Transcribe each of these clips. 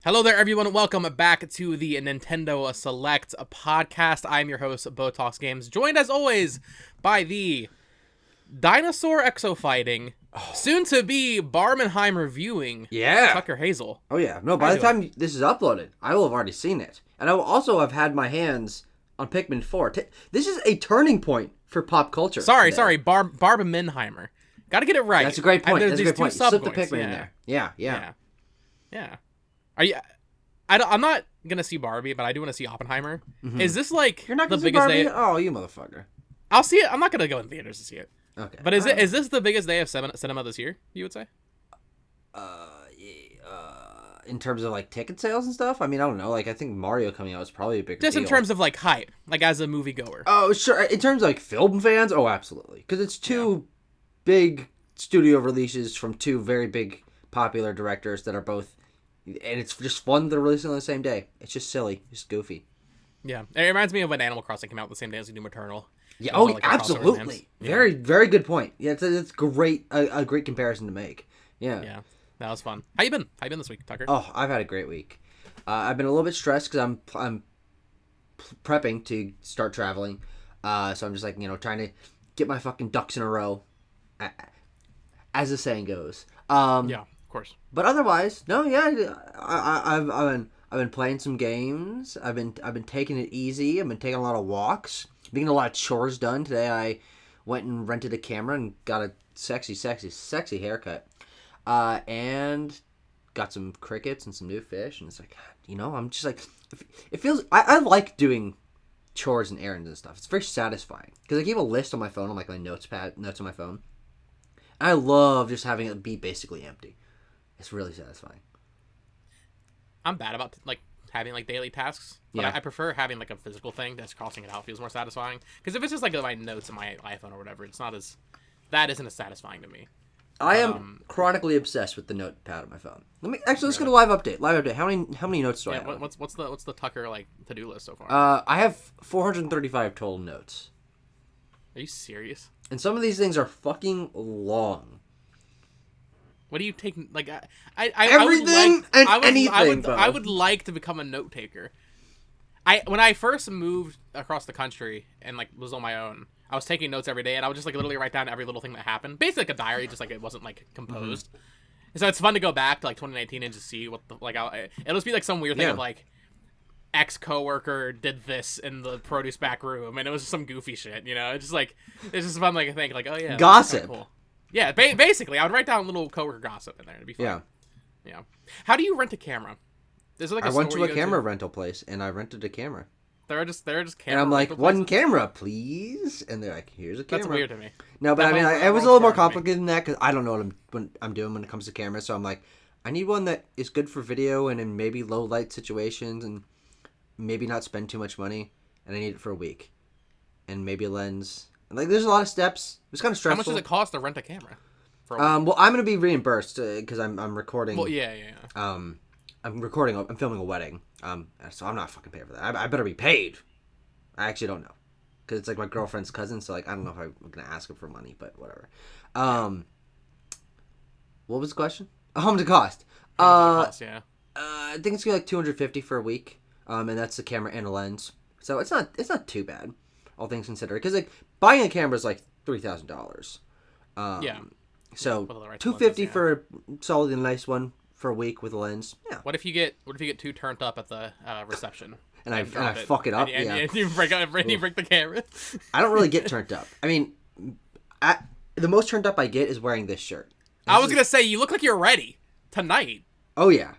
Hello there, everyone, and welcome back to the Nintendo Select podcast. I'm your host, BoTalksGames, joined as always by the dinosaur exo-fighting, soon-to-be Barbenheim reviewing, Tucker Hazel. Oh, yeah. No, by the time this is uploaded, I will have already seen it. And I will also have had my hands on Pikmin 4. This is a turning point for pop culture. Sorry, Barbenheimer. Gotta get it right. That's a great point. That's a great point. Slip the Pikmin in there. Yeah. Are you? I'm not gonna see Barbie, but I do want to see Oppenheimer. Mm-hmm. Is this like you're not the gonna biggest see Barbie? day? Oh, you motherfucker! I'll see it. I'm not gonna go in theaters to see it. Okay. But is this the biggest day of cinema this year? You would say? In terms of like ticket sales and stuff. I mean, I don't know. Like, I think Mario coming out is probably a bigger Just deal. in terms of like hype, like as a moviegoer. Oh, sure. In terms of like film fans, oh, absolutely, because it's two big studio releases from two very big popular directors that are both. And it's just fun they're releasing on the same day. It's just silly. Just goofy. Yeah. It reminds me of when Animal Crossing came out the same day as Doom Eternal. Yeah. Oh, like absolutely. Very, very good point. Yeah, it's great. A great comparison to make. Yeah. Yeah. That was fun. How you been? How you been this week, Tucker? Oh, I've had a great week. I've been a little bit stressed because I'm prepping to start traveling. So I'm just like, trying to get my fucking ducks in a row, as the saying goes. Yeah. Of course. But otherwise, no, yeah, I've been playing some games. I've been taking it easy. I've been taking a lot of walks. Getting a lot of chores done. Today I went and rented a camera and got a sexy haircut. And got some crickets and some new fish. And it's like, I'm just like, it feels. I like doing chores and errands and stuff. It's very satisfying because I keep a list on my phone on like my notes on my phone. And I love just having it be basically empty. It's really satisfying. I'm bad about like having like daily tasks, but I prefer having like a physical thing that's crossing it out feels more satisfying. Because if it's just like my notes on my iPhone or whatever, that isn't as satisfying to me. I am chronically obsessed with the notepad on my phone. Let's get a live update. How many notes do I have? What's the Tucker like to-do list so far? I have 435 total notes. Are you serious? And some of these things are fucking long. What do you take? Like everything and anything. I would like to become a note taker. When I first moved across the country and like was on my own, I was taking notes every day, and I would just like literally write down every little thing that happened, basically like a diary, just like it wasn't like composed. Mm-hmm. So it's fun to go back to like 2019 and just see what the it'll just be like some weird thing of like ex coworker did this in the produce back room, and it was just some goofy shit, It's just fun like I think like oh yeah, gossip. Cool. Yeah, basically, I would write down little coworker gossip in there. It'd be fun. Yeah. How do you rent a camera? Is it like I went to a camera rental place and I rented a camera. They're just camera. And I'm like, one camera, please. And they're like, here's a camera. That's weird to me. No, but it was a little more complicated than that because I don't know what I'm doing when it comes to cameras. So I'm like, I need one that is good for video and in maybe low light situations and maybe not spend too much money. And I need it for a week. And maybe a lens. Like, there's a lot of steps. It was kind of stressful. How much does it cost to rent a camera? Well, I'm going to be reimbursed because I'm recording. Well, yeah. I'm filming a wedding. So I'm not fucking paying for that. I better be paid. I actually don't know. Because it's like my girlfriend's cousin, so like I don't know if I'm going to ask her for money, but whatever. What was the question? How much it cost? I think it's going to be like $250 for a week. And that's the camera and a lens. So it's not too bad, all things considered. Because like buying a camera is like $3,000. So $250 for a solid and nice one for a week with a lens. Yeah. What if you get too turned up at the reception? And I fuck it up. And you break the camera. I don't really get turned up. I mean, the most turned up I get is wearing this shirt. I was gonna say you look like you're ready tonight. Oh yeah.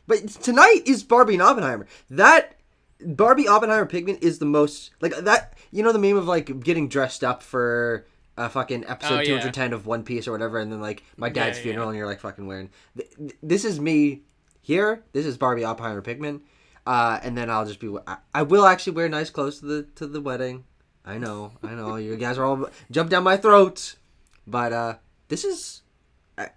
But tonight is Barbie and Oppenheimer. That Barbie, Oppenheimer, Pikmin is the most like that. You know the meme of like getting dressed up for a fucking episode 210 of One Piece or whatever, and then like my dad's funeral, and you're like fucking wearing. This is me here. This is Barbie, Oppenheimer, Pikmin, and then I'll just be. I will actually wear nice clothes to the wedding. I know. You guys are all jump down my throat, but this is.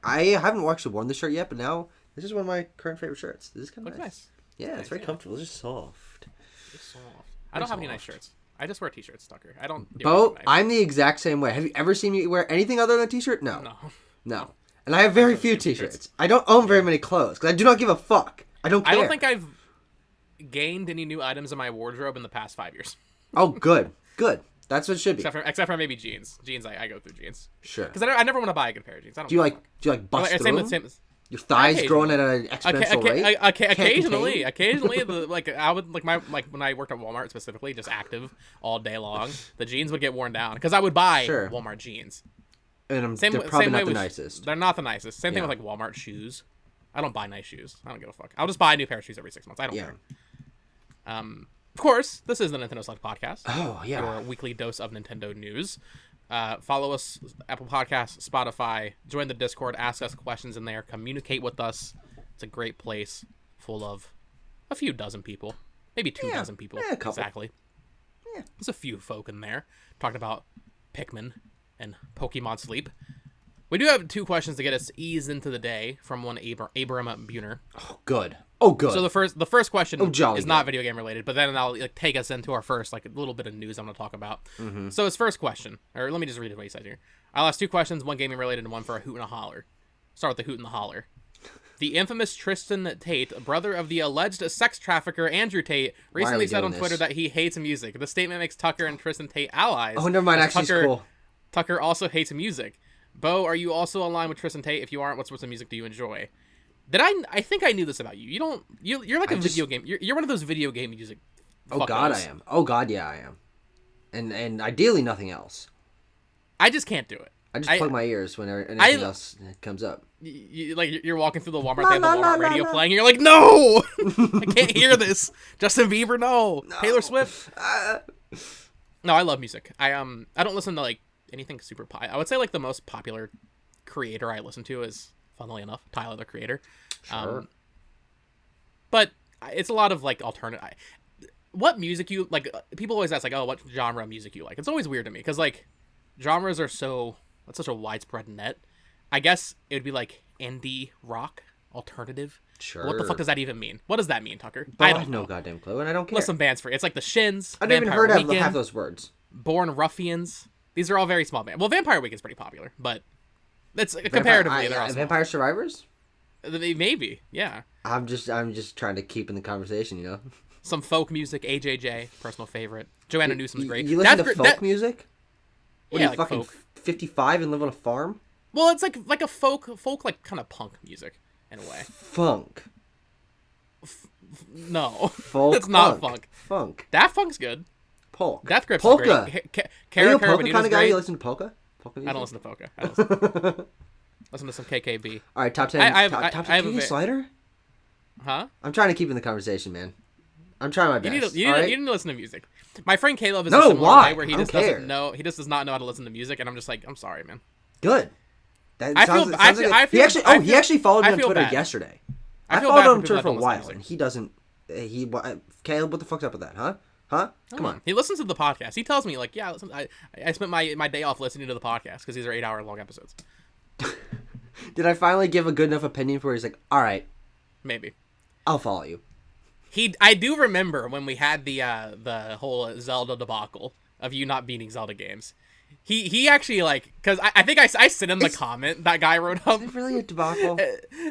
I haven't actually worn this shirt yet, but now this is one of my current favorite shirts. This is kind of nice. Yeah, it's very comfortable. It's just soft. I don't have any nice shirts. I just wear t-shirts, Tucker. I don't. Bo, I'm the exact same way. Have you ever seen me wear anything other than a t-shirt? No. And I have very few t-shirts. I don't own very many clothes because I do not give a fuck. I don't care. I don't think I've gained any new items in my wardrobe in the past 5 years. Oh, good. That's what it should be. Except for maybe jeans. Jeans, I go through jeans. Sure. Because I never want to buy a good pair of jeans. I don't. Do you like bust through them? Your thighs Occasionally. growing at an exponential rate? Occasionally, I would when I worked at Walmart specifically, just active all day long. The jeans would get worn down because I would buy Walmart jeans. And they're probably not the nicest. They're not the nicest. Same thing with like Walmart shoes. I don't buy nice shoes. I don't give a fuck. I'll just buy a new pair of shoes every 6 months. I don't care. Of course, this is the Nintendo Select Podcast. Oh yeah, your weekly dose of Nintendo news. Follow us, Apple Podcasts, Spotify. Join the Discord. Ask us questions in there. Communicate with us. It's a great place full of a few dozen people, maybe 2 dozen people. A couple. Exactly. Yeah, there's a few folk in there talking about Pikmin and Pokemon Sleep. We do have 2 questions to get us eased into the day from one Abram Buhner. Oh, good. So the first question is not good. video game related, but then I'll take us into our first a little bit of news I'm going to talk about. Mm-hmm. So his first question, or let me just read what he said here. I'll ask 2 questions, one gaming related and one for a hoot and a holler. Start with the hoot and the holler. The infamous Tristan Tate, brother of the alleged sex trafficker Andrew Tate, recently said on Twitter that he hates music. The statement makes Tucker and Tristan Tate allies. Oh, never mind. Actually, it's cool. Tucker also hates music. Bo, are you also online with Tristan Tate? If you aren't, what sorts of music do you enjoy? I think I knew this about you. You're like video game. You're one of those video game music. Oh God, I am. Oh God, yeah, I am. And ideally nothing else. I just can't do it. I just plug my ears whenever anything else comes up. You're walking through the Walmart, they have the Walmart radio playing, and you're like, no, I can't hear this. Justin Bieber, no. Taylor Swift. No, I love music. I don't listen to anything super I would say the most popular creator I listen to is, funnily enough, Tyler the Creator. Sure. But it's a lot of alternate. What music you like? People always ask what genre of music you like. It's always weird to me because genres are such a widespread net. I guess it would be indie rock, alternative. Sure. But what the fuck does that even mean? What does that mean, Tucker? I have no goddamn clue, and I don't care. Listen, bands for it. It's like the Shins. I never even heard of half those words. Born Ruffians. These are all very small bands. Well, Vampire Week is pretty popular, but it's comparatively they're all small. Vampire Survivors? Maybe, yeah. I'm just trying to keep in the conversation, you know. Some folk music, AJJ, personal favorite. Joanna Newsom's great. You listen to folk music? What are you, fucking folk. 55 and live on a farm? Well, it's like a folk kind of punk music in a way. Funk. No, folk. It's not funk. Funk. Daft Punk's good. Polka. Death Grip's Polka. great. Are you a polka kind of guy? You listen to polka? Polka music? I don't listen to polka. I listen to some KKB. All right, top 10. Top 10 King Slider? Huh? I'm trying to keep in the conversation, man. I'm trying my best. You need to listen to music. My friend Caleb is a similar way where he just doesn't know. He just does not know how to listen to music, and I'm just I'm sorry, man. Good. He actually followed me on Twitter yesterday. I followed him on Twitter for a while, and he doesn't. Caleb, what the fuck's up with that, huh? Huh? Come on. He listens to the podcast. He tells me yeah, listen, I spent my day off listening to the podcast because these are 8-hour long episodes. Did I finally give a good enough opinion for? He's like, all right, maybe I'll follow you. I do remember when we had the whole Zelda debacle of you not beating Zelda games. He actually because I think I sent him the comment that guy wrote up. Is it really a debacle?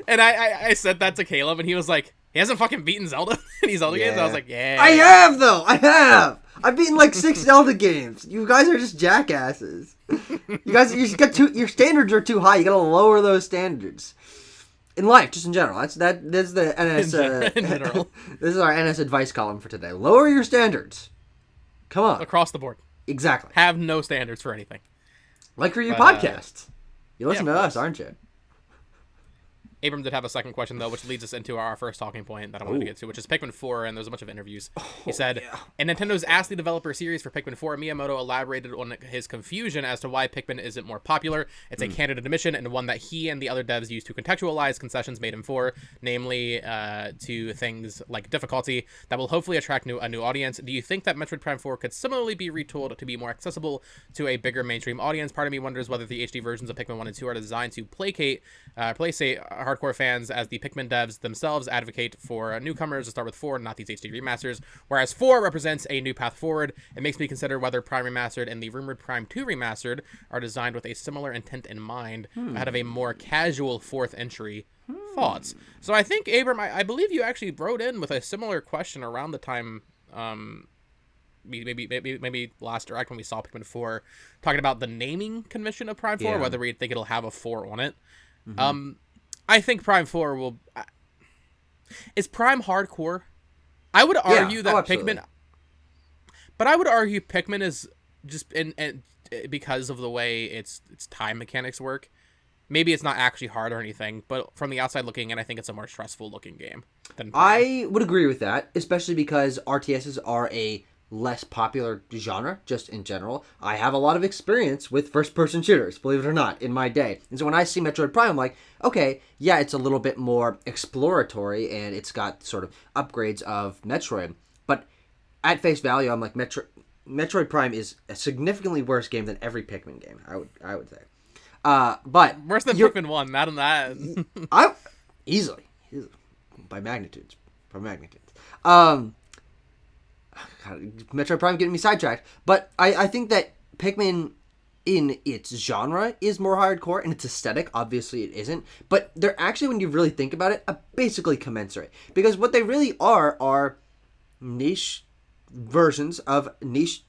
And I said that to Caleb, and he was like, he hasn't fucking beaten Zelda any Zelda games. I was like, yeah. I have though. I have. I've beaten 6 Zelda games. You guys are just jackasses. Your standards are too high. You gotta lower those standards. In life, just in general. This is the NS. In general. This is our NS advice column for today. Lower your standards. Come on. Across the board. Exactly. Have no standards for anything. Like for your podcasts. You listen to us, aren't you? Abram did have a second question, though, which leads us into our first talking point that I wanted to get to, which is Pikmin 4, and there's a bunch of interviews. He said, in Nintendo's Ask the Developer series for Pikmin 4, Miyamoto elaborated on his confusion as to why Pikmin isn't more popular. It's a candid admission, and one that he and the other devs used to contextualize concessions made in 4, namely to things like difficulty that will hopefully attract a new audience. Do you think that Metroid Prime 4 could similarly be retooled to be more accessible to a bigger mainstream audience? Part of me wonders whether the HD versions of Pikmin 1 and 2 are designed to placate hardcore fans, as the Pikmin devs themselves advocate for newcomers to start with 4, not these HD remasters, whereas 4 represents a new path forward. It makes me consider whether Prime Remastered and the rumored Prime 2 Remastered are designed with a similar intent in mind ahead of a more casual 4th entry thoughts. So I think, Abram, I believe you actually wrote in with a similar question around the time, maybe last direct when we saw Pikmin 4, talking about the naming convention of Prime 4, whether we think it'll have a 4 on it. I think Prime 4 will... Is Prime hardcore? I would argue that Pikmin... But I would argue Pikmin is just because of the way its time mechanics work. Maybe it's not actually hard or anything, but from the outside looking in, I think it's a more stressful looking game than Prime. I would agree with that, especially because RTSs are a less popular genre, just in general. I have a lot of experience with first-person shooters, believe it or not, in my day. And so when I see Metroid Prime, I'm like, okay, yeah, it's a little bit more exploratory, and it's got sort of upgrades of Metroid. But at face value, I'm like, Metroid Prime is a significantly worse game than every Pikmin game, I would say. But worse than Pikmin 1, not in that. Easily. By magnitudes. God, Metroid Prime getting me sidetracked. But I think that Pikmin in its genre is more hardcore, and its aesthetic, obviously it isn't. But they're actually, when you really think about it, basically commensurate. Because what they really are niche versions of niche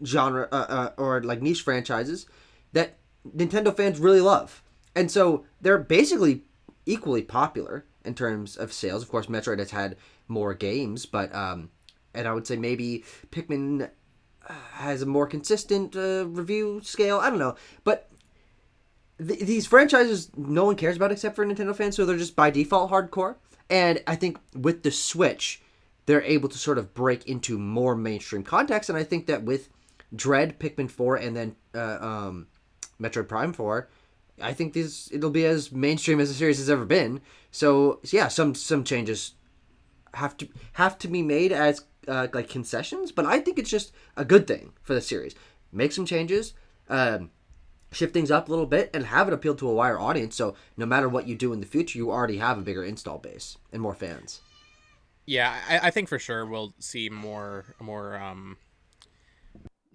genre, or like niche franchises that Nintendo fans really love. And so they're basically equally popular in terms of sales. Of course, Metroid has had more games, but and I would say maybe Pikmin has a more consistent review scale. I don't know. But these franchises no one cares about except for Nintendo fans, so they're just by default hardcore. And I think with the Switch, they're able to sort of break into more mainstream context. And I think that with Dread, Pikmin 4, and then Metroid Prime 4, I think it'll be as mainstream as the series has ever been. So yeah, some changes have to be made as like concessions, but I think it's just a good thing for the series. Make some changes, shift things up a little bit, and have it appeal to a wider audience. So no matter what you do in the future, you already have a bigger install base and more fans. Yeah, I think for sure we'll see more I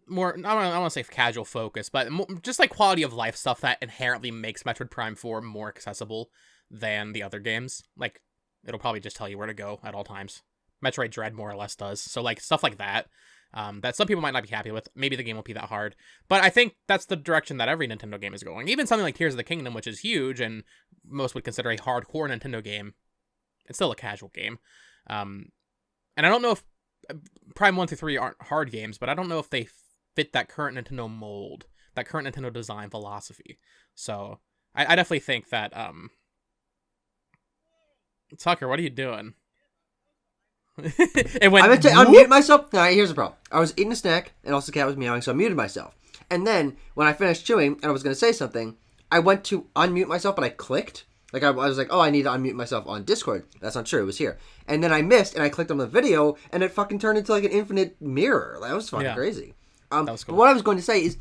don't want to say casual focus, but just like quality of life stuff that inherently makes Metroid Prime 4 more accessible than the other games. Like, it'll probably just tell you where to go at all times. Metroid Dread more or less does. So like stuff like that, that some people might not be happy with. Maybe the game won't be that hard, but I think that's the direction that every Nintendo game is going. Even something like Tears of the Kingdom, which is huge and most would consider a hardcore Nintendo game, it's still a casual game. And I don't know if Prime 1 through 3 aren't hard games, but I don't know if they fit that current Nintendo mold, that current Nintendo design philosophy. So I definitely think that Tucker, what are you doing? I meant to unmute myself. All right, here's the problem. I was eating a snack, and also the cat was meowing, so I muted myself. And then when I finished chewing and I was going to say something, I went to unmute myself, but I clicked. Like I was like, oh, I need to unmute myself on Discord. That's not true. It was here. And then I missed, and I clicked on the video, and it fucking turned into like an infinite mirror. That was fucking crazy. That was cool. But what I was going to say is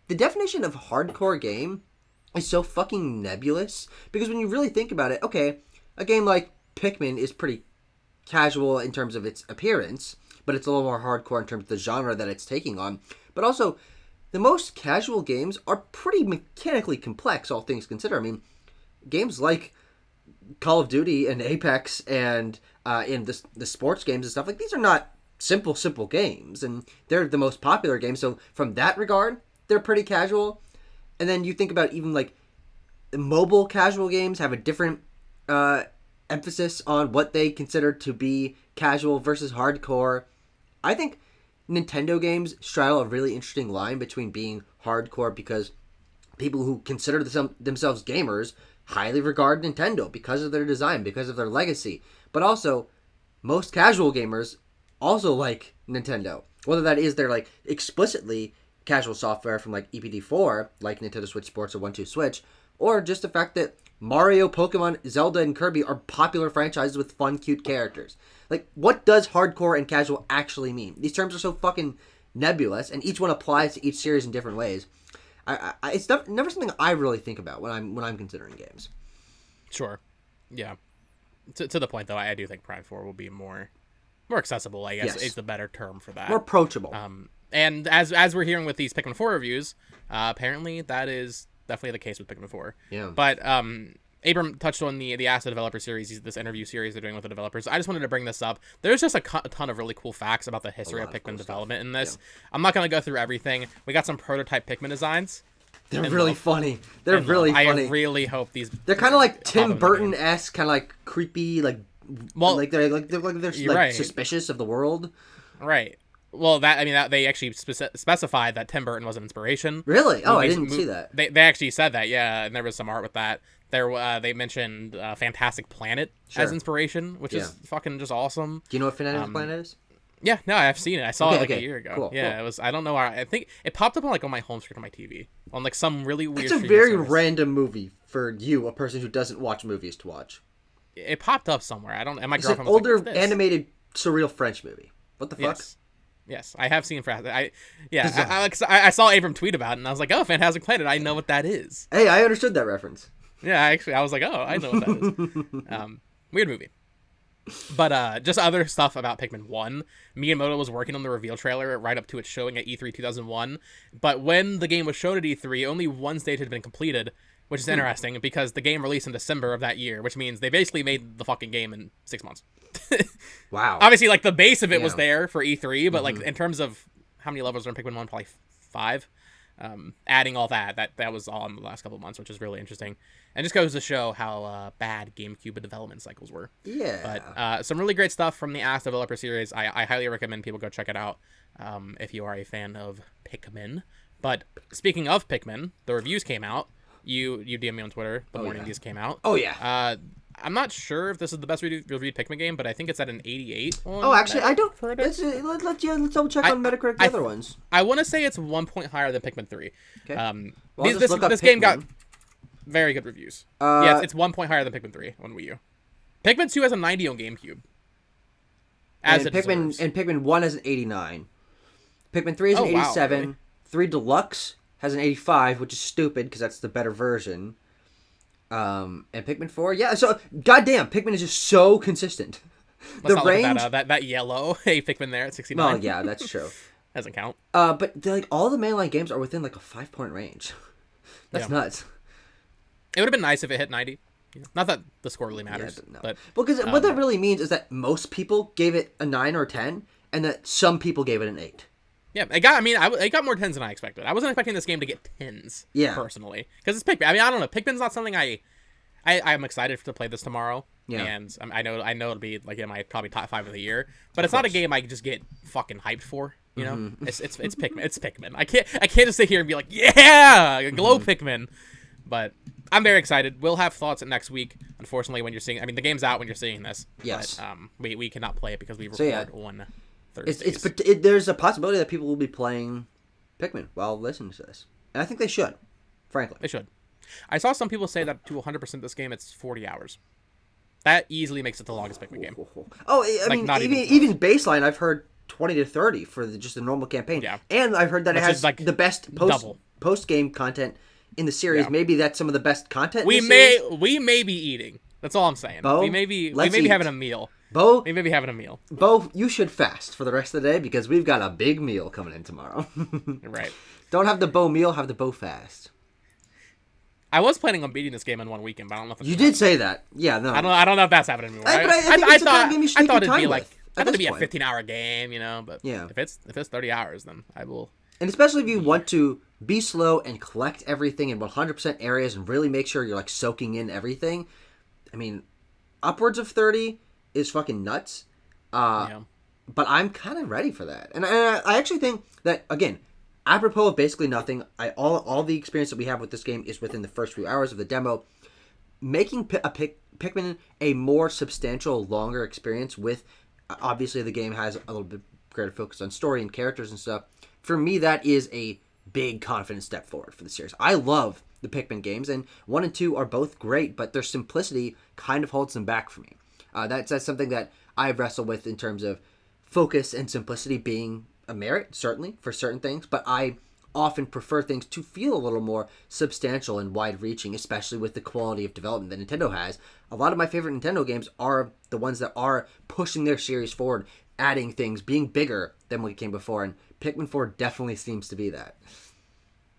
the definition of hardcore game is so fucking nebulous. Because when you really think about it, okay, a game like Pikmin is pretty casual in terms of its appearance, but it's a little more hardcore in terms of the genre that it's taking on. But also, the most casual games are pretty mechanically complex, all things considered. I mean, games like Call of Duty and Apex and in the sports games and stuff, like these are not simple games, and they're the most popular games. So from that regard, they're pretty casual. And then you think about even like the mobile casual games have a different emphasis on what they consider to be casual versus hardcore. I think Nintendo games straddle a really interesting line between being hardcore because people who consider themselves gamers highly regard Nintendo because of their design, because of their legacy. But also, most casual gamers also like Nintendo. Whether that is their like explicitly casual software from like EPD4, like Nintendo Switch Sports or 1-2 Switch, or just the fact that Mario, Pokemon, Zelda, and Kirby are popular franchises with fun, cute characters. Like, what does hardcore and casual actually mean? These terms are so fucking nebulous, and each one applies to each series in different ways. It's never something I really think about when I'm considering games. Sure, yeah. To the point though, I do think Prime 4 will be more accessible. I guess is the better term for that. More approachable. And as we're hearing with these Pikmin 4 reviews, apparently that is definitely the case with Pikmin 4. Yeah. But Abram touched on the Ask the Developer series, this interview series they're doing with the developers. I just wanted to bring this up. There's just a ton of really cool facts about the history of Pikmin development in this. Yeah. I'm not going to go through everything. We got some prototype Pikmin designs. They're really funny. They're really funny. I really hope these... They're kind of like Tim Burton-esque, kind of like creepy, like... Well, they're right. suspicious of the world. Right. Well, that they actually specified that Tim Burton was an inspiration. Really? Oh, I didn't see that. They actually said that, yeah, and there was some art with that. They mentioned Fantastic Planet as inspiration, which is fucking just awesome. Do you know what Fantastic Planet is? Yeah, no, I've seen it. I saw it a year ago. Cool, yeah, cool. It was. I don't know. I think it popped up on my home screen on my TV on like some really weird. It's a very random movie for you, a person who doesn't watch movies, to watch. It popped up somewhere. I don't. And my it's girlfriend an older was like, animated surreal French movie. What the fuck? Yes, I have seen. I saw Abram tweet about it, and I was like, "Oh, Fantastic Planet! I know what that is." Hey, I understood that reference. Yeah, I was like, "Oh, I know what that is." Weird movie. But just other stuff about Pikmin 1. Miyamoto was working on the reveal trailer right up to its showing at E3 2001. But when the game was shown at E3, only one stage had been completed, which is interesting because the game released in December of that year, which means they basically made the fucking game in 6 months. Wow. Obviously, like, the base of it was there for E3, but, like, in terms of how many levels are in Pikmin 1, probably 5. Adding all that was all in the last couple of months, which is really interesting. And just goes to show how bad GameCube development cycles were. Yeah. But some really great stuff from the Ask Developer series. I highly recommend people go check it out if you are a fan of Pikmin. But speaking of Pikmin, the reviews came out. You DM me on Twitter the morning these came out. Oh, yeah. I'm not sure if this is the best reviewed Pikmin game, but I think it's at an 88 on Oh, actually, I don't... Let's double check on Metacritic the other ones. I want to say it's 1 point higher than Pikmin 3. Okay. This game got very good reviews. It's 1 point higher than Pikmin 3 on Wii U. Pikmin 2 has a 90 on GameCube. Pikmin 1 has an 89. Pikmin 3 is an 87. Wow, really? 3 Deluxe has an 85, which is stupid because that's the better version. And Pikmin 4, yeah. So, goddamn, Pikmin is just so consistent. The range that yellow Pikmin there at 69. Well, yeah, that's true. Doesn't count. But like all the mainline games are within like a 5-point range. That's nuts. It would have been nice if it hit 90. Not that the score really matters. Yeah, no. But because what that really means is that most people gave it a 9 or 10, and that some people gave it an 8. Yeah, it got more 10s than I expected. I wasn't expecting this game to get 10s, personally. Because it's Pikmin. I mean, I don't know. Pikmin's not something I'm excited to play this tomorrow. Yeah. And I know it'll be like in my probably top 5 of the year. But it's not a game I just get fucking hyped for. You know? Mm-hmm. It's Pikmin. It's Pikmin. I can't just sit here and be like, yeah, glow Pikmin. But I'm very excited. We'll have thoughts next week. Unfortunately, when you're seeing, the game's out when you're seeing this. Yes. But we cannot play it because we record on Thursdays. There's a possibility that people will be playing Pikmin while listening to this, and I think they should. Frankly, they should. I saw some people say that to 100% this game, it's 40 hours. That easily makes it the longest Pikmin game. Oh, I mean, even baseline, I've heard 20 to 30 for just a normal campaign. Yeah. And I've heard that it has the best post game content in the series. Yeah. Maybe that's some of the best content. We may be eating. That's all I'm saying. Bo, we may be having a meal. Bo, we may be having a meal. Bo, you should fast for the rest of the day because we've got a big meal coming in tomorrow. Right. Don't have the Bo meal, have the Bo fast. I was planning on beating this game in one weekend, but I don't know if you did say that. Yeah, no. I don't know if that's happening anymore. I thought it'd be a 15-hour game, but if it's 30 hours, then I will. And especially if you want to be slow and collect everything in 100% areas and really make sure you're like soaking in everything. I mean, upwards of 30 is fucking nuts. But I'm kind of ready for that. And I actually think that, again, apropos of basically nothing, all the experience that we have with this game is within the first few hours of the demo. Making Pikmin a more substantial, longer experience with, obviously the game has a little bit greater focus on story and characters and stuff. For me, that is a big confident step forward for the series. I love the Pikmin games, and 1 and 2 are both great, but their simplicity kind of holds them back for me. That's something that I wrestle with in terms of focus and simplicity being a merit, certainly, for certain things, but I often prefer things to feel a little more substantial and wide-reaching, especially with the quality of development that Nintendo has. A lot of my favorite Nintendo games are the ones that are pushing their series forward, adding things, being bigger than what came before, and Pikmin 4 definitely seems to be that.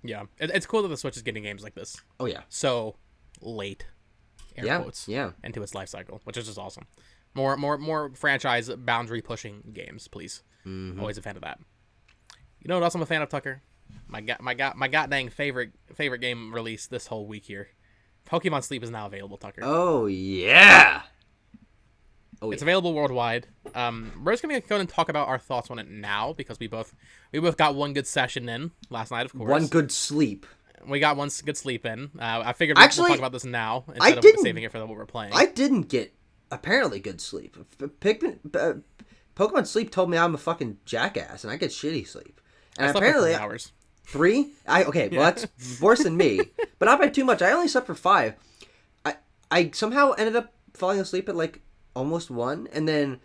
Yeah, it's cool that the Switch is getting games like this. Oh, yeah. So late. air quotes, into its life cycle, which is just awesome. More franchise boundary pushing games, please. Always a fan of that. You know what else I'm a fan of, Tucker? My god dang favorite game release this whole week here. Pokemon Sleep is now available, Tucker. Oh yeah. It's available worldwide. We're just gonna go and talk about our thoughts on it now because we both got one good session in last night, of course. One good sleep. We got one good sleep in. I figured we'd talk about this now instead of saving it for what we're playing. I didn't get apparently good sleep. Pokemon Sleep told me I'm a fucking jackass and I get shitty sleep. And I slept apparently for 3 hours. 3? Well that's worse than me. But not by too much. I only slept for 5. I somehow ended up falling asleep at like almost 1, and then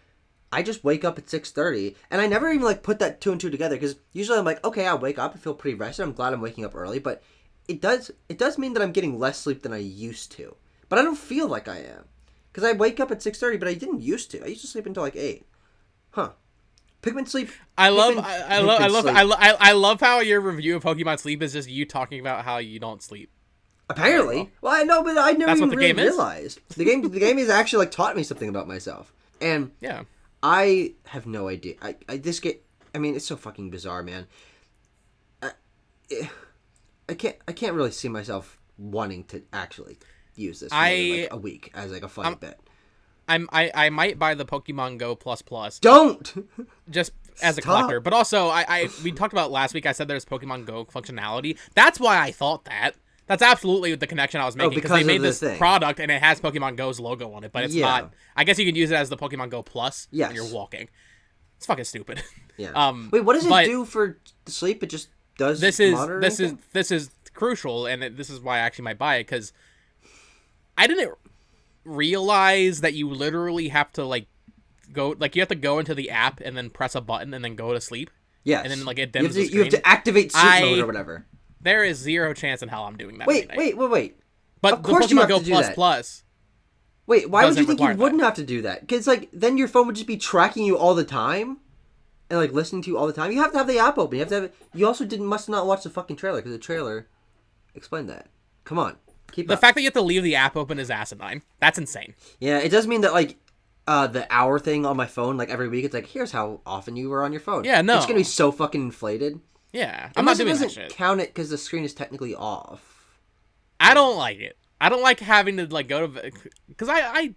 I just wake up at 6:30, and I never even like put that 2 and 2 together because usually I'm like, okay, I wake up, I feel pretty rested, I'm glad I'm waking up early, but it does mean that I'm getting less sleep than I used to, but I don't feel like I am because I wake up at 6:30, but I didn't used to. I used to sleep until like 8. Pikmin Sleep. I love how your review of Pokemon Sleep is just you talking about how you don't sleep. Apparently. Well, I know, but I never even really realized. The game has actually like taught me something about myself. And yeah. I have no idea. This game, I mean, it's so fucking bizarre, man. I can't really see myself wanting to actually use this for like a week as like a funny bit. I might buy the Pokemon Go Plus. Don't! Just as a collector. But also, we talked about last week, I said there's Pokemon Go functionality. That's why I thought that. That's absolutely the connection I was making, because they made this product and it has Pokemon Go's logo on it, but it's not. I guess you can use it as the Pokemon Go Plus when you're walking. It's fucking stupid. Yeah. Wait, what does it do for sleep? It just does monitoring? This is crucial, and this is why I actually might buy it, because I didn't realize that you literally have to you have to go into the app and then press a button and then go to sleep. Yes. And then it dims the screen. You have to activate sleep mode or whatever. There is zero chance in hell I'm doing that. Wait. But of course the you Pokemon have Go to do Plus. Wait, why would you think you wouldn't have to do that? Because then your phone would just be tracking you all the time, and listening to you all the time. You have to have the app open. You have to have. You also must not watch the fucking trailer, because the trailer explained that. Come on, keep the fact that you have to leave the app open is asinine. That's insane. Yeah, it does mean that the hour thing on my phone, every week, it's here's how often you were on your phone. Yeah, no, it's gonna be so fucking inflated. Yeah, I'm not doing that shit. It doesn't count it because the screen is technically off. I don't like it. I don't like having to go to, because I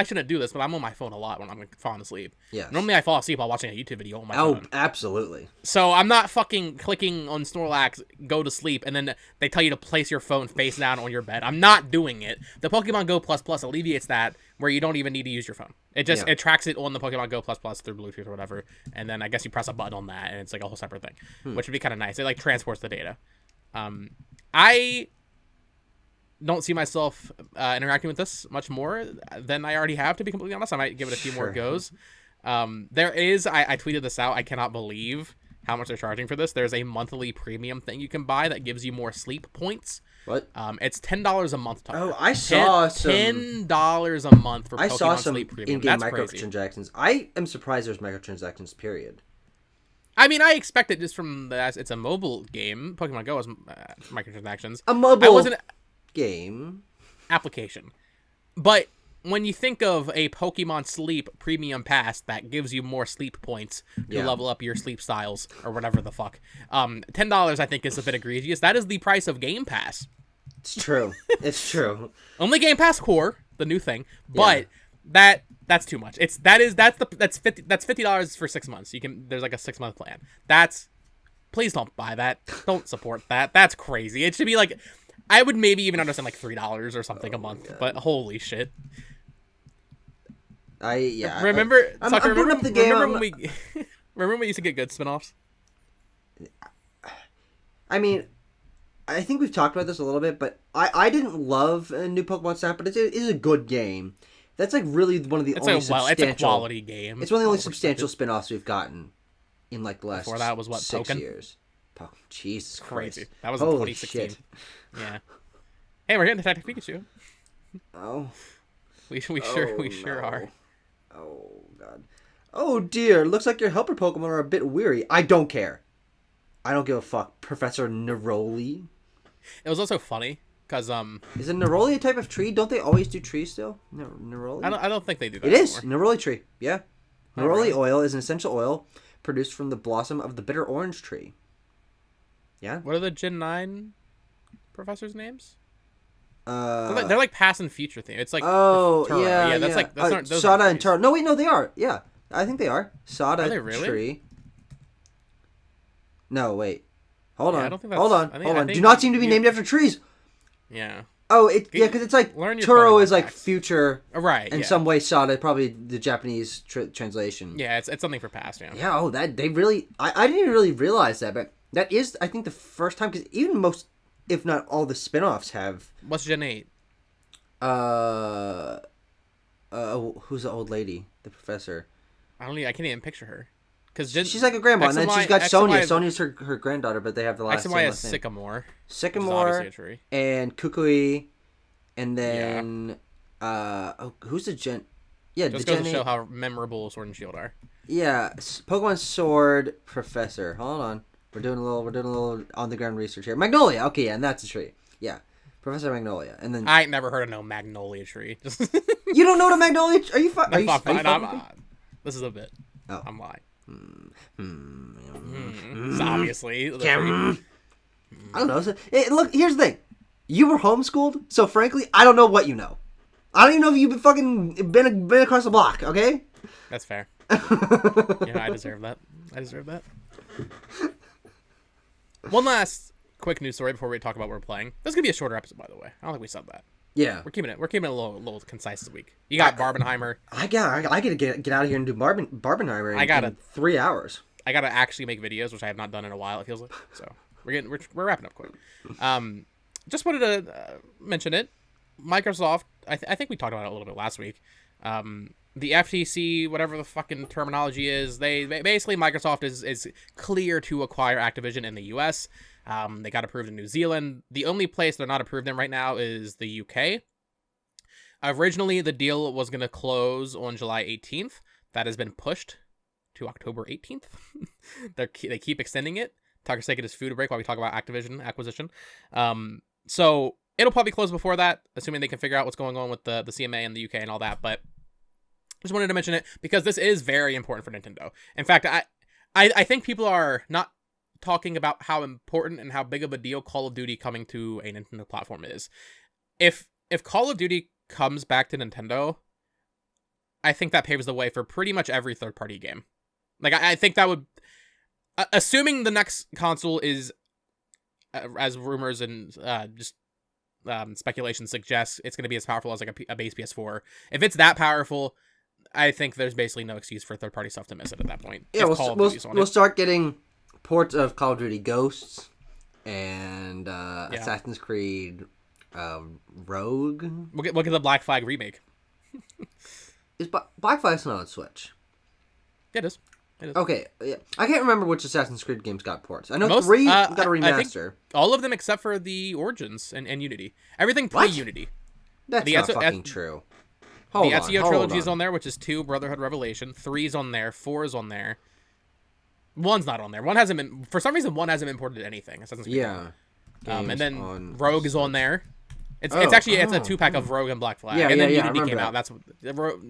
shouldn't do this, but I'm on my phone a lot when I'm falling asleep. Yeah. Normally I fall asleep while watching a YouTube video on my phone. Oh, absolutely. So I'm not fucking clicking on Snorlax, go to sleep, and then they tell you to place your phone face down on your bed. I'm not doing it. The Pokemon Go Plus alleviates that, where you don't even need to use your phone. It just it tracks it on the Pokemon Go Plus through Bluetooth or whatever, and then I guess you press a button on that, and it's a whole separate thing, which would be kind of nice. It transports the data. I don't see myself interacting with this much more than I already have, to be completely honest. I might give it a few more goes. There is, I tweeted this out, I cannot believe how much they're charging for this. There's a monthly premium thing you can buy that gives you more sleep points. What? It's $10 a month. Oh, I saw some $10 a month for Pokemon I saw some Sleep Premium. in-game That's microtransactions. I am surprised there's microtransactions, period. I mean, I expect it just from it's a mobile game. Pokemon Go has microtransactions. A mobile game application. But when you think of a Pokemon Sleep Premium Pass that gives you more sleep points to level up your sleep styles or whatever the fuck, $10 I think is a bit egregious. That is the price of Game Pass. It's true. It's true. Only Game Pass Core, the new thing, but that's too much. That's $50 for 6 months. There's a 6-month plan. Please don't buy that. Don't support that. That's crazy. It should be I would maybe even understand $3 or something a month, God. but holy shit. Remember when we used to get good spinoffs? I mean, I think we've talked about this a little bit, but I didn't love a new Pokemon Snap, but it is a good game. That's really one of the only substantial... It's a quality game. It's one of the only substantial spinoffs we've gotten in the last Before that was 6 Pokken? Years. Jesus crazy. Christ. That was in 2016. Shit. Yeah. Hey, we're getting Detective Pikachu. Oh. We sure are. Oh, God. Oh, dear. Looks like your helper Pokemon are a bit weary. I don't care. I don't give a fuck. Professor Neroli. It was also funny Because Is it neroli a type of tree? Don't they always do trees still? Neroli? I don't think they do that It is. anymore. Neroli tree. Yeah. Oh, Neroli really? oil is an essential oil produced from the blossom of the bitter orange tree. Yeah? What are the Gen 9 professors' names? Uh, They're like past and future theme. It's like oh, Turo. yeah. That's like those aren't those Sada aren't and trees. Taro. No, wait, no, they are. Yeah. I think they are. Sada Are they really? tree. No, wait. Hold Yeah, on. I don't think that's- Hold on. I think- Hold I on. Do think not seem to be you- named after trees. Yeah. Oh, because it's like Learn your Turo Pokemon is like facts. future. Right. In yeah. some way, Sada probably the Japanese translation. Yeah, it's something for past. Yeah. Yeah. Oh, that they really. I didn't even really realize that, but that is, I think, the first time, because even most, if not all, the spin-offs have. What's Gen 8? Who's the old lady? The professor. I can't even picture her. Because She's like a grandma, X and then and she's Y- got X and Sonia. Y- Sonia's her granddaughter, but they have the last X and Y name. is Sycamore. Sycamore, Obviously a tree. and Kukui, and then who's the Gen? Yeah, Just the goes Gen to show 8. how memorable Sword and Shield are. Yeah, Pokemon Sword Professor. Hold on, we're doing a little on the ground research here. Magnolia. Okay, yeah, and that's a tree. Yeah, Professor Magnolia, and then I ain't never heard of no Magnolia tree. you don't know what a Magnolia? Are you fine? Are you Fine, fucking with me? this is a bit. Oh. I'm lying. Hmm. It's obviously. the Kim. tree. I don't know. Look, here's the thing. You were homeschooled, so frankly, I don't know what you know. I don't even know if you've been across the block. Okay. That's fair. Yeah, I deserve that. One last quick news story before we talk about what we're playing. This is gonna be a shorter episode, by the way. I don't think we said that. Yeah. We're keeping it a little concise this week. You got Barbenheimer. I gotta get out of here and do Barbenheimer in 3 hours. I gotta actually make videos, which I have not done in a while. It feels like so. We're wrapping up quick. Just wanted to mention it. Microsoft. I think we talked about it a little bit last week. The FTC, whatever the fucking terminology is, they basically Microsoft is clear to acquire Activision in the U.S. They got approved in New Zealand. The only place they're not approved in right now is the U.K. Originally, the deal was going to close on July 18th. That has been pushed to October 18th. They keep extending it. Tucker's taking his food break while we talk about Activision acquisition. So it'll probably close before that, assuming they can figure out what's going on with the CMA and the UK and all that. But just wanted to mention it because this is very important for Nintendo. In fact, I think people are not talking about how important and how big of a deal Call of Duty coming to a Nintendo platform is. If Call of Duty comes back to Nintendo, I think that paves the way for pretty much every third-party game. Like, I think that would... assuming the next console is, as rumors and speculation suggests, it's going to be as powerful as like a base PS4. If it's that powerful, I think there's basically no excuse for third-party stuff to miss it at that point. Yeah, we'll start getting ports of Call of Duty Ghosts and Assassin's Creed Rogue. We'll get the Black Flag remake. Is Black Flag's not on Switch? It is. Okay, yeah. I can't remember which Assassin's Creed games got ports. I know 3 got a remaster. I think all of them except for the Origins and Unity. Everything pre-Unity. That's not fucking true. Hold on. Ezio trilogy is on there, which is 2, Brotherhood Revelation. 3's on there. 4 is on there. 1's not on there. 1 hasn't been... For some reason, 1 hasn't imported anything. Assassin's Creed. Yeah. And then Rogue is on there. It's a 2-pack of Rogue and Black Flag. Yeah, and then yeah, Unity came out. That's what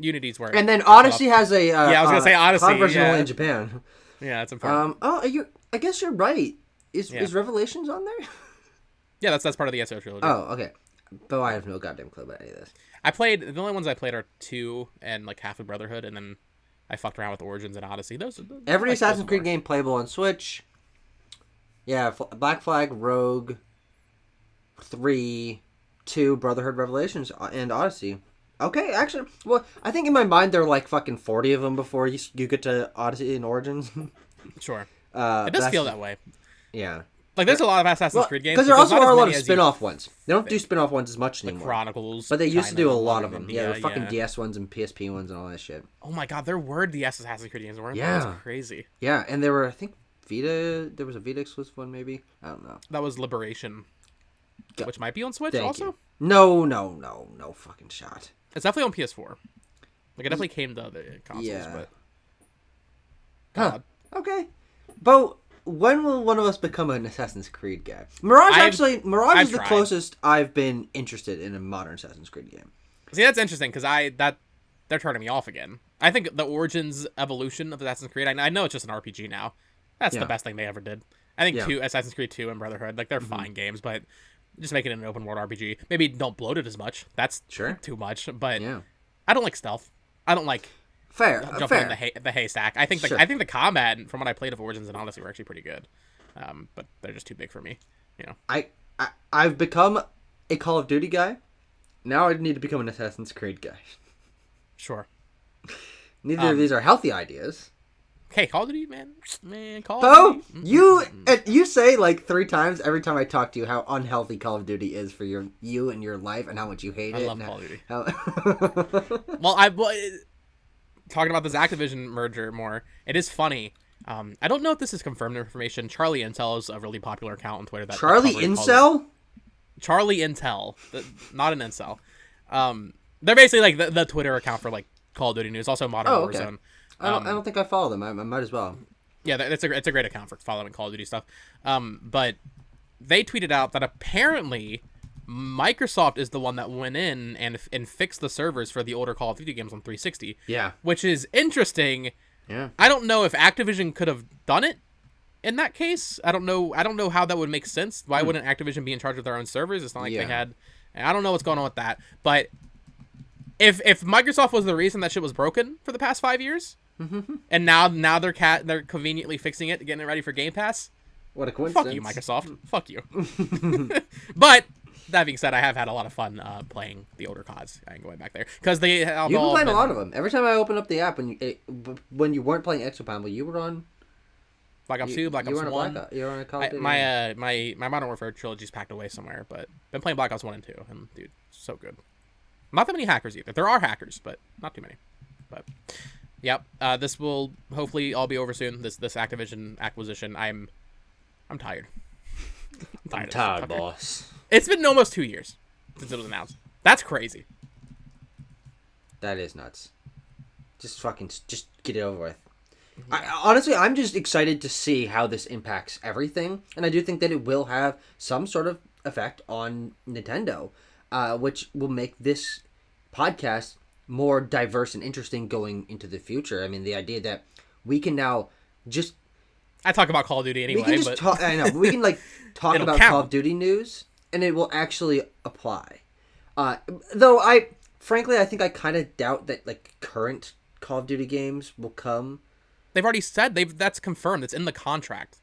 Unity's where. And then Odyssey has a I was gonna say Odyssey cloud version only in Japan. Yeah, that's important. I guess you're right. Is Revelations on there? Yeah, that's part of the Ezio trilogy. Oh, okay. But I have no goddamn clue about any of this. The only ones I played are 2 and like half of Brotherhood, and then I fucked around with Origins and Odyssey. Every Assassin's Creed game playable on Switch. Yeah, Black Flag, Rogue, 3, 2, Brotherhood Revelations, and Odyssey. Okay, actually, well, I think in my mind there are like fucking 40 of them before you get to Odyssey and Origins. Sure. It does feel that way. Yeah. Like, there's a lot of Assassin's Creed games. Because there also are a lot of spin-off ones. They don't do spin-off ones as much anymore. Chronicles. But they used to do a lot of them. India, the fucking DS ones and PSP ones and all that shit. Oh my god, there were DS Assassin's Creed games, weren't there? Yeah. That's crazy. Yeah, and there were, I think, there was a Vita exclusive one maybe? I don't know. That was Liberation, which might be on Switch also? You. No fucking shot. It's definitely on PS4. Like, it definitely came to the consoles, but... Huh. Okay. Bo, when will one of us become an Assassin's Creed guy? Mirage I've is the tried. closest I've been interested in a modern Assassin's Creed game. See, that's interesting because they're turning me off again. I think the Origins evolution of Assassin's Creed. I know it's just an RPG now. That's the best thing they ever did. I think Assassin's Creed 2 and Brotherhood, like they're fine games, but just make it an open world RPG. Maybe don't bloat it as much. That's too much. But I don't like stealth. I don't like jumping in the haystack. I think the combat from what I played of Origins and Odyssey were actually pretty good. But they're just too big for me. You know. I've become a Call of Duty guy. Now I need to become an Assassin's Creed guy. Sure. Neither of these are healthy ideas. Okay, Call of Duty, man, Call of Duty. You say like 3 times every time I talk to you how unhealthy Call of Duty is for you and your life and how much you hate it. I love Call of Duty. Well, talking about this Activision merger more, it is funny. I don't know if this is confirmed information. Charlie Intel is a really popular account on Twitter. Charlie Incel? Charlie Intel, not an incel. They're basically like the Twitter account for like Call of Duty news, also Modern Warzone. I don't think I follow them. I might as well. Yeah, it's a great account for following Call of Duty stuff. But they tweeted out that apparently Microsoft is the one that went in and fixed the servers for the older Call of Duty games on 360. Yeah, which is interesting. Yeah, I don't know if Activision could have done it in that case. I don't know how that would make sense. Why wouldn't Activision be in charge of their own servers? It's not like they had. I don't know what's going on with that, but if Microsoft was the reason that shit was broken for the past 5 years. And now they're conveniently fixing it, getting it ready for Game Pass. What a coincidence! Fuck you, Microsoft. Fuck you. But that being said, I have had a lot of fun playing the older CODs and going back there because they have You've been playing a lot of them. Every time I open up the app, when you weren't playing Exoprimal, you were on Black Ops 2, Black Ops 1. You were on a Call of Duty. My Modern Warfare trilogy's packed away somewhere, but been playing Black Ops 1 and 2, and dude, so good. Not that many hackers either. There are hackers, but not too many. But. Yep. This will hopefully all be over soon. This Activision acquisition. I'm tired. I'm tired, boss. It's been almost 2 years since it was announced. That's crazy. That is nuts. Just get it over with. Honestly, I'm just excited to see how this impacts everything, and I do think that it will have some sort of effect on Nintendo, which will make this podcast more diverse and interesting going into the future. I mean, the idea that we can now just... I talk about Call of Duty anyway, I know, but we can like talk about Call of Duty news, and it will actually apply. Though I think I kind of doubt that like current Call of Duty games will come. They've already said that's confirmed. It's in the contract.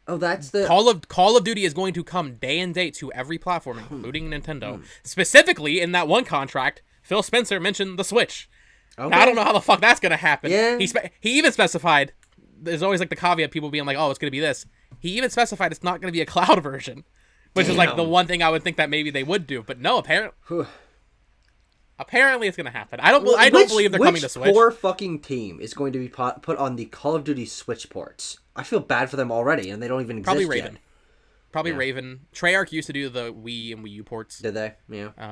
Oh, that's the Call of Duty is going to come day and date to every platform, including Nintendo. Specifically, in that one contract, Phil Spencer mentioned the Switch. Okay. Now, I don't know how the fuck that's gonna happen. Yeah. He even specified. There's always like the caveat, people being like, "Oh, it's gonna be this." He even specified it's not gonna be a cloud version, which is like the one thing I would think that maybe they would do. But no, apparently it's gonna happen. I don't believe they're coming to Switch. Which poor fucking team is going to be put on the Call of Duty Switch ports? I feel bad for them already, and they don't even exist Probably Raven. Yet. Probably Raven. Treyarch used to do the Wii and Wii U ports. Did they? Yeah. I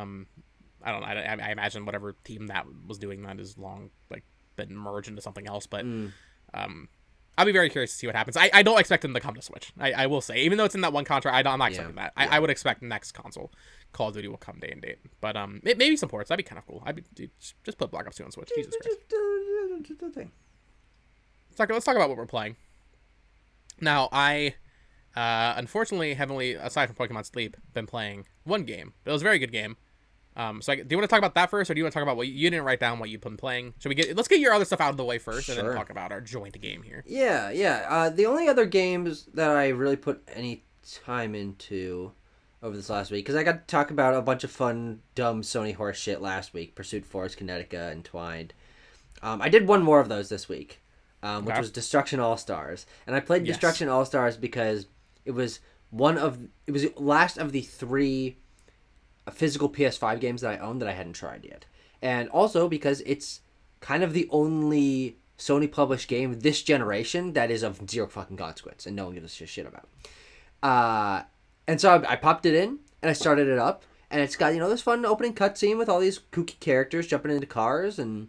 don't know. I imagine whatever team that was doing that is long like been merged into something else. But I'll be very curious to see what happens. I don't expect them to come to Switch. I will say, even though it's in that one contract, I'm not expecting that. I would expect next console Call of Duty will come day and date. But maybe some ports. That'd be kind of cool. Just put Black Ops 2 on Switch. Jesus Christ. Let's talk about what we're playing. Now, I unfortunately have only, aside from Pokemon Sleep, been playing one game. But it was a very good game. Do you want to talk about that first, or do you want to talk about what you didn't write down what you've been playing? Let's get your other stuff out of the way first, and then talk about our joint game here. Yeah. The only other games that I really put any time into over this last week, because I got to talk about a bunch of fun, dumb Sony horse shit last week: Pursuit Force, Kinetica, and Twined. I did one more of those this week, which was Destruction All Stars, and I played Destruction All Stars because it was the last of the 3 physical PS5 games that I own that I hadn't tried yet. And also because it's kind of the only Sony published game this generation that is of zero fucking consequence and no one gives a shit about. And so I popped it in and I started it up, and it's got, this fun opening cutscene with all these kooky characters jumping into cars, and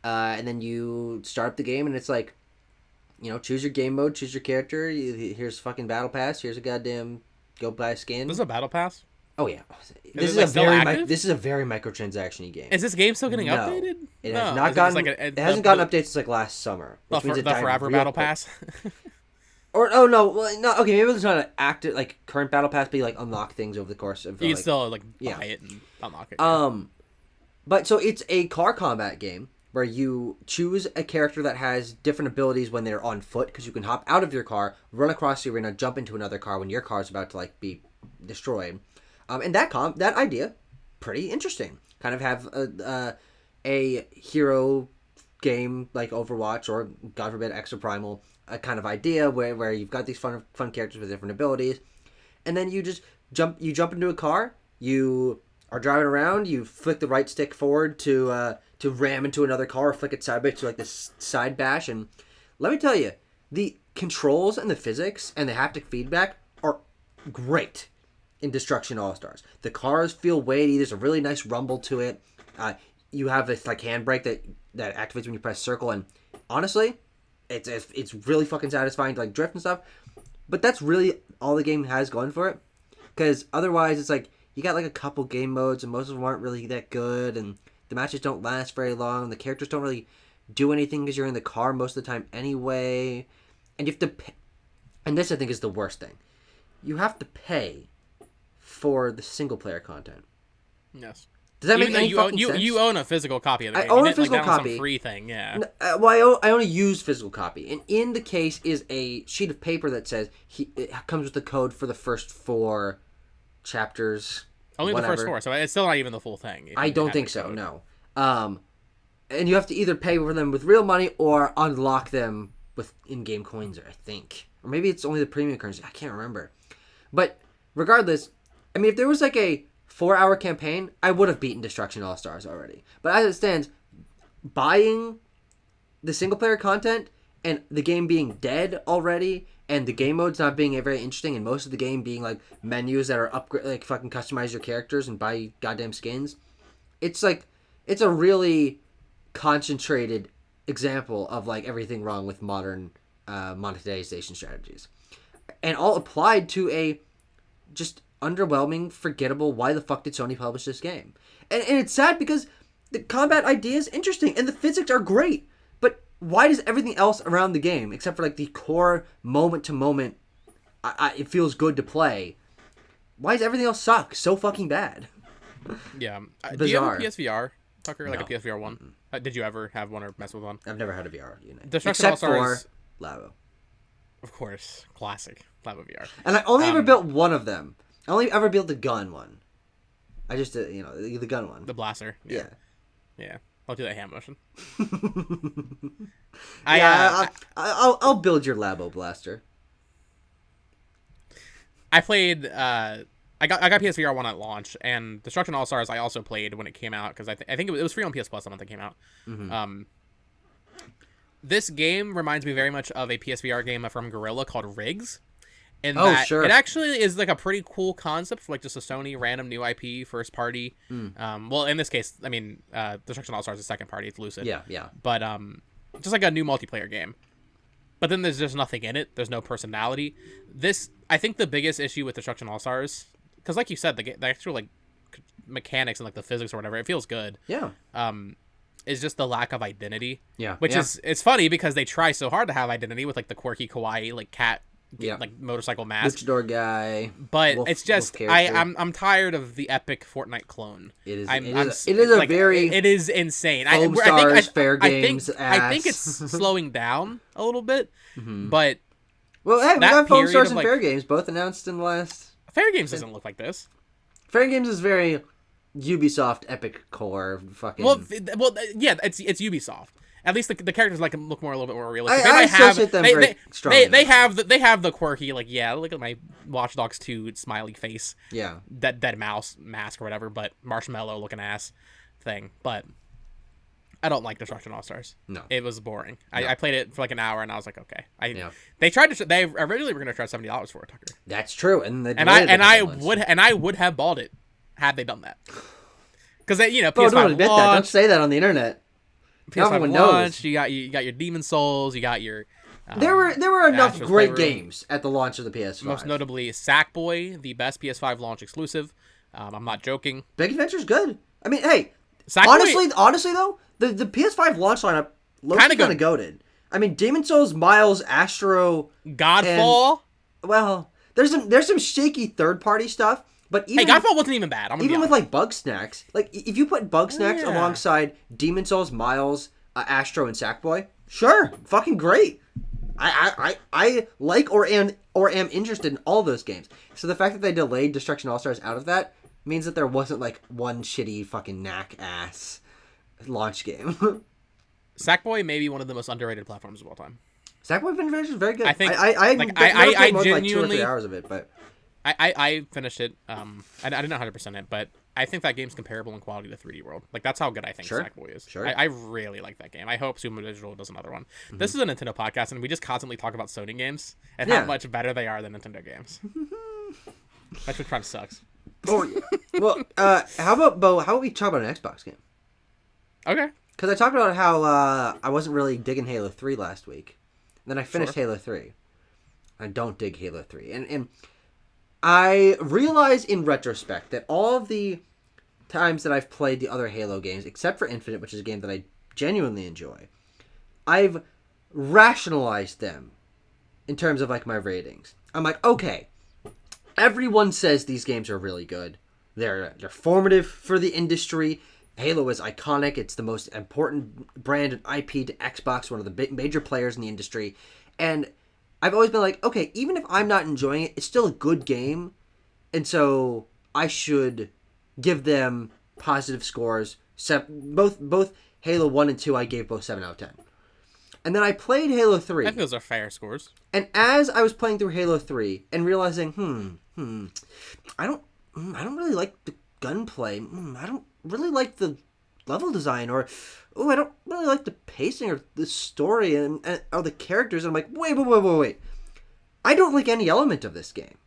then you start up the game, and it's like choose your game mode, choose your character. Here's fucking battle pass. Here's a goddamn go buy a skin. This is a battle pass. Oh yeah, Is it, like, this is a very microtransaction-y game. Is this game still getting updated? It has not gotten. It hasn't gotten updates since like last summer. The forever battle pass. Or no, okay, maybe it's not an active like current battle pass, but you like unlock things over the course of. You can still like buy it and unlock it. But so it's a car combat game where you choose a character that has different abilities when they're on foot, because you can hop out of your car, run across the arena, jump into another car when your car is about to like be destroyed. And that idea, pretty interesting. Kind of have a hero game like Overwatch or God forbid Extra Primal, a kind of idea where you've got these fun characters with different abilities, and then you just jump into a car, you are driving around, you flick the right stick forward to ram into another car, or flick it sideways to like this side bash, and let me tell you, the controls and the physics and the haptic feedback are great in Destruction All-Stars. The cars feel weighty. There's a really nice rumble to it. You have this like handbrake that activates when you press circle, and honestly, it's really fucking satisfying to like drift and stuff. But that's really all the game has going for it, because otherwise it's like you got like a couple game modes and most of them aren't really that good, and the matches don't last very long. The characters don't really do anything because you're in the car most of the time anyway, and you have to pay. And this I think is the worst thing. You have to pay for the single player content. Yes. Does that make any fucking sense? You own a physical copy of the game. I own a physical copy. Some free thing, yeah. Well, I own a used physical copy, and in the case is a sheet of paper that says it comes with the code for the first 4 chapters. Only the first 4, so it's still not even the full thing. I don't think so. No. And you have to either pay for them with real money or unlock them with in-game coins, I think, or maybe it's only the premium currency. I can't remember, but regardless. I mean, if there was like a 4-hour campaign, I would have beaten Destruction All-Stars already. But as it stands, buying the single-player content and the game being dead already, and the game modes not being very interesting, and most of the game being like menus that are upgrade, like fucking customize your characters and buy goddamn skins, it's a really concentrated example of like everything wrong with modern monetization strategies, and all applied to a just underwhelming, forgettable, why the fuck did Sony publish this game? And it's sad because the combat idea is interesting and the physics are great, but why does everything else around the game, except for like the core moment to moment, it feels good to play, why does everything else suck so fucking bad? Yeah. Bizarre. Do you have a PSVR, Tucker? No. Like a PSVR 1? Did you ever have one or mess with one? I've never had a VR unit. Except for Labo. Of course. Classic. Labo VR. And I only ever built one of them. I only ever built the gun one. I just did, the gun one. The blaster. Yeah. Yeah. I'll do that hand motion. I'll build your Labo blaster. I played. I got PSVR 1 at launch, and Destruction All Stars I also played when it came out, because I think it was free on PS Plus the month it came out. Mm-hmm. This game reminds me very much of a PSVR game from Guerrilla called Riggs. Sure. It actually is like a pretty cool concept for like just a Sony random new IP first party. Well, in this case, I mean, Destruction All Stars is second party. It's Lucid. Yeah. But just like a new multiplayer game. But then there's just nothing in it. There's no personality. I think the biggest issue with Destruction All Stars, because like you said, the actual like mechanics and like the physics or whatever, it feels good. Yeah. Is just the lack of identity. Yeah. Which is it's funny because they try so hard to have identity with like the quirky kawaii like cat. Yeah, like motorcycle mask, luchador guy, but it's just I'm tired of the epic Fortnite clone. It is. It is insane. Fair Games. I think it's slowing down a little bit, but well, hey, we got Foam Stars and Fair Games both announced in the last. Fair Games doesn't look like this. Fair Games is very Ubisoft Epic Core fucking. Well, yeah, it's Ubisoft. At least the characters look a little bit more realistic. I associate them very strongly. They have the quirky look at my Watch Dogs 2 smiley face. Yeah. Dead mouse mask or whatever, but marshmallow looking ass thing. But I don't like Destruction All Stars. No. It was boring. No. I played it for like an hour and I was like, okay. They originally were going to charge $70 for it, Tucker. That's true, and I would have bought it had they done that. Because PS5 don't admit that. Don't say that on the internet. PS5 everyone launch. knows. You got your Demon Souls. You got your. There were enough Astro's great Playroom. games at the launch of the PS5. Most notably, Sackboy, the best PS5 launch exclusive. I'm not joking. Big Adventure's good. I mean, hey, Sackboy, honestly though, the PS5 launch lineup looks kind of goated. I mean, Demon Souls, Miles, Astro, Godfall. Well, there's some shaky third party stuff, but even Godfall wasn't even bad. Even with like Bug Snacks, like if you put Bug Snacks alongside Demon Souls, Miles, Astro, and Sackboy, sure, fucking great. I like or am interested in all those games. So the fact that they delayed Destruction All Stars out of that means that there wasn't like one shitty fucking knack ass launch game. Sackboy may be one of the most underrated platforms of all time. Sackboy Adventure is very good. I think I genuinely like 2 or 3 hours of it, but I finished it. I didn't 100% it, but I think that game's comparable in quality to 3D World. Like that's how good I think Sackboy is. Sure. I really like that game. I hope Sumo Digital does another one. Mm-hmm. This is a Nintendo podcast, and we just constantly talk about Sony games and how much better they are than Nintendo games. Metroid Prime sucks. Well, how about Bo? How about we talk about an Xbox game? Okay. Because I talked about how I wasn't really digging Halo 3 last week. And then I finished Halo 3. I don't dig Halo 3. And I realize in retrospect that all of the times that I've played the other Halo games, except for Infinite, which is a game that I genuinely enjoy, I've rationalized them in terms of like my ratings. I'm like, okay, everyone says these games are really good. They're formative for the industry. Halo is iconic. It's the most important brand and IP to Xbox, one of the big major players in the industry. And I've always been like, okay, even if I'm not enjoying it, it's still a good game. And so I should give them positive scores. Both Halo 1 and 2, I gave both 7 out of 10. And then I played Halo 3. I think those are fair scores. And as I was playing through Halo 3 and realizing, I don't really like the gunplay. I don't really like the level design, or I don't really like the pacing or the story and or the characters. And I'm like, wait. I don't like any element of this game.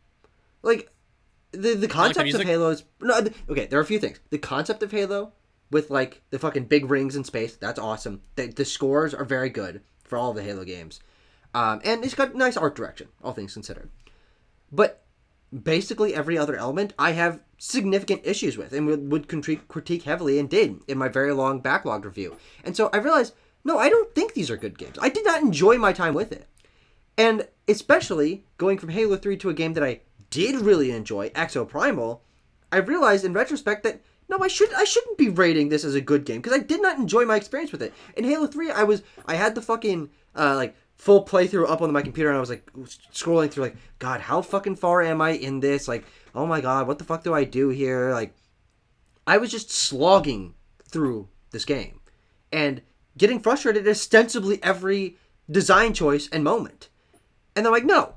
Like the concept of Halo is okay. There are a few things. The concept of Halo with like the fucking big rings in space, that's awesome. The scores are very good for all of the Halo games, and it's got nice art direction, all things considered. But basically every other element I have significant issues with and would critique heavily, and did in my very long backlog review. And so I realized, no, I don't think these are good games. I did not enjoy my time with it. And especially going from Halo 3 to a game that I did really enjoy, Exoprimal, I realized in retrospect that no, I shouldn't be rating this as a good game because I did not enjoy my experience with it. In Halo 3, I had the fucking like full playthrough up on my computer, and I was like scrolling through like, God, how fucking far am I in this? Like, oh my God, what the fuck do I do here? Like, I was just slogging through this game and getting frustrated at ostensibly every design choice and moment. And I'm like, no,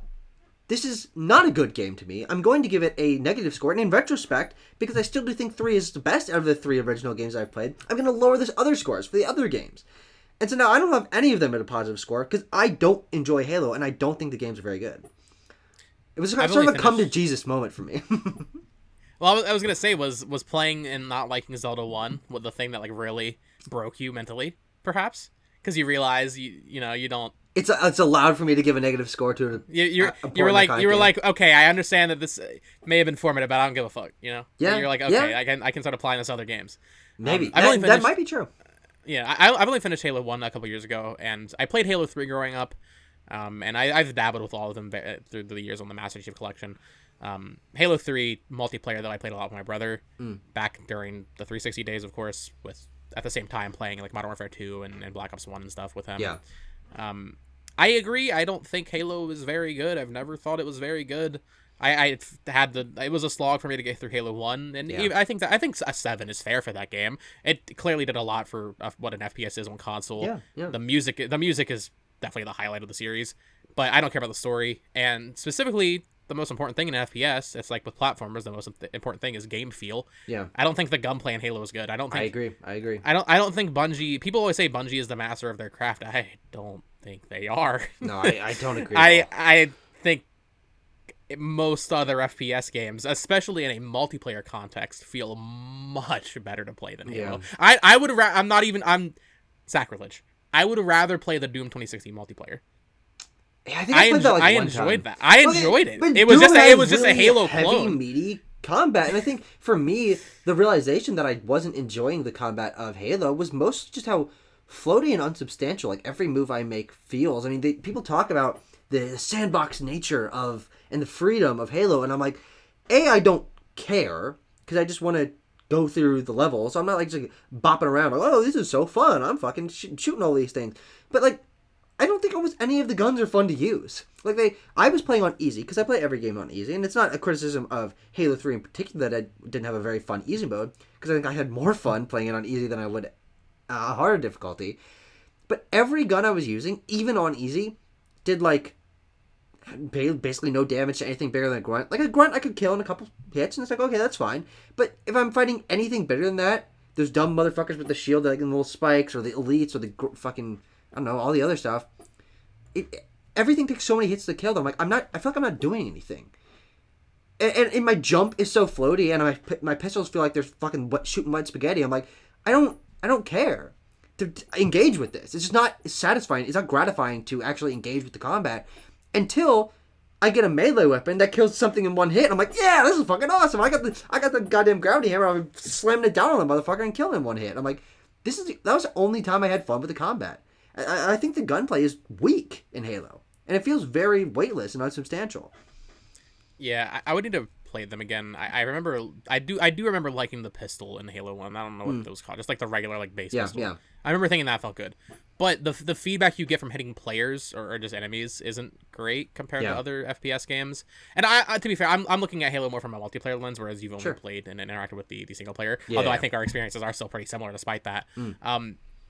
this is not a good game to me. I'm going to give it a negative score. And in retrospect, because I still do think 3 is the best out of the 3 original games I've played, I'm going to lower this other scores for the other games. And so now I don't have any of them at a positive score because I don't enjoy Halo and I don't think the games are very good. It was sort of a come-to-Jesus moment for me. Well, I was going to say, was playing and not liking Zelda 1 the thing that like really broke you mentally, perhaps? Because you realize, you don't... It's allowed for me to give a negative score to you were like, okay, I understand that this may have been formative, but I don't give a fuck, Yeah. And you're like, okay, yeah. I can start applying this to other games. Maybe. That might be true. Yeah, I've only finished Halo 1 a couple years ago, and I played Halo 3 growing up, and I've dabbled with all of them through the years on the Master Chief Collection. Halo 3 multiplayer, though, I played a lot with my brother back during the 360 days, of course, with at the same time playing like Modern Warfare 2 and Black Ops 1 and stuff with him. Yeah. I agree. I don't think Halo is very good. I've never thought it was very good. It was a slog for me to get through Halo 1, and I think a 7 is fair for that game. It clearly did a lot for what an FPS is on console. Yeah. The music is definitely the highlight of the series, but I don't care about the story, and specifically the most important thing in FPS, it's like with platformers, the most important thing is game feel. Yeah. I don't think the gunplay in Halo is good. I agree. I don't think Bungie, people always say Bungie is the master of their craft. I don't think they are. No, I don't agree. I think most other FPS games, especially in a multiplayer context, feel much better to play than Halo. Sacrilege. I would rather play the Doom 2016 multiplayer. Yeah, I think I played that like one enjoyed time. that. I enjoyed it. But It was Doom just has a Halo heavy, clone. meaty combat, and I think for me, the realization that I wasn't enjoying the combat of Halo was mostly just how floaty and unsubstantial like every move I make feels. I mean, people talk about the sandbox nature of and the freedom of Halo, and I'm like, I don't care because I just want to go through the levels. So I'm not like just like, bopping around like, oh, this is so fun. I'm fucking shooting all these things, but like. I don't think almost any of the guns are fun to use. Like I was playing on easy because I play every game on easy, and it's not a criticism of Halo 3 in particular that I didn't have a very fun easy mode because I think I had more fun playing it on easy than I would harder difficulty. But every gun I was using, even on easy, did like basically no damage to anything bigger than a grunt. Like a grunt I could kill in a couple hits, and it's like okay, that's fine. But if I'm fighting anything bigger than that, those dumb motherfuckers with the shield, like the little spikes, or the elites, or the fucking I don't know, all the other stuff. Everything takes so many hits to kill them. Like I feel like I'm not doing anything. And my jump is so floaty, and my pistols feel like they're fucking shooting white spaghetti. I'm like, I don't care to engage with this. It's just not satisfying. It's not gratifying to actually engage with the combat until I get a melee weapon that kills something in one hit. And I'm like, yeah, this is fucking awesome. I got the goddamn gravity hammer. I'm slamming it down on the motherfucker and killing him in one hit. I'm like, that was the only time I had fun with the combat. I think the gunplay is weak in Halo, and it feels very weightless and unsubstantial. Yeah, I would need to play them again. I remember, I do remember liking the pistol in Halo 1. I don't know what those called, just like the regular like base pistol. Yeah. I remember thinking that felt good, but the feedback you get from hitting players or just enemies isn't great compared to other FPS games. And I to be fair, I'm looking at Halo more from a multiplayer lens, whereas you've only played and interacted with the single player. Although I think our experiences are still pretty similar despite that.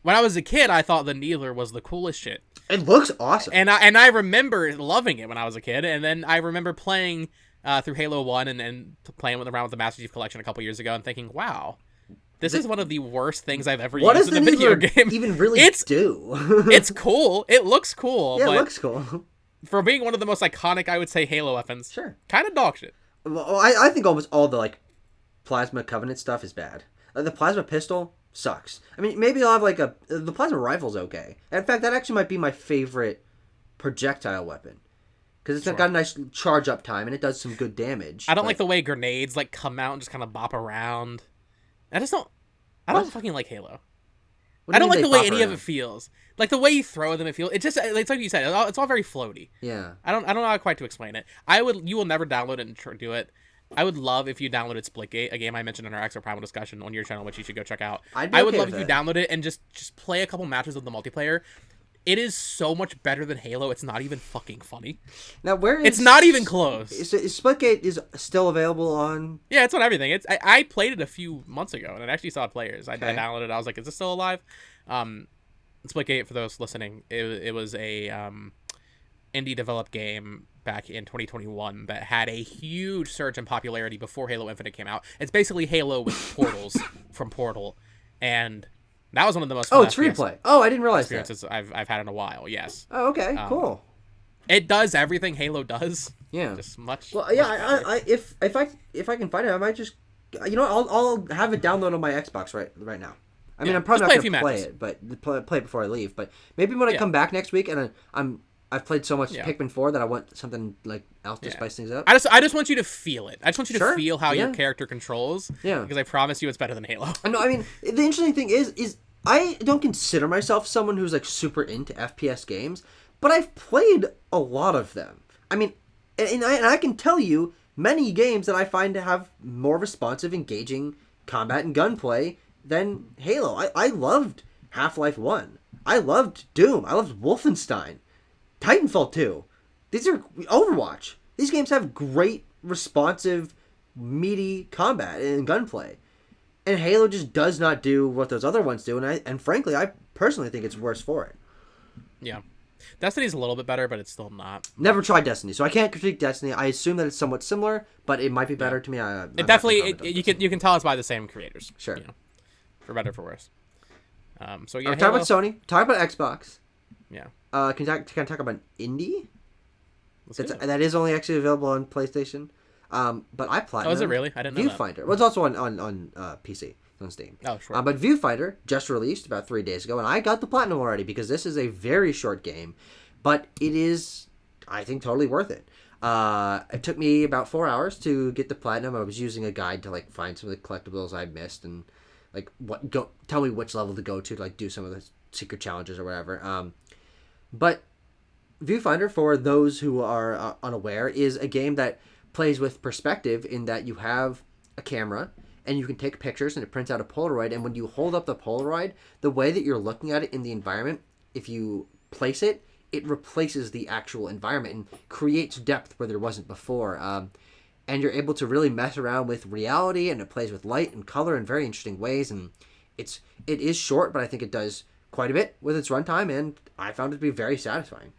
When I was a kid, I thought the Needler was the coolest shit. It looks awesome. And I remember loving it when I was a kid. And then I remember playing through Halo 1 and playing around with the Master Chief Collection a couple years ago and thinking, wow, this is one of the worst things I've ever used in a video game. Even really do? It's cool. It looks cool. Yeah, but it looks cool. For being one of the most iconic, I would say, Halo weapons, kind of dog shit. Well, I think almost all the like Plasma Covenant stuff is bad. The Plasma Pistol sucks. I mean, maybe I'll have the plasma rifle's okay. In fact, that actually might be my favorite projectile weapon because it's got a nice charge up time and it does some good damage. I don't like the way grenades like come out and just kind of bop around. I don't fucking like Halo. I don't like the way any of it feels. Like the way you throw them, it's like you said, it's all very floaty. Yeah. I don't know how quite to explain it. You will never download it and do it. I would love if you downloaded Splitgate, a game I mentioned in our Extra Primal discussion on your channel, which you should go check out. I would love if you download it and just play a couple matches of the multiplayer. It is so much better than Halo. It's not even fucking funny. Now, it's not even close. Is Splitgate is still available on? Yeah, it's on everything. I played it a few months ago and it actually saw players. I downloaded it. I was like, is this still alive? Splitgate, for those listening, it was a indie developed game back in 2021 that had a huge surge in popularity before Halo Infinite came out. It's basically Halo with portals from Portal, and that was one of the most fun it's free to play. Oh, I didn't realize experiences that. I've had in a while. Yes. Oh, okay, cool. It does everything Halo does. Yeah. Just much. Well, yeah. If I can find it, I might just I'll have it download on my Xbox right now. I mean, I'm probably not going to play it, but play it before I leave. But maybe when I come back next week and I've played so much Pikmin 4 that I want something like else to spice things up. I just want you to feel it. I just want you to feel how your character controls. Yeah. Because I promise you it's better than Halo. No, I mean, the interesting thing is I don't consider myself someone who's like super into FPS games, but I've played a lot of them. I mean, and I can tell you many games that I find to have more responsive, engaging combat and gunplay than Halo. I loved Half-Life 1. I loved Doom. I loved Wolfenstein. Titanfall 2. These are Overwatch. These games have great, responsive, meaty combat and gunplay. And Halo just does not do what those other ones do, and frankly, I personally think it's worse for it. Yeah. Destiny's a little bit better, but it's still not. Never tried Destiny, so I can't critique Destiny. I assume that it's somewhat similar, but it might be better to me. It definitely, you can tell it's by the same creators. Sure. For better or for worse. So yeah. Talk about Sony. Talk about Xbox. Yeah. Can I talk about Indie? That is only actually available on PlayStation. But I platinum. Oh, is it really? I didn't know Viewfinder. Well, it's also on PC. on Steam. Oh, sure. But Viewfighter just released about 3 days ago, and I got the platinum already because this is a very short game, but it is, I think, totally worth it. It took me about 4 hours to get the platinum. I was using a guide to like find some of the collectibles I missed and like tell me which level to go to like do some of the secret challenges or whatever. But Viewfinder, for those who are unaware, is a game that plays with perspective in that you have a camera and you can take pictures and it prints out a Polaroid, and when you hold up the Polaroid, the way that you're looking at it in the environment, if you place it, it replaces the actual environment and creates depth where there wasn't before. And you're able to really mess around with reality, and it plays with light and color in very interesting ways, and it is short, but I think it does quite a bit with its runtime, and I found it to be very satisfying.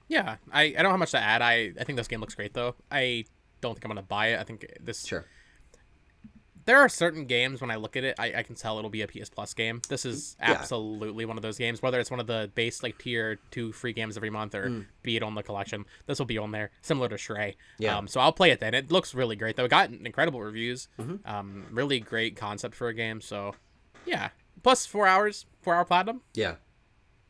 Yeah, I don't have much to add. I think this game looks great, though. I don't think I'm going to buy it. I think this... Sure. There are certain games, when I look at it, I can tell it'll be a PS Plus game. This is absolutely one of those games, whether it's one of the base, like, tier 2 free games every month or be it on the collection. This will be on there, similar to Stray. Yeah. So I'll play it then. It looks really great, though. It got incredible reviews. Really great concept for a game, so yeah. Plus 4 hours, 4-hour platinum. Yeah.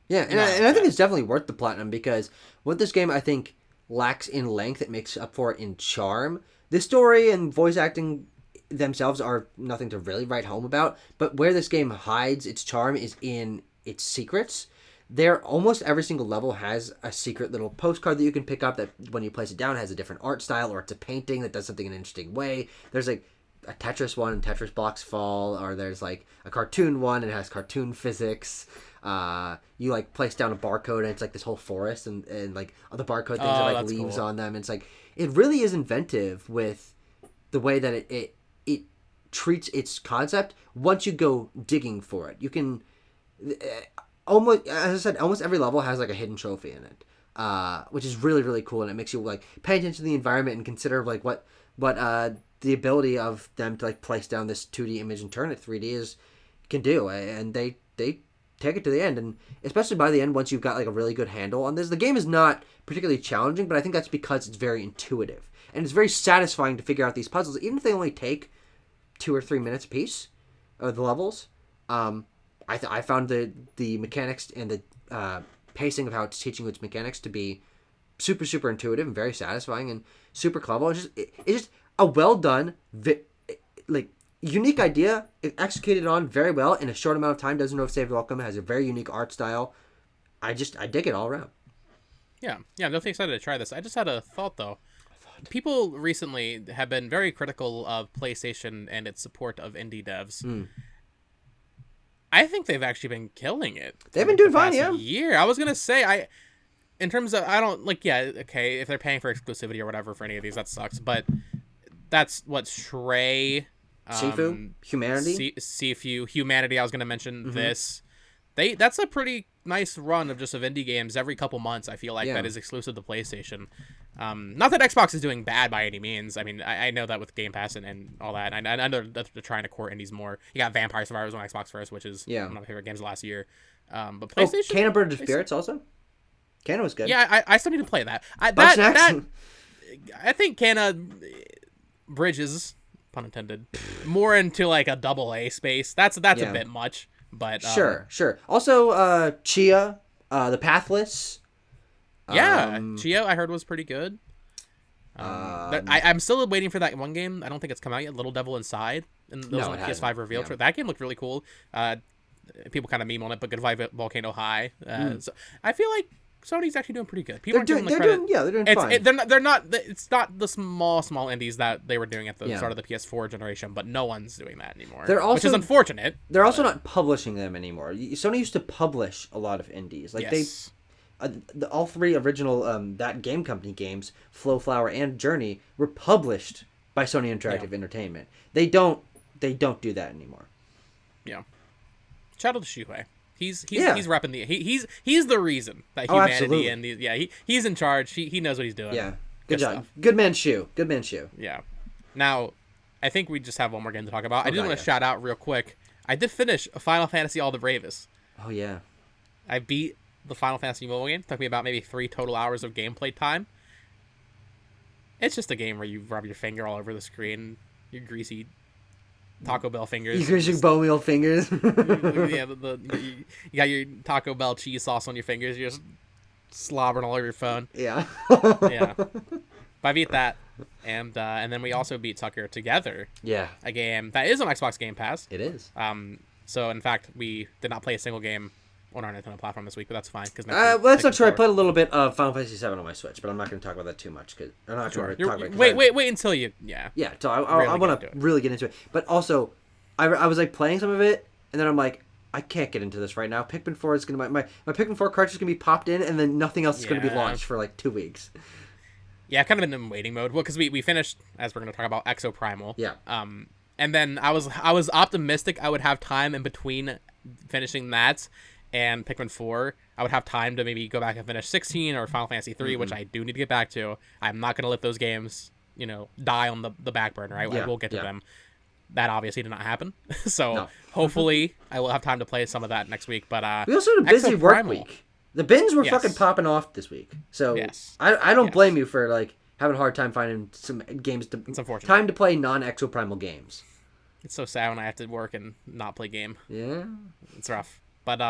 Yeah, and I think it's definitely worth the platinum because what this game, I think, lacks in length, it makes up for it in charm. The story and voice acting themselves are nothing to really write home about, but where this game hides its charm is in its secrets. Almost every single level has a secret little postcard that you can pick up that when you place it down has a different art style, or it's a painting that does something in an interesting way. There's like a Tetris one and Tetris blocks fall, or there's like a cartoon one and it has cartoon physics. You like place down a barcode and it's like this whole forest and like the barcode things have like leaves on them. It's like it really is inventive with the way that it treats its concept. Once you go digging for it, you can almost, as I said, almost every level has like a hidden trophy in it, which is really, really cool, and it makes you like pay attention to the environment and consider like what the ability of them to like place down this 2D image and turn it 3D can do, and they take it to the end. And especially by the end, once you've got like a really good handle on this, the game is not particularly challenging, but I think that's because it's very intuitive and it's very satisfying to figure out these puzzles, even if they only take 2 or 3 minutes a piece of the levels. I found the mechanics and the pacing of how it's teaching you its mechanics to be super, super intuitive and very satisfying and super clever. It's just a well done, like unique idea. It executed on very well in a short amount of time. Doesn't overstay welcome. It has a very unique art style. I dig it all around. Yeah, I'm definitely excited to try this. I just had a thought though. People recently have been very critical of PlayStation and its support of indie devs. I think they've actually been killing it. They've been doing fine, yeah. Year. I was gonna say, in terms of, I don't like, yeah, okay, if they're paying for exclusivity or whatever for any of these, that sucks. But that's what Stray, Sifu, Humanity, Sifu, Humanity. I was gonna mention this. That's a pretty nice run of indie games every couple months. I feel like that is exclusive to PlayStation. Not that Xbox is doing bad by any means. I mean, I know that with Game Pass and all that. And I know that they're trying to court indies more. You got Vampire Survivors on Xbox first, which is one of my favorite games of last year. But PlayStation... Canna Bird of Spirits also? Canna was good. Yeah, I still need to play that. I think Canna bridges, pun intended, more into like a AA space. That's a bit much. But sure. Also, Chia, the Pathless. Yeah, Chia I heard was pretty good. I'm still waiting for that one game. I don't think it's come out yet. Little Devil Inside, and those on the PS5 reveal. Yeah. That game looked really cool. People kind of meme on it, but Goodbye Volcano High. So I feel like Sony's actually doing pretty good. People are doing fine. They're not. It's not the small indies that they were doing at the start of the PS4 generation, but no one's doing that anymore. Which is unfortunate. They're also not publishing them anymore. Sony used to publish a lot of indies. Like all 3 original that game company games, Flow, Flower, and Journey, were published by Sony Interactive Entertainment. They don't do that anymore. Yeah. Shout out to Shuhei. He's repping the he's the reason that Humanity and he's in charge. He knows what he's doing. Yeah, good job. Stuff. Good man, Shu. Yeah. Now, I think we just have one more game to talk about. I did want to shout out real quick. I did finish Final Fantasy All the Bravest. Oh yeah. I beat the Final Fantasy mobile game. It took me about maybe 3 total hours of gameplay time. It's just a game where you rub your finger all over the screen. You're greasy Taco Bell fingers. Your bone wheel fingers. Yeah, you got your Taco Bell cheese sauce on your fingers. You're just slobbering all over your phone. Yeah. Yeah. But I beat that, and then we also beat Tucker together. Yeah. A game that is on Xbox Game Pass. It is. So in fact, we did not play a single game on our Nintendo platform this week, but that's fine because well, that's not true. I played a little bit of Final Fantasy VII on my Switch, but I'm not going to talk about that too much because I'm not going to talk about it. Wait until you. Yeah. Yeah. So I want to really get into it, but also, I was like playing some of it, and then I'm like, I can't get into this right now. Pikmin 4 is going to my Pikmin 4 cartridge is going to be popped in, and then nothing else is going to be launched for like 2 weeks. Yeah, kind of in waiting mode. Well, because we finished, as we're going to talk about, Exoprimal. Yeah. And then I was optimistic I would have time in between finishing that and Pikmin 4. I would have time to maybe go back and finish 16 or Final Fantasy 3, which I do need to get back to. I'm not going to let those games, die on the back burner. I will get to them. That obviously did not happen. So hopefully I will have time to play some of that next week. But we also had a busy work week. The bins were fucking popping off this week. So I don't blame you for like having a hard time finding some games to time to play non-Exoprimal games. It's so sad when I have to work and not play game. Yeah. It's rough. But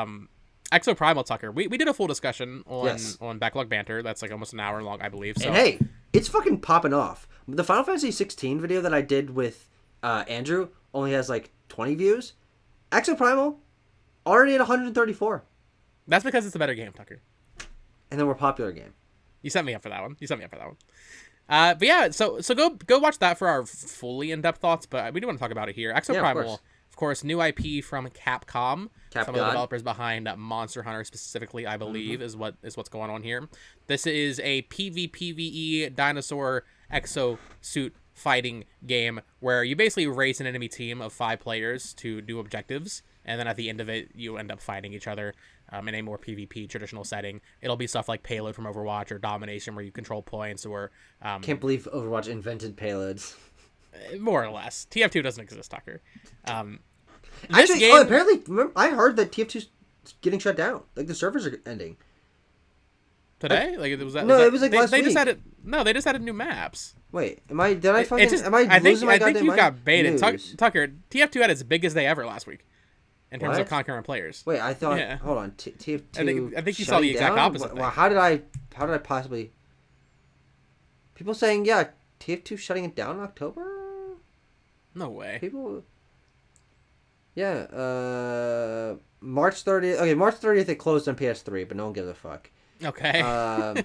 Exoprimal, Tucker, we did a full discussion on Backlog Banter. That's like almost an hour long, I believe. So. And hey, it's fucking popping off. The Final Fantasy 16 video that I did with Andrew only has like 20 views. Exoprimal already at 134. That's because it's a better game, Tucker. And then we're a popular game. You set me up for that one. But yeah, so go watch that for our fully in-depth thoughts, but we do want to talk about it here. Exoprimal, of course, new IP from Capcom. Some of the developers behind Monster Hunter specifically, I believe, is what's going on here. This is a PvPvE dinosaur exosuit fighting game where you basically race an enemy team of 5 players to do objectives, and then at the end of it, you end up fighting each other in a more PvP traditional setting. It'll be stuff like Payload from Overwatch or Domination, where you control points, or can't believe Overwatch invented payloads. More or less. TF2 doesn't exist, Tucker. Actually, apparently, remember, I heard that TF2's getting shut down. Like the servers are ending today. Like it was that. No, it was like last week. They just added new maps. Wait, am I losing my I think you got mind? baited, Tucker. TF2 had its biggest day ever last week. In terms of concurrent players. Wait, I thought. Yeah. Hold on, TF2. I think you saw the exact opposite. Well, how did I possibly? People saying TF2 shutting it down in October. No way. People. Yeah. March 30th. Okay, March 30th it closed on PS3, but no one gives a fuck. Okay.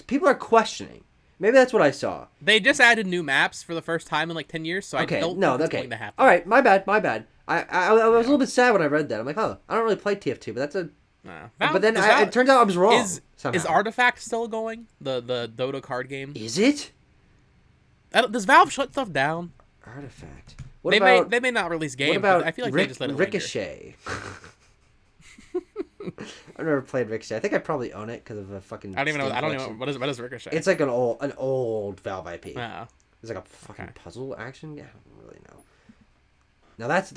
People are questioning. Maybe that's what I saw. They just added new maps for the first time in like 10 years, so I don't think it's going to happen. All right, my bad. I was a little bit sad when I read that. I'm like, I don't really play TF2, but that's a... but then it turns out I was wrong. Is Artifact still going? The Dota card game? Is it? Does Valve shut stuff down? Artifact. They may not release games, but I feel like they just let it Ricochet. I've never played Ricochet. I think I probably own it because of a fucking... I don't even know. What is Ricochet? It's like an old Valve IP. Oh. It's like a fucking puzzle action. Yeah, I don't really know. Now that's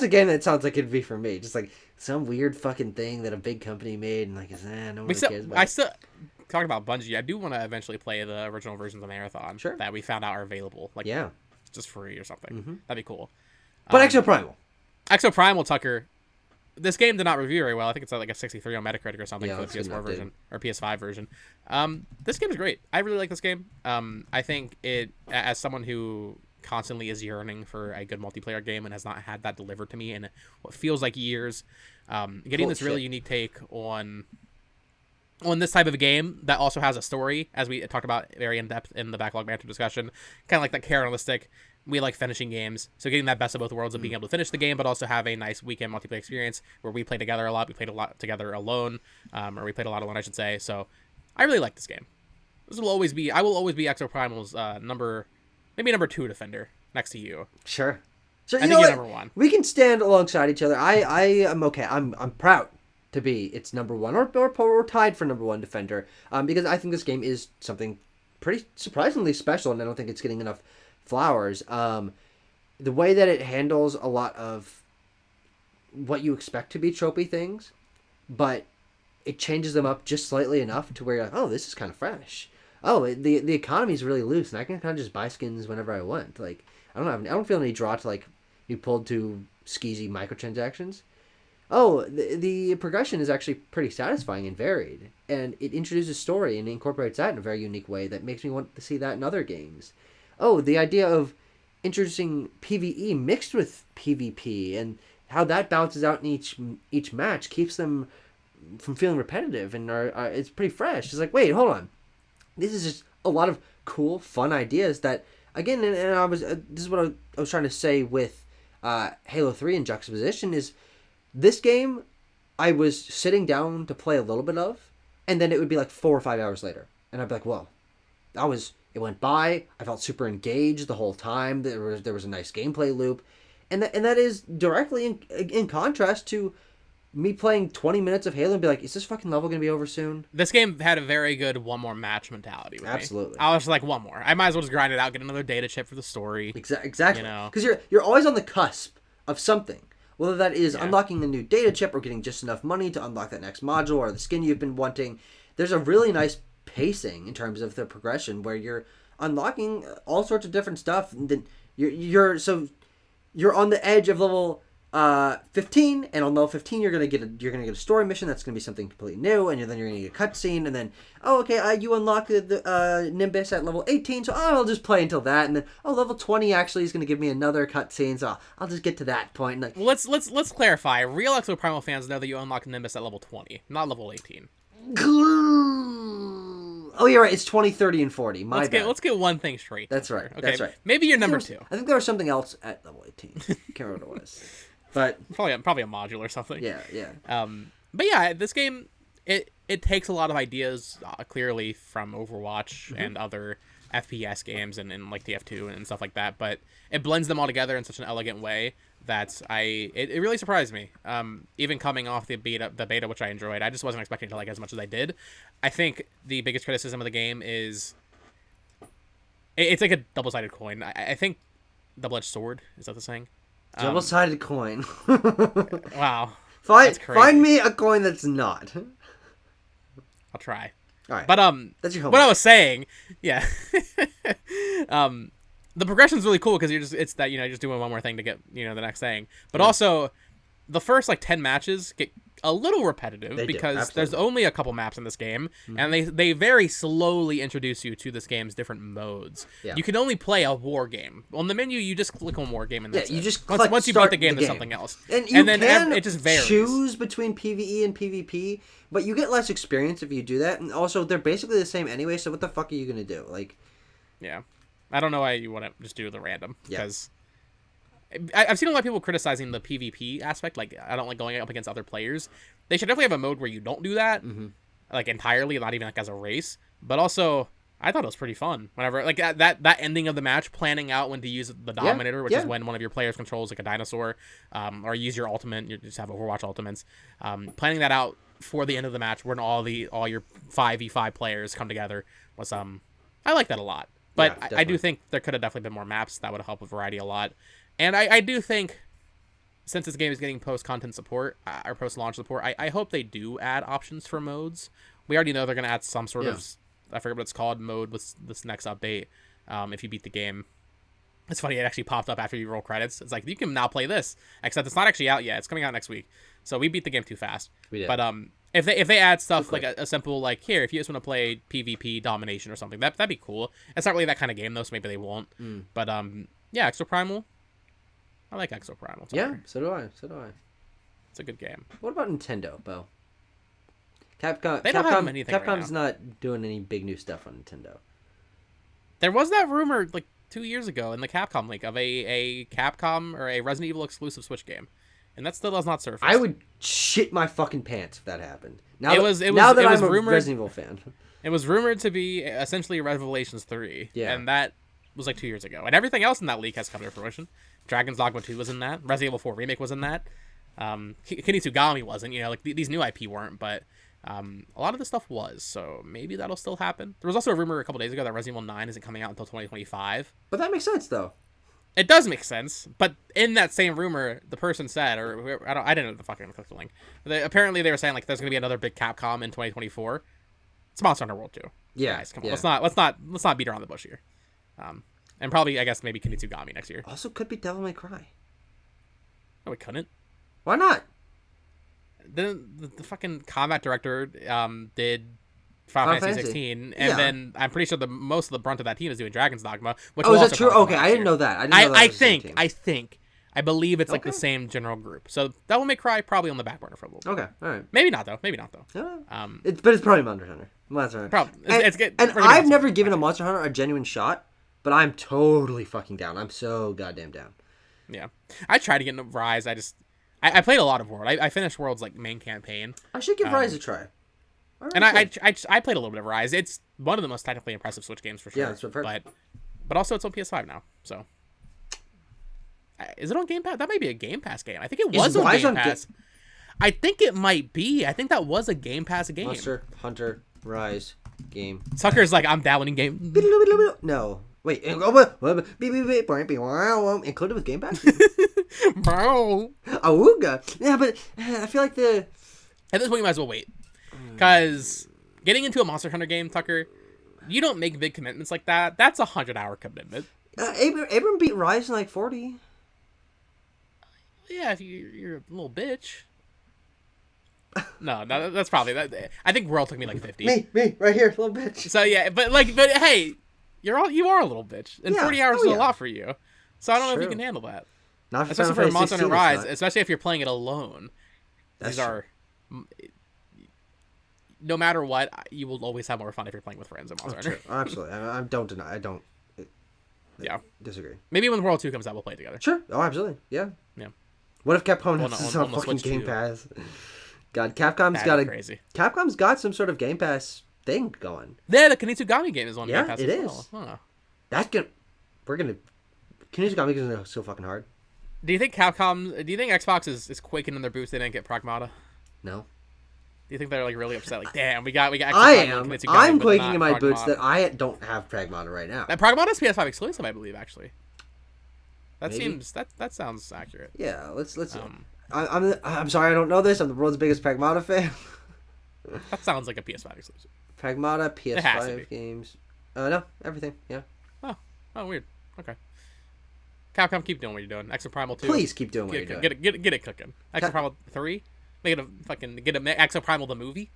a game that sounds like it'd be for me. Just like some weird fucking thing that a big company made and like no one really cares about. I still talking about Bungie. I do want to eventually play the original versions of Marathon. Sure. That we found out are available. Like just free or something. Mm-hmm. That'd be cool. But Exoprimal, Tucker. This game did not review very well. I think it's like a 63 on Metacritic or something for the PS4 version or PS5 version. This game is great. I really like this game. I think it, as someone who constantly is yearning for a good multiplayer game and has not had that delivered to me in what feels like years, getting this really unique take on this type of a game that also has a story, as we talked about very in depth in the Backlog Banter discussion, kind of like that carrot on the stick. We like finishing games, so getting that best of both worlds of being able to finish the game, but also have a nice weekend multiplayer experience where we play together a lot. We played a lot together alone, or we played a lot alone, I should say. So I really like this game. I will always be Exoprimal's number 2 defender next to you. Sure. I think you're number 1. We can stand alongside each other. I am okay. I'm proud to be its number 1 or tied for number 1 defender, because I think this game is something pretty surprisingly special, and I don't think it's getting enough flowers. The way that it handles a lot of what you expect to be tropey things, but it changes them up just slightly enough to where you're like, oh, this is kind of fresh. Oh, the economy is really loose, and I can kind of just buy skins whenever I want. Like, I don't feel any draw to like be pulled to skeezy microtransactions. Oh, the progression is actually pretty satisfying and varied, and it introduces story and incorporates that in a very unique way that makes me want to see that in other games. Oh, the idea of introducing PvE mixed with PvP and how that bounces out in each match keeps them from feeling repetitive and it's pretty fresh. It's like, wait, hold on, this is just a lot of cool, fun ideas that again, and I was this is what I was trying to say with Halo 3 in juxtaposition is this game I was sitting down to play a little bit of, and then it would be like 4 or 5 hours later, and I'd be like, whoa, it went by. I felt super engaged the whole time. There was a nice gameplay loop, and that is directly in contrast to me playing 20 minutes of Halo and be like, is this fucking level gonna be over soon? This game had a very good one more match mentality with Absolutely. me. I was like, one more. I might as well just grind it out, get another data chip for the story. Exactly. You know? Because you're always on the cusp of something. Whether that is Yeah. unlocking a new data chip or getting just enough money to unlock that next module or the skin you've been wanting. There's a really nice pacing in terms of the progression where you're unlocking all sorts of different stuff. And then you're on the edge of level 15, and on level 15 you're gonna get a story mission that's gonna be something completely new, and then you're gonna get a cutscene, and then you unlock the Nimbus at level 18, so I'll just play until that, and then level 20 actually is gonna give me another cutscene, so I'll just get to that point. And Well, let's clarify. Real Exoprimal fans know that you unlock Nimbus at level 20, not level 18. Oh, you're right. It's 20, 30, and 40. Let's get one thing straight. That's right. Okay. That's right. Maybe you're number 2. I think there was something else at level 18. Can't remember what it was. But probably a module or something. Yeah. But yeah, this game it takes a lot of ideas clearly from Overwatch and other FPS games and like TF2 and stuff like that, but it blends them all together in such an elegant way that it really surprised me. Even coming off the beta, which I enjoyed, I just wasn't expecting to like as much as I did. I think the biggest criticism of the game is it's like a double-sided coin. I think double-edged sword, is that the saying? Double-sided coin. Wow. Find me a coin that's not. I'll try. All right. But that's your homework. What I was saying, yeah. The progression's really cool because you're just doing one more thing to get the next thing. But also, the first like 10 matches get a little repetitive because there's only a couple maps in this game, and they very slowly introduce you to this game's different modes. Yeah. You can only play a war game. On the menu, you just click on war game, and that's you it. just once you beat the game, there's something else. And then it just varies. Choose between PvE and PvP, but you get less experience if you do that. And also, they're basically the same anyway. So what the fuck are you gonna do? Like, yeah, I don't know why you want to just do the random because. I've seen a lot of people criticizing the PvP aspect. Like, I don't like going up against other players. They should definitely have a mode where you don't do that, like entirely, not even like as a race. But also, I thought it was pretty fun. Whenever like that ending of the match, planning out when to use the Dominator, which is when one of your players controls like a dinosaur, or use your ultimate. You just have Overwatch ultimates. Planning that out for the end of the match, when all your 5v5 players come together was I like that a lot. But I do think there could have definitely been more maps that would have helped with variety a lot. And I do think, since this game is getting post-content support, or post-launch support, I hope they do add options for modes. We already know they're going to add some sort of, I forget what it's called, mode with this next update, if you beat the game. It's funny, it actually popped up after you roll credits. It's like, you can now play this, except it's not actually out yet. It's coming out next week. So we beat the game too fast. We did. But if they add stuff like a simple, like, here, if you just want to play PvP domination or something, that'd be cool. It's not really that kind of game, though, so maybe they won't. But, yeah, Exoprimal. I like Exoprimal. Yeah, so do I. It's a good game. What about Nintendo, Bo? Capcom. They don't have anything right Capcom's now. not doing any big new stuff on Nintendo. There was that rumor like 2 years ago in the Capcom leak of a Capcom or a Resident Evil exclusive Switch game, and that still does not surface. I would shit my fucking pants if that happened. Now it was I'm rumored, a Resident Evil fan. It was rumored to be essentially Revelations 3, and that was like 2 years ago. And everything else in that leak has come to fruition. Dragon's Dogma 2 was in that. Resident Evil 4 Remake was in that. Kinnitsugami wasn't. Like these new IP weren't, but a lot of the stuff was. So maybe that'll still happen. There was also a rumor a couple days ago that Resident Evil 9 isn't coming out until 2025. But that makes sense, though. It does make sense, but in that same rumor, the person said, or whoever, I didn't know the fucking click the link. Apparently, they were saying like there's gonna be another big Capcom in 2024. It's Monster Hunter World 2. Yeah, guys, come on, let's not beat around the bush here. And probably, I guess, maybe Kinitsugami next year. Also, could be Devil May Cry. No, we couldn't. Why not? The fucking combat director did Final Fantasy 16, and then I'm pretty sure most of the brunt of that team is doing Dragon's Dogma. Which is that true? Okay, I didn't know that. I believe it's like the same general group. So Devil May Cry probably on the back burner for a little bit. Okay, all right. Maybe not though. Yeah. But it's probably Monster Hunter. And I've never given a Monster Hunter a genuine shot, but I'm totally fucking down. I'm so goddamn down. Yeah, I tried to get into Rise. I played a lot of World. I finished World's like main campaign. I should give Rise a try. And I played a little bit of Rise. It's one of the most technically impressive Switch games for sure. Yeah, that's what I've heard. But also it's on PS5 now. So is it on Game Pass? That might be a Game Pass game. I think it was on Game Pass. I think it might be. I think that was a Game Pass game. Monster Hunter Rise game. Sucker's like, I'm downloading game. No. Wait. Included with Game Pass? Awooga. Yeah, but I feel like at this point you might as well wait. Because getting into a Monster Hunter game, Tucker, you don't make big commitments like that. That's a 100-hour commitment. Abram beat Rise in like 40. Yeah, if you're a little bitch. No, that's probably that. I think World took me like 50. Me, right here, little bitch. So yeah, but hey, you are a little bitch, and 40 hours is a lot for you. So I don't know if you can handle that. Not for especially for Monster Hunter Rise, especially if you're playing it alone. These are. No matter what, you will always have more fun if you're playing with friends in Monster Hunter. Absolutely. I don't deny. Disagree. Maybe when World 2 comes out, we'll play it together. Sure. Oh, absolutely. Yeah. Yeah. What if Capcom has on fucking Game Pass? God, Capcom's got some sort of Game Pass thing going. Yeah, the Kinitsugami game is on Game Pass as well. Huh. Kinitsugami is so fucking hard. Do you think Xbox is quaking in their boots they didn't get Pragmata? No. Do you think they're like really upset? Like, damn, we got. I'm quaking in my boots that I don't have Pragmata right now. That Pragmata's PS5 exclusive, I believe, actually. That seems that sounds accurate. Yeah, let's. I'm sorry, I don't know this. I'm the world's biggest Pragmata fan. That sounds like a PS5 exclusive. Pragmata PS5 games. No, everything. Yeah. Oh, weird. Okay. Capcom, keep doing what you're doing. Exoprimal 2. Please keep doing what you're doing. Get it cooking. Exoprimal 3. Get a Exoprimal the movie.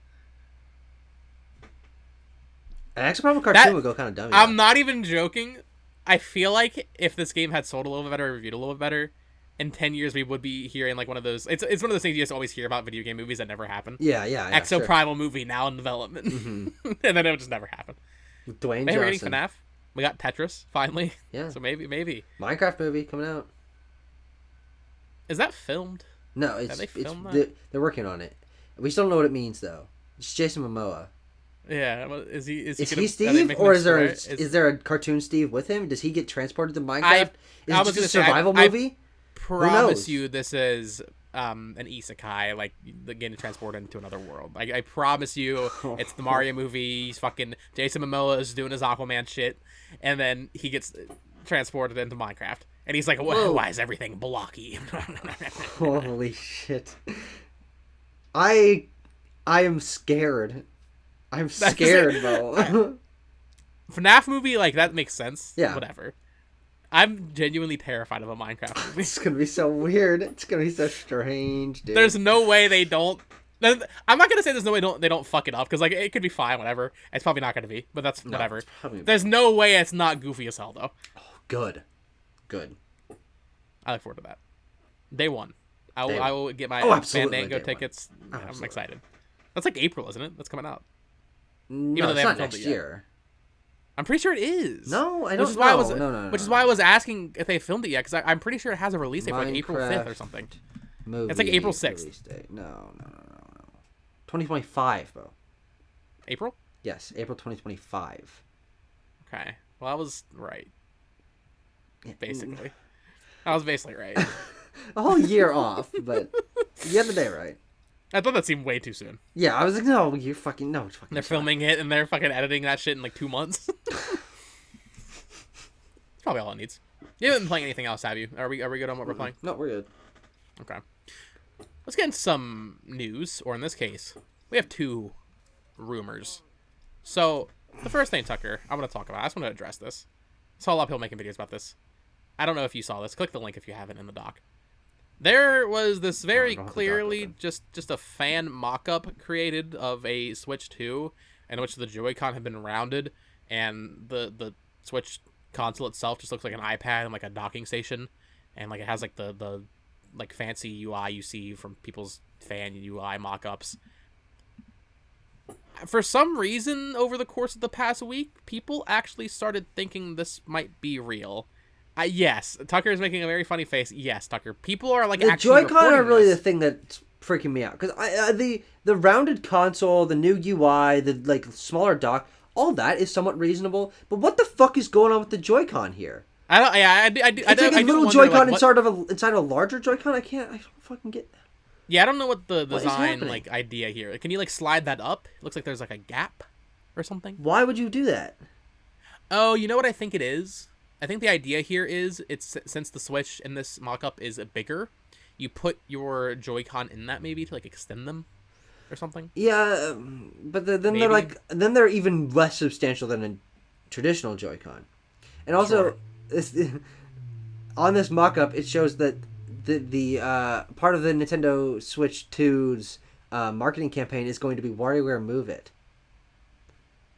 An Exoprimal cartoon would go kind of dumb. I'm not even joking. I feel like if this game had sold a little bit better, reviewed a little bit better, in 10 years we would be hearing like one of those. It's one of those things you just always hear about video game movies that never happen. Yeah. Exoprimal movie now in development, and then it would just never happen. Dwayne Johnson. We're getting FNAF. We got Tetris finally. Yeah. So maybe Minecraft movie coming out. Is that filmed? No, they're working on it. We still don't know what it means though. It's Jason Momoa. Yeah, is he Steve, or is there a cartoon Steve with him? Does he get transported to Minecraft? Is it just a survival movie? Promise you, this is an isekai, like getting transported into another world. I promise you, it's the Mario movie. He's fucking Jason Momoa is doing his Aquaman shit, and then he gets transported into Minecraft. And he's like, why is everything blocky? Holy shit. I am scared. I'm scared, bro. FNAF movie, like, that makes sense. Yeah. Whatever. I'm genuinely terrified of a Minecraft movie. It's going to be so weird. It's going to be so strange, dude. There's no way they don't... I'm not going to say there's no way they don't fuck it up, because, like, it could be fine, whatever. It's probably not going to be, but that's whatever. There's no way it's not goofy as hell, though. Oh, good. I look forward to that. Day one. I will get my Fandango tickets. I'm excited. That's like April, isn't it? That's coming out. No, it's not next year. I'm pretty sure it is. No, I don't know. No. Which is why I was asking if they filmed it yet, because I'm pretty sure it has a release date for like April 5th or something. It's like April 6th. No. 2025, bro. April? Yes, April 2025. Okay. Well, I was right. Basically. I was basically right. A whole year off, but you had the day right. I thought that seemed way too soon. Yeah, I was like, no, you're fucking, no. It's fucking they're filming it, and they're fucking editing that shit in like 2 months. That's probably all it needs. You haven't been playing anything else, have you? Are we good on what we're playing? No, we're good. Okay. Let's get into some news, or in this case, we have 2 rumors. So, the first thing, Tucker, I want to talk about, I just want to address this. Saw a lot of people making videos about this. I don't know if you saw this. Click the link if you haven't in the doc. There was this very clearly just a fan mock-up created of a Switch 2 in which the Joy-Con had been rounded, and the Switch console itself just looks like an iPad and like a docking station, and like it has like the like fancy UI you see from people's fan UI mock-ups. For some reason, over the course of the past week, people actually started thinking this might be real. Yes, Tucker is making a very funny face. Yes, Tucker. People are like the actually Joy-Con are really this. the thing that's freaking me out because the rounded console, the new UI, the like smaller dock, all that is somewhat reasonable. But what the fuck is going on with the Joy-Con here? I don't. Yeah, I do. It's like a little Joy-Con inside of a larger Joy-Con. I don't fucking get that. Yeah, I don't know what the design like idea here. Can you like slide that up? It looks like there's like a gap or something. Why would you do that? Oh, you know what I think it is? I think the idea here is since the Switch in this mock-up is bigger, you put your Joy-Con in that maybe to like extend them or something. Yeah, but then they're even less substantial than a traditional Joy-Con. And also, on this mock-up, it shows that the part of the Nintendo Switch 2's marketing campaign is going to be WarioWare Move It.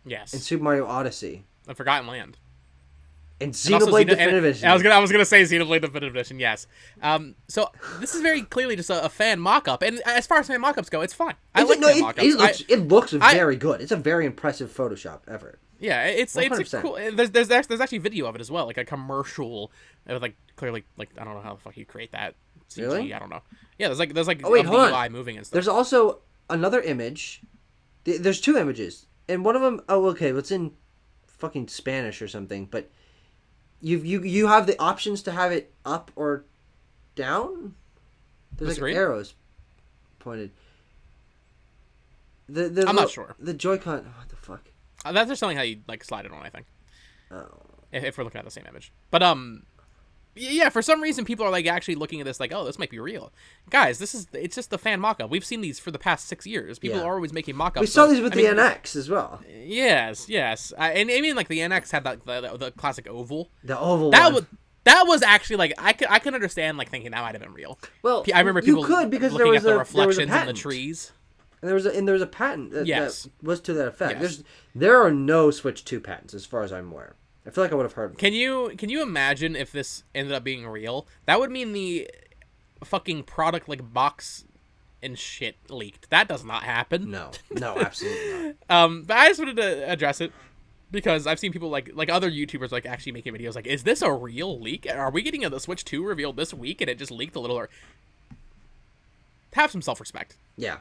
Yes. And Super Mario Odyssey. And Forgotten Land. And Xenoblade Definitive Edition. I was gonna say Xenoblade Definitive Edition. Yes. So this is very clearly just a fan mock-up, and as far as fan mock-ups go, it's fine. I like fan mock-ups. It looks very good. It's a very impressive Photoshop effort. Yeah, it's a cool. There's actually video of it as well, like a commercial. Like clearly, like I don't know how the fuck you create that. CG, really? I don't know. Yeah, there's like oh wait, hold UI on. moving and stuff. There's also another image. There's two images, and one of them. Oh, okay, it's in fucking Spanish or something, but. You have the options to have it up or down. There's like arrows pointed. I'm not sure. The Joy-Con. What the fuck? That's just something how you like slide it on. I think. Oh. If we're looking at the same image, but yeah, for some reason people are like actually looking at this like, oh, this might be real, guys. It's just the fan mock-up. We've seen these for the past 6 years. People are always making mock-ups. We saw these with the NX as well. Yes. And I mean, like the NX had the classic oval. The oval. That was actually like I can understand like thinking that might have been real. Well, I remember people because looking at the reflections in the trees. And there was a patent that was to that effect. Yes. There are no Switch 2 patents as far as I'm aware. I feel like I would have heard. Can you imagine if this ended up being real? That would mean the fucking product like box and shit leaked. That does not happen. No, absolutely not. But I just wanted to address it because I've seen people like other YouTubers like actually making videos like, is this a real leak? Are we getting the Switch 2 revealed this week and it just leaked a little? Have some self-respect. Yeah.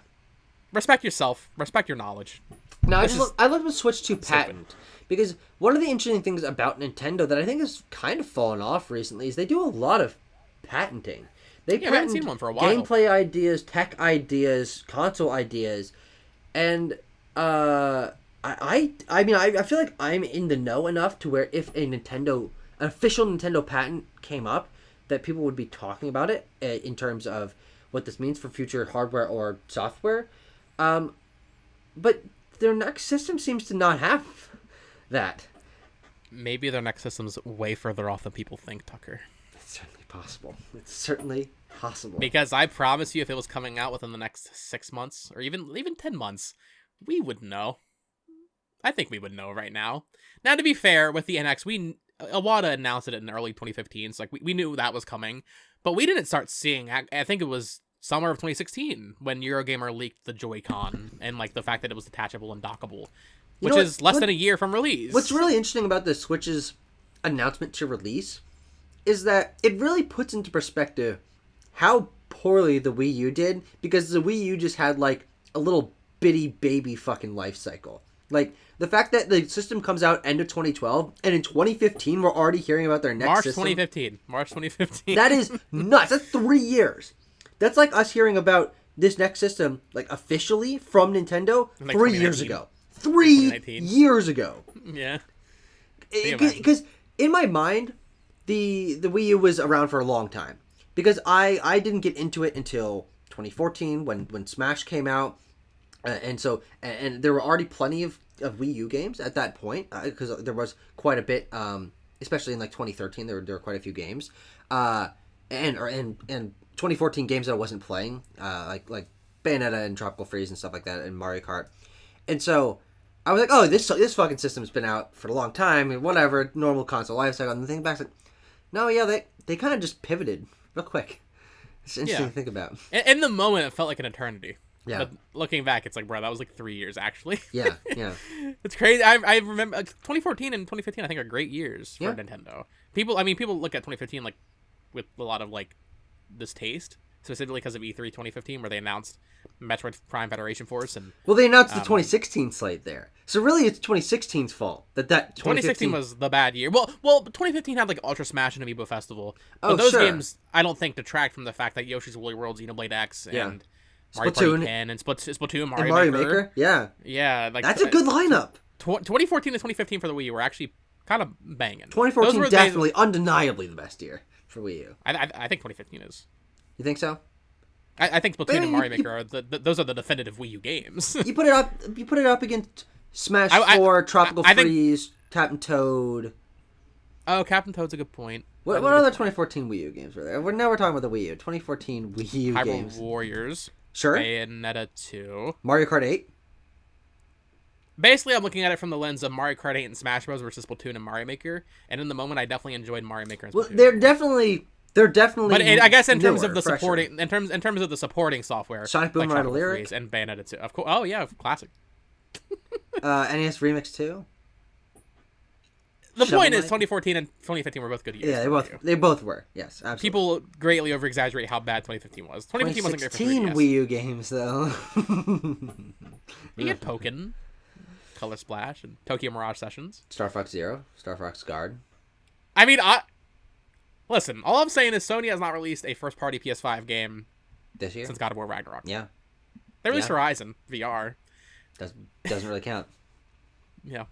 Respect yourself. Respect your knowledge. Now, I love the Switch 2 patent because one of the interesting things about Nintendo that I think has kind of fallen off recently is they do a lot of patenting. They haven't seen one for a while. Gameplay ideas, tech ideas, console ideas, and I mean I feel like I'm in the know enough to where if an official Nintendo patent came up, that people would be talking about it in terms of what this means for future hardware or software. But their next system seems to not have that. Maybe their next system's way further off than people think, Tucker. It's certainly possible. It's certainly possible. Because I promise you, if it was coming out within the next 6 months, or even 10 months, we would know. I think we would know right now. Now, to be fair, with the NX, Iwata announced it in early 2015, so like we knew that was coming. But we didn't start seeing, I think it was summer of 2016 when Eurogamer leaked the Joy-Con and like the fact that it was detachable and dockable, which is less than a year from release. What's really interesting about the Switch's announcement to release is that it really puts into perspective how poorly the Wii U did, because the Wii U just had like a little bitty baby fucking life cycle. Like the fact that the system comes out end of 2012 and in 2015 we're already hearing about their next system. March 2015. That is nuts. That's 3 years. That's like us hearing about this next system, like officially from Nintendo, like 3 years ago. 3 years ago. Yeah. Because in my mind, the Wii U was around for a long time. Because I didn't get into it until 2014 when Smash came out, and there were already plenty of Wii U games at that point because there was quite a bit especially in like 2013. There were quite a few games, and 2014 games that I wasn't playing, like Bayonetta and Tropical Freeze and stuff like that, and Mario Kart. And so I was like, oh, this fucking system's been out for a long time, and whatever, normal console lifecycle. And the thing back, like, no, yeah, they kind of just pivoted real quick. It's interesting to think about. In the moment, it felt like an eternity. Yeah. But looking back, it's like, bro, that was like 3 years, actually. Yeah. It's crazy. I remember 2014 and 2015, I think, are great years for Nintendo. People look at 2015 like with a lot of like distaste, specifically because of E3 2015, where they announced Metroid Prime Federation Force. And well, they announced the 2016 slate there. So really, it's 2016's fault that 2016 was the bad year. Well, 2015 had like Ultra Smash and Amiibo Festival. But those games, I don't think, detract from the fact that Yoshi's Woolly World, Xenoblade X, and Mario Party 10 and Splatoon, Mario Maker. Yeah, like that's a good lineup. 2014 and 2015 for the Wii U were actually kind of banging. 2014 definitely, undeniably the best year for Wii U. I think 2015 is. You think so? I think Splatoon and Mario Maker are those are the definitive Wii U games. You put it up against Smash 4, Tropical Freeze, Captain Toad. Oh, Captain Toad's a good point. What other 2014 Wii U games were there? Now we're talking about the Wii U. 2014 Wii U games. Hyrule Warriors. Sure. Bayonetta 2. Mario Kart 8. Basically, I'm looking at it from the lens of Mario Kart 8 and Smash Bros. Versus Splatoon and Mario Maker. And in the moment, I definitely enjoyed Mario Maker and Splatoon. Well, they're definitely. But I guess in terms of the fresher. supporting, in terms of the supporting software, Sonic Boom Rider Lyric and Bayonetta 2. Of course. Oh yeah, classic. NES Remix 2. The point is, 2014 and 2015 were both good years. Yeah, they both were. Yes, absolutely. People greatly over-exaggerate how bad 2015 was. 2015 wasn't great for 3DS. Wii U games, though. You get Pokken, Color Splash, and Tokyo Mirage Sessions. Star Fox Zero, Star Fox Guard. I mean, listen, all I'm saying is Sony has not released a first-party PS5 game this year since God of War Ragnarok. Yeah. They released Horizon VR. Doesn't really count. Yeah.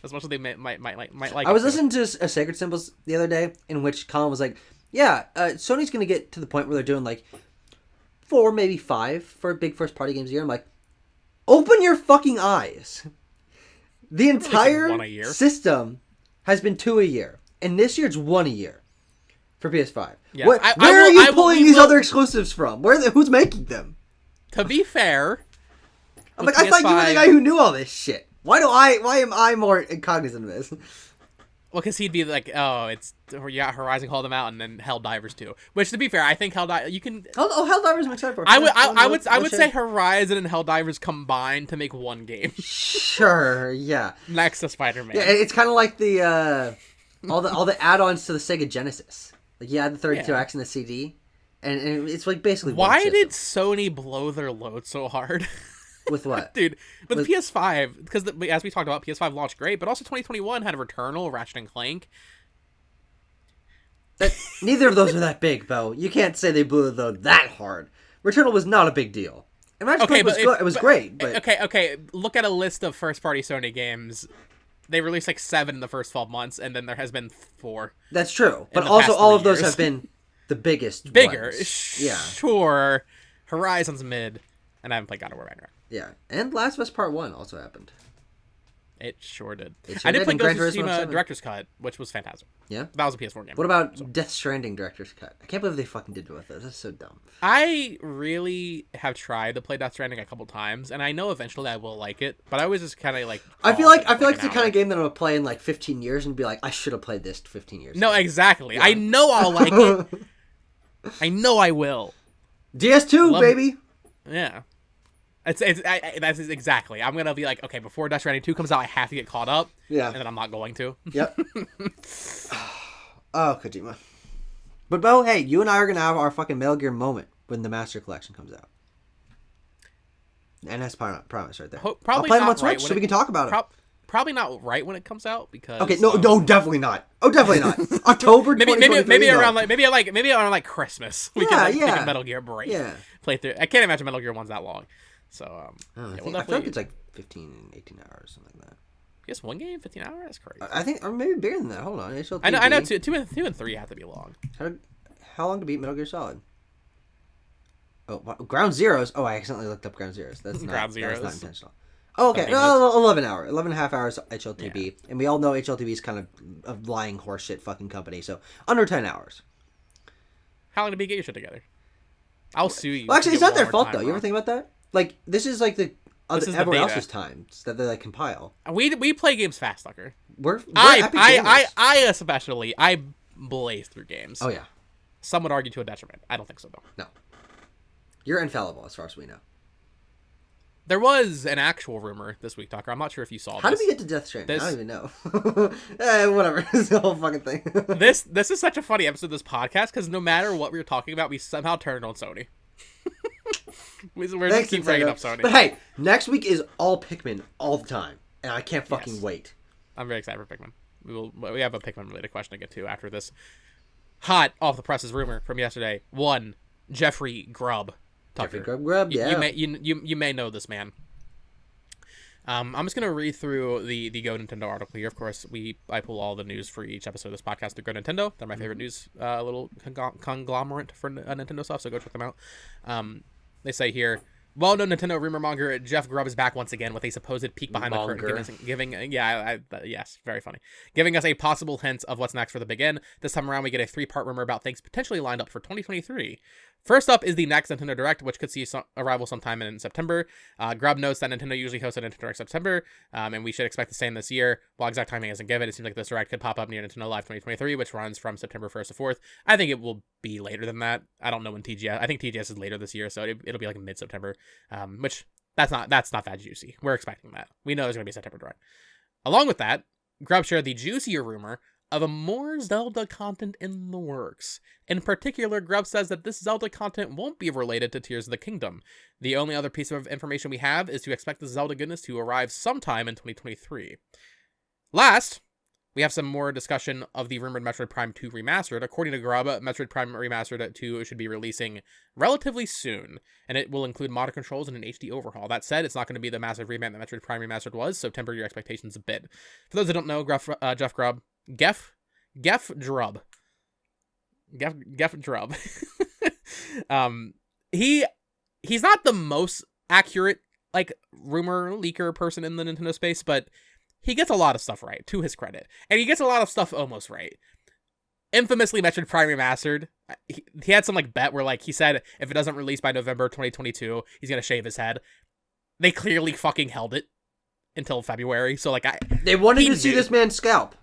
As much as they might like. I was listening to a Sacred Symbols the other day, in which Colin was like, "Yeah, Sony's going to get to the point where they're doing like 4, maybe 5 for big first-party games a year." I'm like, "Open your fucking eyes! The entire system has been 2 a year, and this year it's 1 a year for PS5. Yes, where are you pulling these other exclusives from? Who's making them?" To be fair, I'm like, I thought you were the guy who knew all this shit. Why am I more cognizant of this? Well, because he'd be like, oh, it's Horizon called them out, and then Helldivers too. Which, to be fair, I think Helldivers you can. Helldivers I'm excited for. I would say Horizon and Helldivers combined to make one game. Sure, yeah. Next to Spider-Man. Yeah, it's kind of like the all the add-ons to the Sega Genesis. Like you add the 32X and the CD, and it's like basically. Why did Sony blow their load so hard? With what? Dude, with PS5, because as we talked about, PS5 launched great, but also 2021 had Returnal, Ratchet and Clank. Neither of those are that big, Bo. You can't say they blew the load that hard. Returnal was not a big deal. And Ratchet and Clank was great. But... Okay. Look at a list of first-party Sony games. They released like 7 in the first 12 months, and then there has been 4. That's true. But also all of those have been the biggest Bigger. Ones. Yeah. Sure. Horizon's mid, and I haven't played God of War Ragnarok. Yeah, and Last of Us Part 1 also happened. It sure did. I did play Ghost of Tsushima Director's Cut, which was fantastic. Yeah? That was a PS4 game. What about Death Stranding Director's Cut? I can't believe they fucking did with this. That's so dumb. I really have tried to play Death Stranding a couple times, and I know eventually I will like it, but I was just kind of like... I feel like it's the kind of game that I'm going to play in like 15 years and be like, I should have played this 15 years ago. No, exactly. Yeah. I know I'll like it. I know I will. DS2, baby! Yeah. That's exactly. I'm gonna be like, okay, before Death Stranding 2 comes out, I have to get caught up. Yeah. And then I'm not going to. Yep. Oh, Kojima. But Bo, hey, you and I are gonna have our fucking Metal Gear moment when the Master Collection comes out. And that's promise right there. Probably I'll play them on right Switch so we can talk about it. Probably not right when it comes out because. Okay, no, definitely not. Oh, definitely not. October. maybe around like Christmas. We can take a Metal Gear break. Yeah. Play through. I can't imagine Metal Gear 1's that long. So, I feel like it's like 15, 18 hours, something like that. PS1 game, 15 hours? That's crazy. I think, or maybe bigger than that. Hold on. I know 2 and 3 have to be long. How long to beat Metal Gear Solid? Oh, Ground Zeroes. Oh, I accidentally looked up Ground Zeroes. That's not, Ground Zeroes. That's not intentional. Oh, okay. 30 minutes. No, 11 and a half hours HLTV. And we all know HLTV is kind of a lying horseshit fucking company. So under 10 hours. How long did we get your shit together? I'll sue you. Well, actually, it's not their fault, though. Wrong. You ever think about that? Like, this is like everyone else's times that they like compile. We play games fast, Tucker. We're epic gamers. I especially, I blaze through games. Oh, yeah. Some would argue to a detriment. I don't think so, though. No. You're infallible, as far as we know. There was an actual rumor this week, Tucker. I'm not sure if you saw this. How did we get to Death Stranding? I don't even know. Whatever. It's the whole fucking thing. This is such a funny episode of this podcast because no matter what we were talking about, we somehow turned on Sony. We're just keep bringing up Sony. But hey, next week is all Pikmin all the time, and I can't fucking wait. I'm very excited for Pikmin. We have a Pikmin related question to get to after this hot off the presses rumor from yesterday. One, Jeffrey Grubb. Tucker. Jeffrey Grubb, yeah. You may know this man. I'm just gonna read through the Go Nintendo article here. Of course, I pull all the news for each episode of this podcast through Go Nintendo. They're my favorite news little conglomerate for Nintendo stuff, so go check them out. They say here, well-known Nintendo rumor monger Jeff Grubb is back once again with a supposed peek behind the curtain, yes, very funny, giving us a possible hint of what's next for the big N. This time around, we get a 3-part rumor about things potentially lined up for 2023. First up is the next Nintendo Direct, which could see arrival sometime in September. Grubb notes that Nintendo usually hosts a Nintendo Direct September, and we should expect the same this year. While exact timing isn't given, it seems like this Direct could pop up near Nintendo Live 2023, which runs from September 1st to 4th. I think it will be later than that. I don't know when TGS. I think TGS is later this year, so it'll be like mid-September, which that's not that juicy. We're expecting that. We know there's going to be a September Direct. Along with that, Grubb shared the juicier rumor of a more Zelda content in the works. In particular, Grubb says that this Zelda content won't be related to Tears of the Kingdom. The only other piece of information we have is to expect the Zelda goodness to arrive sometime in 2023. Last, we have some more discussion of the rumored Metroid Prime 2 Remastered. According to Grubb, Metroid Prime Remastered 2 should be releasing relatively soon, and it will include modded controls and an HD overhaul. That said, it's not going to be the massive revamp that Metroid Prime Remastered was, so temper your expectations a bit. For those that don't know, Jeff Grubb, Geff Drub. He's not the most accurate, like, rumor leaker person in the Nintendo space, but he gets a lot of stuff right, to his credit. And he gets a lot of stuff almost right. Infamously, Metroid Prime Remastered, he had some, like, bet where, like, he said if it doesn't release by November 2022, he's gonna shave his head. They clearly fucking held it until February, so, like, they wanted to see this man's scalp.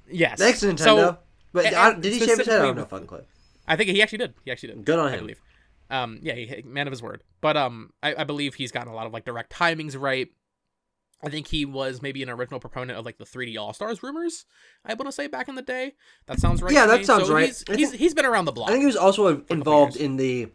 Yes. Thanks, Nintendo. So, but did he shave his head? I don't know, fucking clue. I think he actually did. Good on him. I believe. Man of his word. But I believe he's gotten a lot of, like, direct timings right. I think he was maybe an original proponent of, like, the 3D All-Stars rumors, I want to say, back in the day. That sounds right. Yeah, that sounds right. He's been around the block. I think he was also involved in the...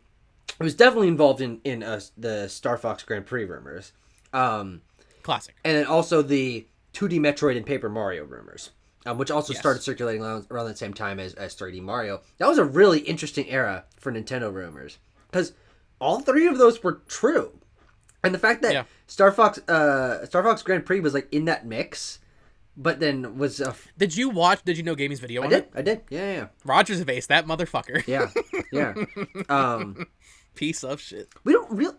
He was definitely involved in the Star Fox Grand Prix rumors. Classic. And then also the 2D Metroid and Paper Mario rumors, which also started circulating around the same time as 3D Mario. That was a really interesting era for Nintendo rumors, because all 3 of those were true. And the fact that Star Fox Grand Prix was, like, in that mix, but then was... Did you know Gaming's video on it? I did. Yeah. Rogers Vase, that motherfucker. Yeah. Piece of shit. We don't really...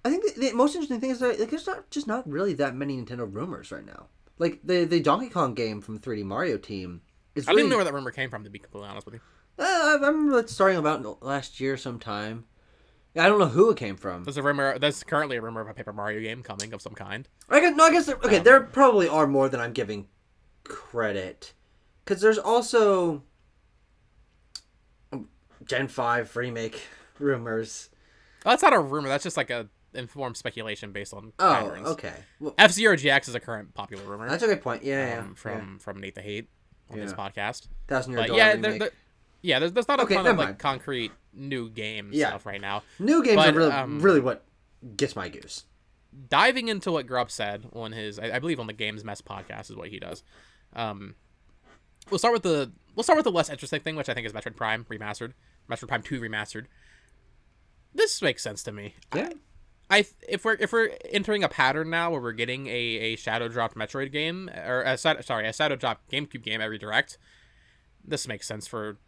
I think the most interesting thing is that, like, there's not really that many Nintendo rumors right now. Like, the Donkey Kong game from 3D Mario team is I don't even know where that rumor came from, to be completely honest with you. I remember it starting about last year sometime. I don't know who it came from. There's currently a rumor of a Paper Mario game coming of some kind. I guess there probably are more than I'm giving credit. Because there's also Gen 5 remake rumors. Oh, that's not a rumor. That's just like a informed speculation based on patterns. Oh, okay. Well, F-Zero GX is a current popular rumor. That's a good point. From Nate the Hate on his podcast. 1,000-Year Door remake. There's not a ton of, like, concrete new game stuff right now. New games are really what gets my goose. Diving into what Grubb said on his, I believe on the Games Mess podcast is what he does. We'll start with the less interesting thing, which I think is Metroid Prime Remastered, Metroid Prime 2 Remastered. This makes sense to me. Yeah. If we're entering a pattern now where we're getting a shadow dropped Metroid game, or a shadow dropped GameCube game every Direct, this makes sense for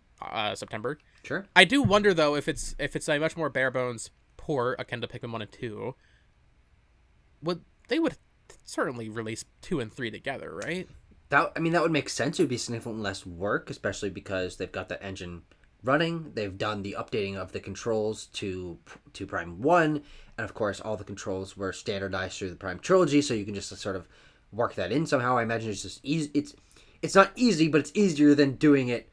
September. Sure. I do wonder though if it's a much more bare bones port akin to Pikmin 1 and 2, would certainly release 2 and 3 together, right? That would make sense. It would be significantly less work, especially because they've got that engine running. They've done the updating of the controls to Prime 1, and of course all the controls were standardized through the Prime trilogy, so you can just sort of work that in somehow. I imagine it's just easy. It's not easy, but it's easier than doing it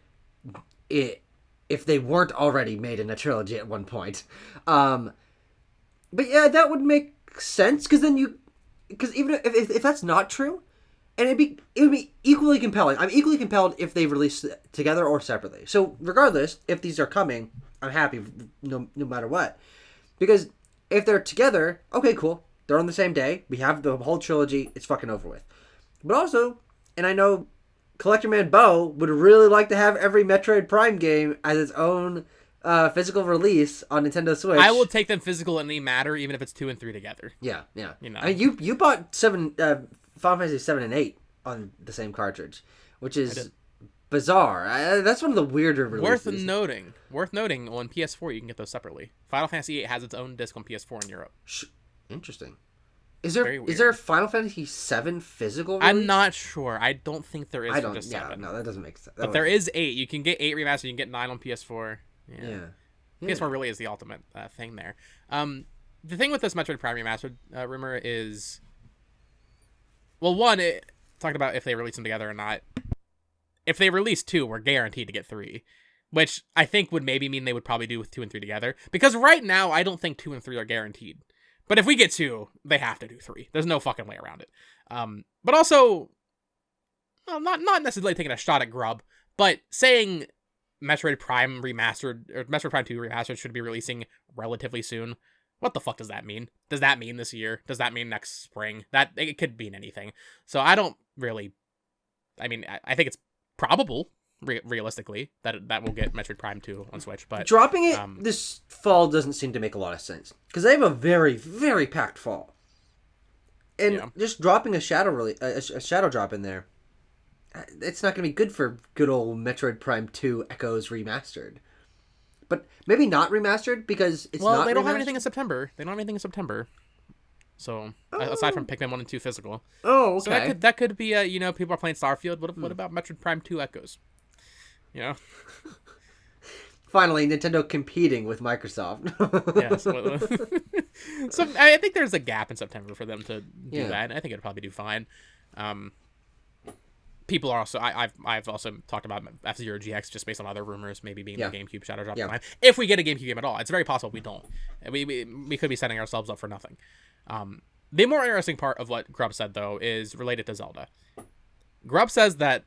if they weren't already made in a trilogy at one point. But yeah, that would make sense, because even if that's not true, and it would be equally compelling. I'm equally compelled if they release together or separately. So regardless, if these are coming, I'm happy no matter what. Because if they're together, okay, cool. They're on the same day. We have the whole trilogy. It's fucking over with. But also, and I know Collector Man Bo would really like to have every Metroid Prime game as its own physical release on Nintendo Switch. I will take them physical in any matter, even if it's 2 and 3 together. Yeah. You know, I mean, you bought Final Fantasy 7 and 8 on the same cartridge, which is bizarre. That's one of the weirder releases. Worth noting, on PS4 you can get those separately. Final Fantasy 8 has its own disc on PS4 in Europe. Interesting. Is there a Final Fantasy 7 physical release? I'm not sure. I don't think there is for just 7. No, that doesn't make sense. But there is 8. You can get 8 remastered. You can get 9 on PS4. Yeah. PS4 really is the ultimate thing there. The thing with this Metroid Prime Remastered rumor is, well, one, talking about if they release them together or not. If they release 2, we're guaranteed to get 3, which I think would maybe mean they would probably do with 2 and 3 together. Because right now, I don't think 2 and 3 are guaranteed. But if we get 2, they have to do 3. There's no fucking way around it. But also, well, not necessarily taking a shot at Grub, but saying Metroid Prime Remastered, or Metroid Prime 2 Remastered should be releasing relatively soon. What the fuck does that mean? Does that mean this year? Does that mean next spring? It could mean anything. So I don't really... I mean, I think it's probable, realistically, that we'll get Metroid Prime 2 on Switch, but... Dropping it this fall doesn't seem to make a lot of sense, because they have a very, very packed fall. And just dropping a shadow drop in there, it's not going to be good for good old Metroid Prime 2 Echoes Remastered. But maybe not remastered, because it's not. Well, they don't have anything in September. So, aside from Pikmin 1 and 2 physical. Oh, okay. So that could be, people are playing Starfield. What about Metroid Prime 2 Echoes? You know? Finally, Nintendo competing with Microsoft. So I think there's a gap in September for them to do that, and I think it'll probably do fine. People are also... I've also talked about F-Zero GX just based on other rumors, maybe being the GameCube Shadow Drop line. If we get a GameCube game at all, it's very possible we don't. We could be setting ourselves up for nothing. The more interesting part of what Grubb said, though, is related to Zelda. Grubb says that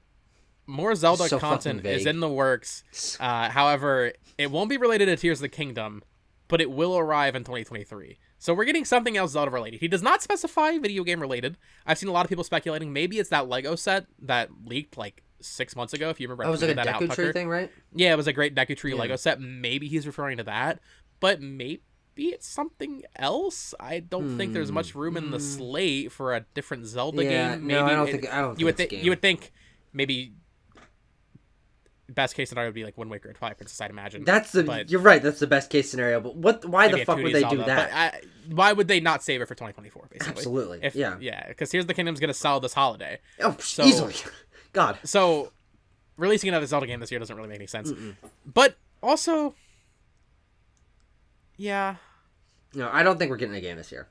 more Zelda content is in the works. However, it won't be related to Tears of the Kingdom, but it will arrive in 2023. So we're getting something else Zelda related. He does not specify video game related. I've seen a lot of people speculating maybe it's that Lego set that leaked like 6 months ago. If you remember, was like a Deku Tree thing, right? Yeah, it was a great Deku Tree Lego set. Maybe he's referring to that, but maybe it's something else. I don't think there's much room in the slate for a different Zelda game. Maybe I don't think you would think maybe best case scenario would be like Wind Waker and Twilight Princess, I'd imagine. You're right. That's the best case scenario. But why the fuck would they do that? But why would they not save it for 2024? Basically, absolutely. Because Tears of the Kingdom's gonna sell this holiday. Oh, easily. God. So releasing another Zelda game this year doesn't really make any sense. But also, no, I don't think we're getting a game this year.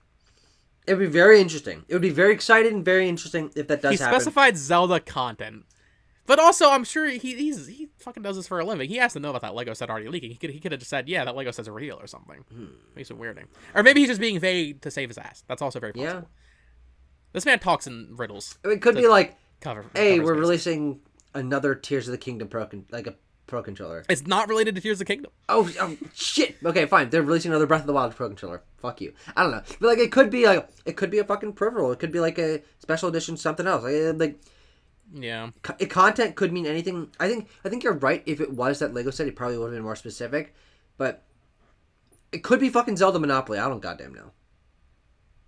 It would be very interesting. It would be very exciting and very interesting if that does happen. He specified Zelda content. But also, I'm sure he fucking does this for a living. He has to know about that Lego set already leaking. He could have just said, yeah, that Lego set's real or something. Makes it weirding. Or maybe he's just being vague to save his ass. That's also very possible. Yeah. This man talks in riddles. It could be like, hey, we're releasing another Tears of the Kingdom Pro Controller. It's not related to Tears of the Kingdom. Oh shit. Okay, fine. They're releasing another Breath of the Wild Pro Controller. Fuck you. I don't know. But like, it could be a fucking peripheral. It could be like a special edition something else. Yeah. Content could mean anything. I think you're right. If it was that Lego set, it probably would have been more specific. But it could be fucking Zelda Monopoly. I don't goddamn know.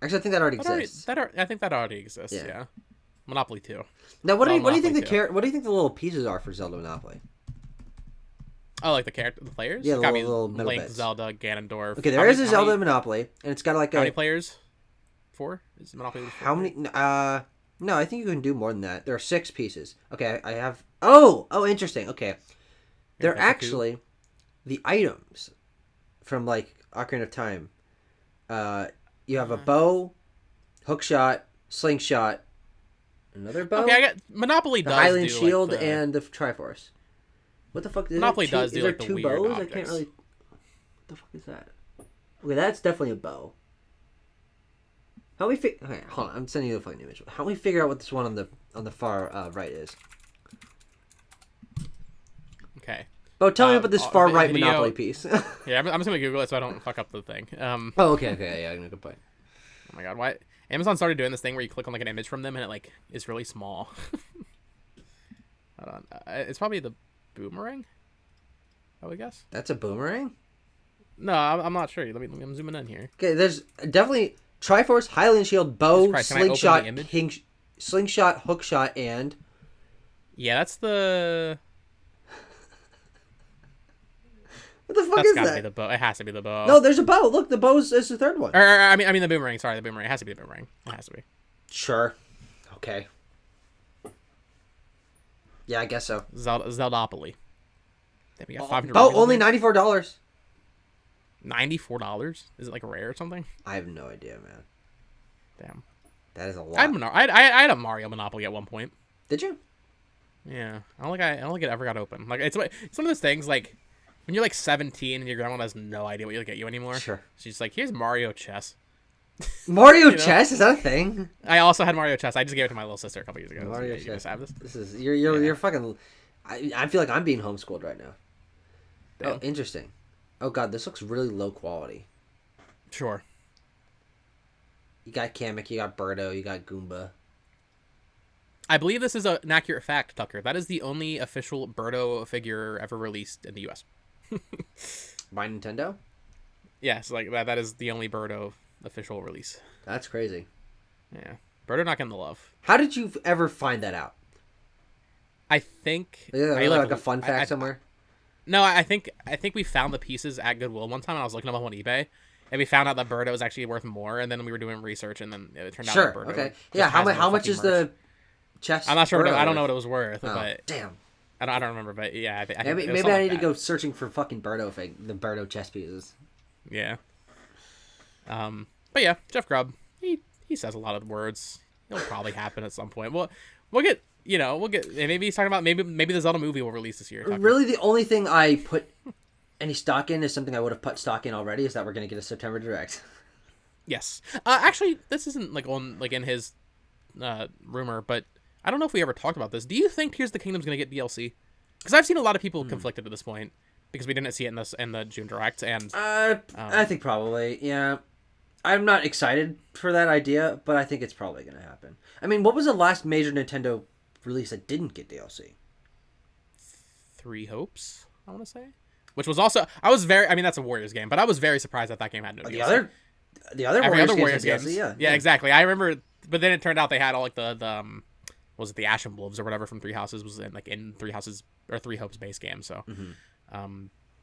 Actually, I think that already exists. I think that already exists. Yeah. Monopoly 2. Now, what do you think the little pieces are for Zelda Monopoly? Oh, like the players? Yeah, the little Link, bits. Zelda, Ganondorf. Okay, there is a Zelda Monopoly, and it's got like how many players? 4? Is Monopoly Lose 4? How many? No, I think you can do more than that. There are 6 pieces. Okay, I have. Oh, interesting. Okay, they're actually the items from like Ocarina of Time. You have a bow, hook shot, slingshot, another bow. Okay, I got Monopoly the does Highland do, Shield like, and the Triforce. What the fuck? Monopoly does do is there like the 2 weird bows? objects. I can't really. What the fuck is that? Okay, that's definitely a bow. How we okay, hold on. I'm sending you a fucking image. How we figure out what this one on the far right is? Okay. Bo, tell me about this far right video... Monopoly piece. Yeah, I'm just gonna Google it so I don't fuck up the thing. Oh, okay, yeah, I'm gonna go play. Oh my god, why? Amazon started doing this thing where you click on like an image from them and it like is really small. Hold on, it's probably the boomerang. I would guess. That's a boomerang? No, I'm not sure. Let me. I'm zooming in here. Okay, there's definitely Triforce, Highland Shield, bow, slingshot, slingshot, hookshot, and yeah, that's the. What the fuck That's is gotta that? be the bow. It has to be the bow. No, there's a bow. Look, the bow is the third one. I mean the boomerang. Sorry, the boomerang. It has to be the boomerang. It has to be. Sure. Okay. Yeah, I guess so. Zeldopoly. Then we got 500. Oh, only $94. $94? Is it like rare or something? I have no idea, man. Damn. That is a lot. I had a Mario Monopoly at one point. Did you? Yeah. I don't think it ever got open. Like it's one of those things like when you're like 17 and your grandma has no idea what you'll get you anymore. Sure. She's like, here's Mario Chess. Mario Chess? Is that a thing? I also had Mario Chess. I just gave it to my little sister a couple years ago. Mario Chess. You just have this? This is you're fucking. I feel like I'm being homeschooled right now. Damn. Oh, interesting. Oh god, this looks really low quality. Sure. You got Kamek, you got Birdo, you got Goomba. I believe this is an accurate fact, Tucker. That is the only official Birdo figure ever released in the U.S. By Nintendo? Yes, like that is the only Birdo official release. That's crazy. Yeah. Birdo not getting the love. How did you ever find that out? I think... like a fun fact somewhere? No, I think we found the pieces at Goodwill one time, and I was looking them up on eBay, and we found out that Birdo was actually worth more, and then we were doing research, and then it turned out that Birdo... Okay. Yeah, how much is the chest? I'm not sure. I don't know what it was worth, but... Damn. I don't remember, but yeah. Maybe I need to go searching for fucking Birdo the Birdo chess pieces. Yeah. But yeah, Jeff Grubb, he says a lot of words. It'll probably happen at some point. We'll get maybe he's talking about maybe the Zelda movie will release this year. Really, the only thing I put any stock in is something I would have put stock in already. Is that we're gonna get a September Direct? Yes. Actually, this isn't in his rumor, but I don't know if we ever talked about this. Do you think Tears of the Kingdom's gonna get DLC? Because I've seen a lot of people conflicted at this point because we didn't see it in the June Direct, and I think probably, yeah. I'm not excited for that idea, but I think it's probably gonna happen. I mean, what was the last major Nintendo release that didn't get DLC? Three Hopes, I want to say, which was also that's a Warriors game, but I was very surprised that game had no DLC. The other Warriors games, yeah, exactly. I remember, but then it turned out they had all like the was it the Ashen Wolves or whatever from Three Houses was in Three Houses or Three Hopes base game. So,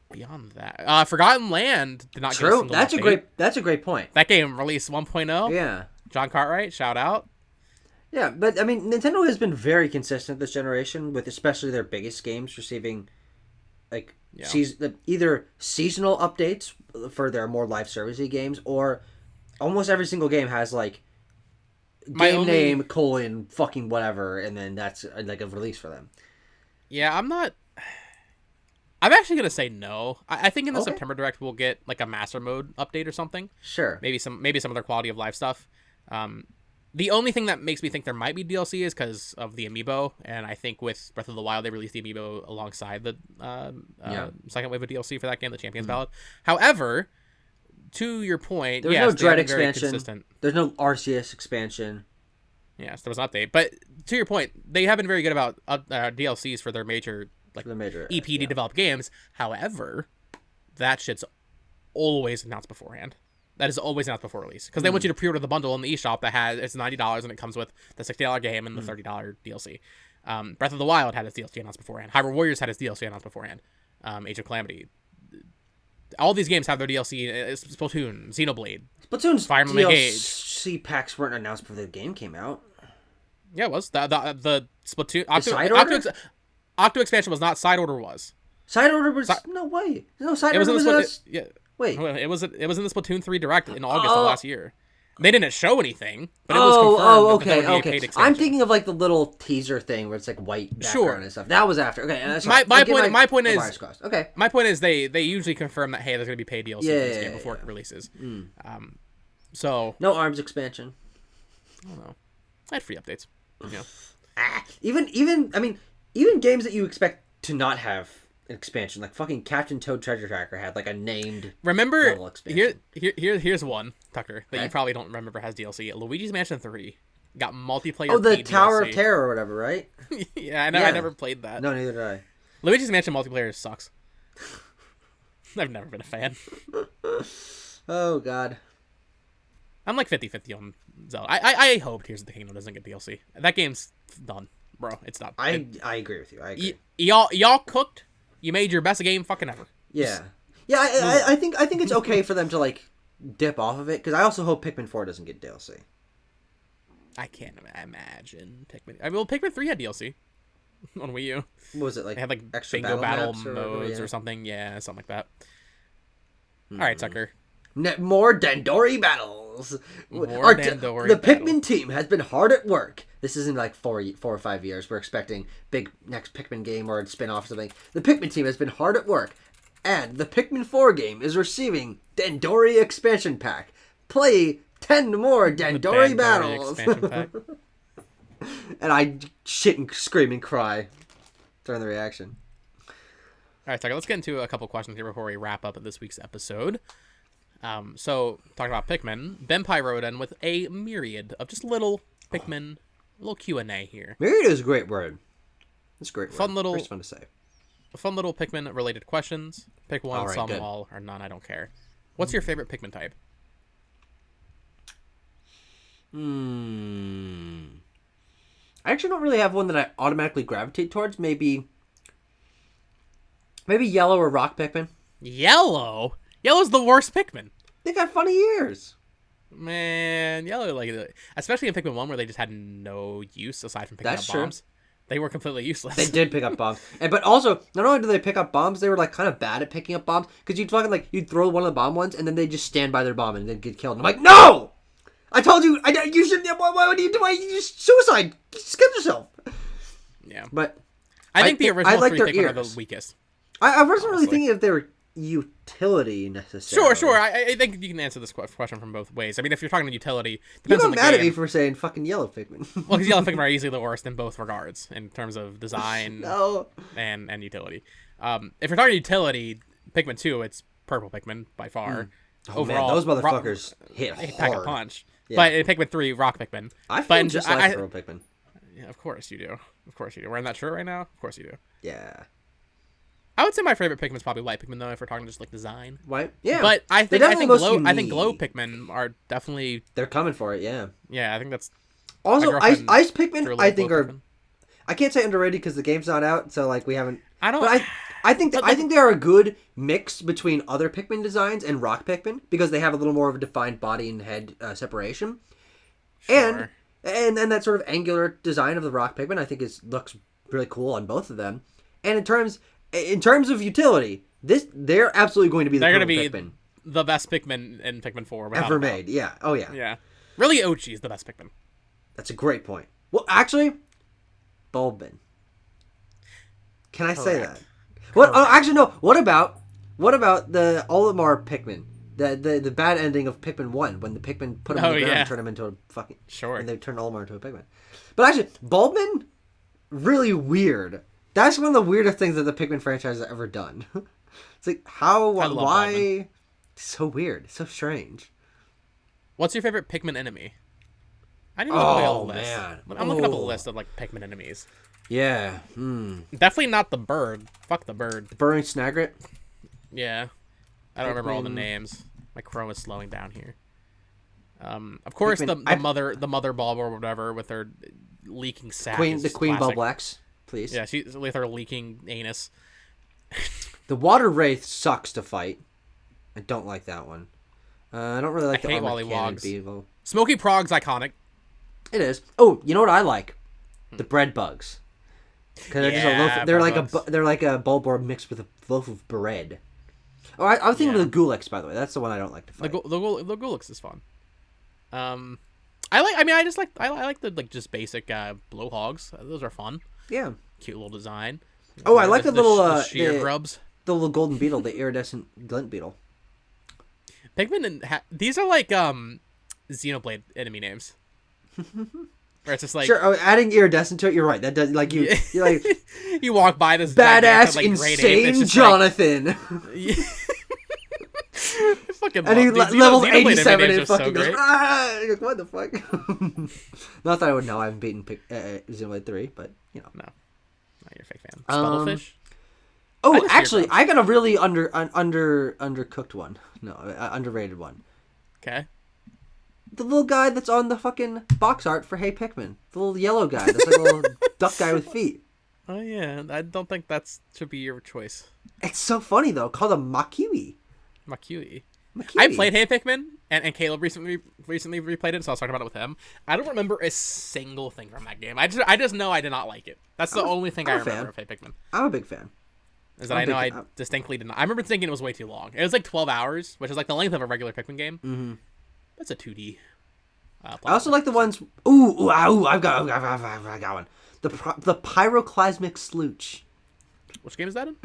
beyond that, Forgotten Land did not. True, get a single that's a great point. That game released 1.0. Yeah, John Cartwright, shout out. Yeah, but I mean, Nintendo has been very consistent this generation with especially their biggest games receiving either seasonal updates for their more live servicey games, or almost every single game has like name fucking whatever, and then that's like a release for them. Yeah, I'm actually gonna say no. I think in the September Direct we'll get like a Master Mode update or something. Sure. Maybe some other quality of life stuff. The only thing that makes me think there might be DLC is because of the amiibo, and I think with Breath of the Wild they released the amiibo alongside the second wave of DLC for that game, the Champions Ballad. However, to your point, there's no Dread expansion. There's no Arceus expansion. Yes, there was an update, but to your point, they have been very good about DLCs for their major EPD developed games. However, that shit's always announced beforehand. That is always announced before release because they want you to pre-order the bundle in the eShop that it's $90 and it comes with the $60 game and the $30 DLC. Breath of the Wild had its DLC announced beforehand. Hyrule Warriors had its DLC announced beforehand. Age of Calamity. All these games have their DLC. Splatoon, Xenoblade, Splatoon's Fire Emblem Engage. DLC packs weren't announced before the game came out. Yeah, it was the Splatoon Side order? Octo expansion was not. Side order was. Side order was no way. No side order was yeah. Wait, it was in the Splatoon 3 Direct in August of last year. They didn't show anything, but it was confirmed. That there would be a paid expansion. I'm thinking of like the little teaser thing where it's like white background and stuff. That was after. Okay, and that's my point is okay. My point is they usually confirm that hey, there's gonna be paid DLC for this game before it releases. So no ARMS expansion. I don't know. I had free updates. You know. Even games that you expect to not have an expansion, like fucking Captain Toad Treasure Tracker had like a named level expansion. Here's one, Tucker, that you probably don't remember has DLC. Luigi's Mansion 3 got multiplayer. Oh, the paid Tower DLC. of Terror or whatever, right? Yeah, I never played that. No, neither did I. Luigi's Mansion multiplayer sucks. I've never been a fan. Oh god. I'm like 50-50 on Zelda. I hope Tears of the Kingdom doesn't get DLC. That game's done, bro. It's done. I agree with you. I agree. Y'all cooked. You made your best game fucking ever. Yeah. I think it's okay for them to like dip off of it because I also hope Pikmin 4 doesn't get DLC. I can't imagine Pikmin. Pikmin 3 had DLC on Wii U. What was it like? They had like extra bingo battle modes or something. Yeah, something like that. All right, Tucker. More Dandori battles. The Pikmin team has been hard at work. This isn't like 4 or 5 years. We're expecting big next Pikmin game or a spin-off or something. The Pikmin team has been hard at work, and the Pikmin 4 game is receiving Dandori expansion pack. Play 10 more Dandori battles. Expansion pack. And I shit and scream and cry during the reaction. All right, Tucker, let's get into a couple questions here before we wrap up this week's episode. So, talking about Pikmin, Benpai wrote in with a myriad of just little Pikmin, little Q&A here. Myriad is a great word. It's a great word. It's fun to say. Fun little Pikmin-related questions. Pick one, some, all, or none, I don't care. What's your favorite Pikmin type? I actually don't really have one that I automatically gravitate towards. Maybe yellow or rock Pikmin. Yellow? Yellow's the worst Pikmin. They got funny ears. Man, yellow, like, especially in Pikmin 1 where they just had no use aside from picking up bombs. They were completely useless. They did pick up bombs. But also, not only did they pick up bombs, they were like kind of bad at picking up bombs. Because you'd throw one of the bomb ones and then they just stand by their bomb and then get killed. And I'm like, no! I told you, you shouldn't, why would you do it? You just suicide. Just kill yourself. Yeah. But I think the original three Pikmin are the weakest. I wasn't really thinking if they were utility necessarily. Sure. I think you can answer this question from both ways. I mean, if you're talking to utility, you got mad at me for saying fucking yellow Pikmin. Well, because yellow Pikmin are easily the worst in both regards in terms of design and utility. If you're talking utility, Pikmin 2, it's purple Pikmin by far. Overall, man, those motherfuckers hit hard. Pack a punch. Yeah. But in Pikmin 3, rock Pikmin. I feel just like purple Pikmin. Yeah, of course you do. Wearing that shirt right now? Of course you do. Yeah. I would say my favorite Pikmin is probably white Pikmin, though, if we're talking just like design. White? Yeah. But I think glow Pikmin are definitely... They're coming for it, yeah. Yeah, I think that's... Also, ice Pikmin, I think are... Pikmin. I can't say underrated because the game's not out, so like we haven't... I think they are a good mix between other Pikmin designs and rock Pikmin because they have a little more of a defined body and head separation. Sure. And that sort of angular design of the rock Pikmin I think looks really cool on both of them. And in terms of utility, they're absolutely going to be Pikmin. The best Pikmin in Pikmin 4 ever made. Yeah. Oh yeah. Yeah. Really, Ochi is the best Pikmin. That's a great point. Well, actually, Bulbin. Can I say that? What? Oh, actually, no. What about the Olimar Pikmin? The bad ending of Pikmin 1 when the Pikmin put him in the ground and turned him into a fucking... Sure. And they turned Olimar into a Pikmin. But actually, Bulbin, really weird. That's one of the weirdest things that the Pikmin franchise has ever done. It's like, why? Bulbin. So weird. So strange. What's your favorite Pikmin enemy? I didn't look at a list. Man. I'm looking up a list of like Pikmin enemies. Yeah. Definitely not the bird. Fuck the bird. The burrowing Snagret? Yeah. I don't remember all the names. My Chrome is slowing down here. Of course, Pikmin, the mother bulb or whatever with her leaking sack. The Queen Bulblex, please. Yeah, she's with her leaking anus. The Water Wraith sucks to fight. I don't like that one. I don't really like I the hate armored cannon Wollywogs. beetle. Smoky Prog's iconic. It is. Oh, you know what I like? The bread bugs. Because they're just a loaf. They're like a bulborb mixed with a loaf of bread. Oh, I was thinking of the Gulix, by the way. That's the one I don't like to fight. The Gulix is fun. I like the just basic blowhogs. Those are fun. Yeah. Cute little design. Oh, I like the little sheer grubs. The little golden beetle, the iridescent glint beetle. Pikmin these are like Xenoblade enemy names. Where it's just like sure, adding iridescent to it. You're right. That does like you like you walk by this badass like, insane Jonathan. Like, fucking and he leveled 87 and fucking so goes, like, what the fuck? Not that I would know. I haven't beaten Xenoblade 3, but you know. No, you're a fake fan. Sputtlefish. Oh, actually, I got a really undercooked one. No, underrated one. Okay. The little guy that's on the fucking box art for Hey Pikmin. The little yellow guy. That's like a little duck guy with feet. Oh, yeah. I don't think that should be your choice. It's so funny, though. Called a Makui. Makui. I played Hey Pikmin, and Caleb recently replayed it, so I was talking about it with him. I don't remember a single thing from that game. I just know I did not like it. That's the only thing I remember of Hey Pikmin. I'm a big fan. Is that I distinctly did not. I remember thinking it was way too long. It was like 12 hours, which is like the length of a regular Pikmin game. Mm-hmm. That's a 2D. I also like the ones. Ooh, I've got one. The pyroclasmic slooch. Which game is that in?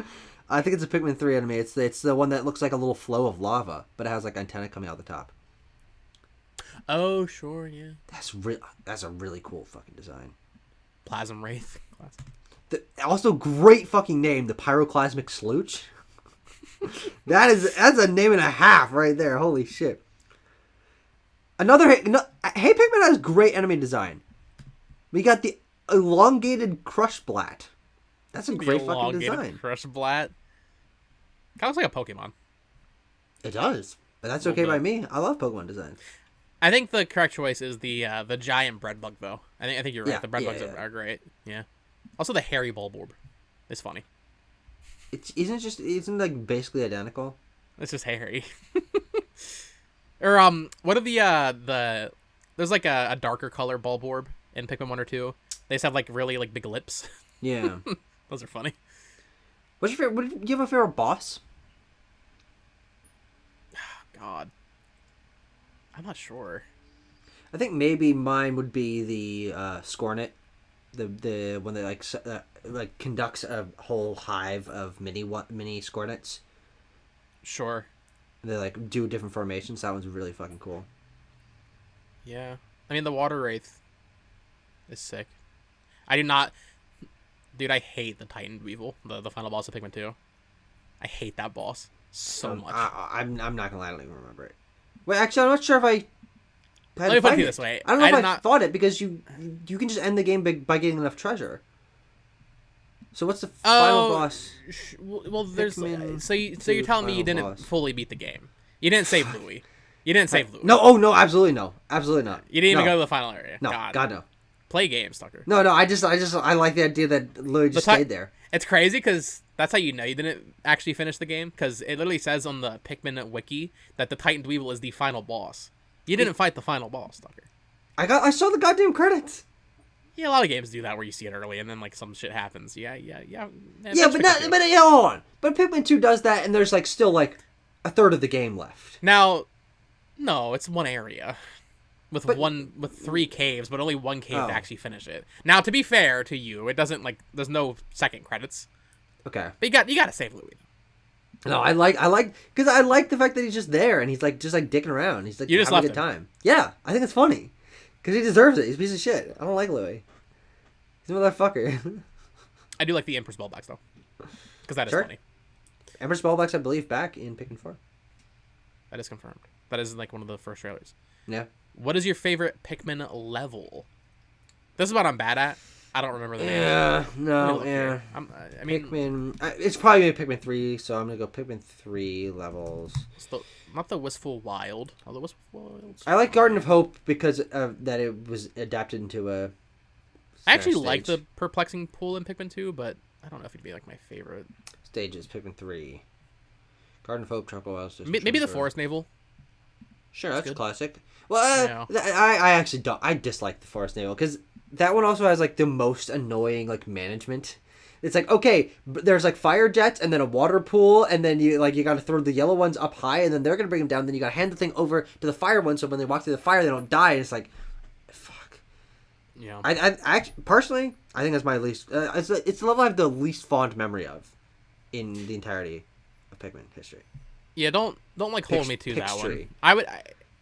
I think it's a Pikmin 3 enemy. It's the one that looks like a little flow of lava, but it has like antenna coming out the top. Oh, sure, yeah. That's a really cool fucking design. Plasm Wraith. Also, great fucking name, the Pyroclasmic Slooch. That's a name and a half right there. Holy shit. Hey Pikmin has great enemy design. We got the elongated Crushblat. That's a great fucking design. Crushblat. Kind of looks like a Pokemon. It does, but that's okay by me. I love Pokemon design. I think the correct choice is the giant bread bug, though. I think you're right. Yeah, the bread bugs are great. Yeah. Also, the hairy Bulborb is funny. Isn't like basically identical? It's just hairy. Or what are the there's like a darker color Bulborb in Pikmin 1 or 2. They just have like really like big lips. Yeah. Those are funny. What's your favorite? Do you have a favorite boss? God, I'm not sure. I think maybe mine would be the Scornet, the one that like conducts a whole hive of mini Scornets. Sure. They like do different formations. That one's really fucking cool. Yeah, I mean the Water Wraith is sick. I do not, dude. I hate the Titan Weevil, the final boss of Pikmin 2. I hate that boss so much. I'm not gonna lie, I don't even remember it. Wait, actually, I'm not sure if I. Let me put it this way. I don't know if I fought it because you can just end the game by getting enough treasure. So what's the final boss? Well, there's so you're telling me you didn't fully beat the game. You didn't save Louis. You didn't save Louis. No, oh no, absolutely no, absolutely not. You didn't even go to the final area. No, God no. Play games, Tucker. No, I like the idea that Louis just stayed there. It's crazy because that's how you know you didn't actually finish the game, because it literally says on the Pikmin wiki that the Titan Weevil is the final boss. You didn't fight the final boss, Tucker. I saw the goddamn credits. Yeah, a lot of games do that where you see it early and then like some shit happens. Yeah. Yeah, hold on. But Pikmin 2 does that, and there's like still like a third of the game left. Now, no, it's one area with 3 caves, but only one cave to actually finish it. Now, to be fair to you, it doesn't like there's no second credits. Okay. But you got to save Louis. No, I like because I like the fact that he's just there and he's like just like dicking around. He's like having a good time. Yeah, I think it's funny because he deserves it. He's a piece of shit. I don't like Louis. He's a motherfucker. I do like the Emperor's Bellbacks though, because that is funny. Emperor's Bellbacks, I believe, back in Pikmin 4. That is confirmed. That is like one of the first trailers. Yeah. What is your favorite Pikmin level? This is what I'm bad at. I don't remember the name. Yeah. I mean, Pikmin. It's probably gonna be Pikmin 3, so I'm gonna go Pikmin 3 levels. Not the Wistful Wild. The Wistful Wild. I like Garden of Hope because that it was adapted into a. I actually like the Perplexing Pool in Pikmin 2, but I don't know if it'd be like my favorite. Stages Pikmin 3. Garden of Hope, Tropical Wilds. Maybe the Forest Navel. Sure, that's classic. Well, I actually don't. I dislike the Forest Navel because that one also has like the most annoying like management. It's like, okay, there's like fire jets and then a water pool, and then you got to throw the yellow ones up high, and then they're gonna bring them down. Then you got to hand the thing over to the fire one, so when they walk through the fire, they don't die. And it's like, fuck. Yeah. I personally, I think that's my least. It's the level I have the least fond memory of in the entirety of Pikmin history. Yeah, don't like hold me to that one.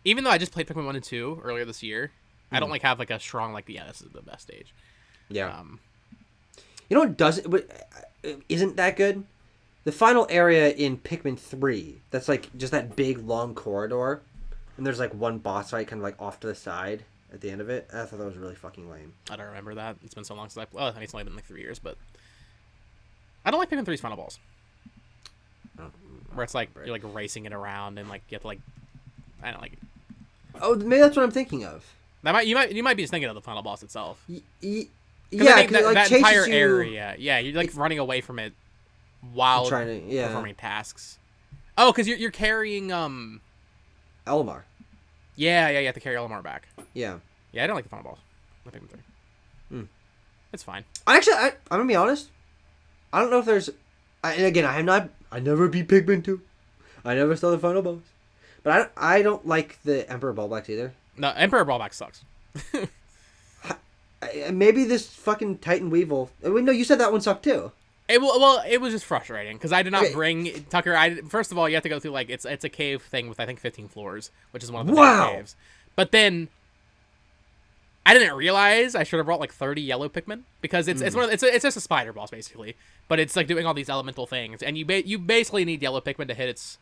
Even though I just played Pikmin 1 and 2 earlier this year, I don't like have like a strong like this is the best stage. Yeah. You know what isn't that good? The final area in Pikmin 3. That's like just that big long corridor, and there's like one boss fight kind of like off to the side at the end of it. I thought that was really fucking lame. I don't remember that. It's been so long since I think it's only been like 3 years, but I don't like Pikmin 3's final boss. Where it's like you're like racing it around and like you have to like I don't like it. Oh, maybe that's what I'm thinking of. You might be just thinking of the final boss itself. Yeah, that entire area. Yeah, you're like running away from it while performing tasks. Oh, because you're carrying Elimar. Yeah, you have to carry Elimar back. Yeah. Yeah, I don't like the final boss. Pikmin 3. It's fine. I'm gonna be honest. I don't know if there's. And again, I never beat Pikmin 2. I never saw the final boss. But I don't like the Emperor Ballbacks either. No, Emperor Ballback sucks. Maybe this fucking Titan Weevil. No, you said that one sucked too. It was just frustrating because I did not bring Tucker. First of all, you have to go through like it's a cave thing with I think 15 floors, which is one of the big caves. But then I didn't realize I should have brought like 30 yellow Pikmin because it's just a spider boss basically, but it's like doing all these elemental things, and you basically need yellow Pikmin to hit its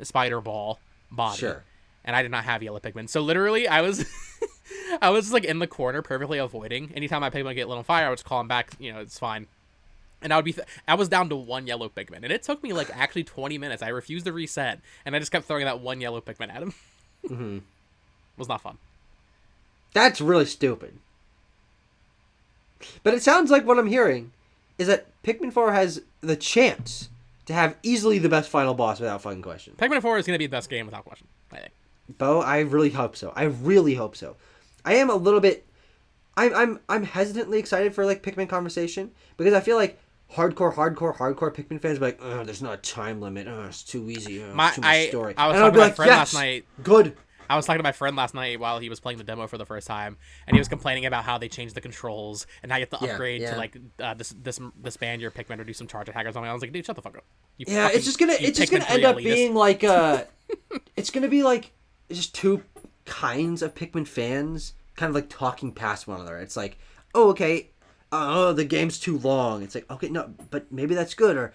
spider ball body. Sure. And I did not have yellow Pikmin, so literally I was I was like in the corner perfectly avoiding. Anytime my Pikmin would get lit on fire, I would just call him back. It's fine. And I was down to one yellow Pikmin, and it took me like actually 20 minutes. I refused to reset, and I just kept throwing that one yellow Pikmin at him. It was not fun. That's really stupid. But it sounds like what I'm hearing is that Pikmin 4 has the chance to have easily the best final boss without fucking question. Pikmin 4 is going to be the best game without question, I think. Bo, I really hope so. I really hope so. I am a little bit. I'm hesitantly excited for like Pikmin conversation because I feel like hardcore Pikmin fans be like, oh, there's not a time limit. Oh, it's too easy. Oh, it's too much story. I was talking to my friend last night. Good. I was talking to my friend last night while he was playing the demo for the first time, and he was complaining about how they changed the controls and how you have to upgrade to like disband your Pikmin or do some charge attack or something. I was like, dude, shut the fuck up. It's just gonna end up being like it's gonna be like just two kinds of Pikmin fans kind of like talking past one another. It's like, oh, okay, the game's too long. It's like, okay, no, but maybe that's good. Or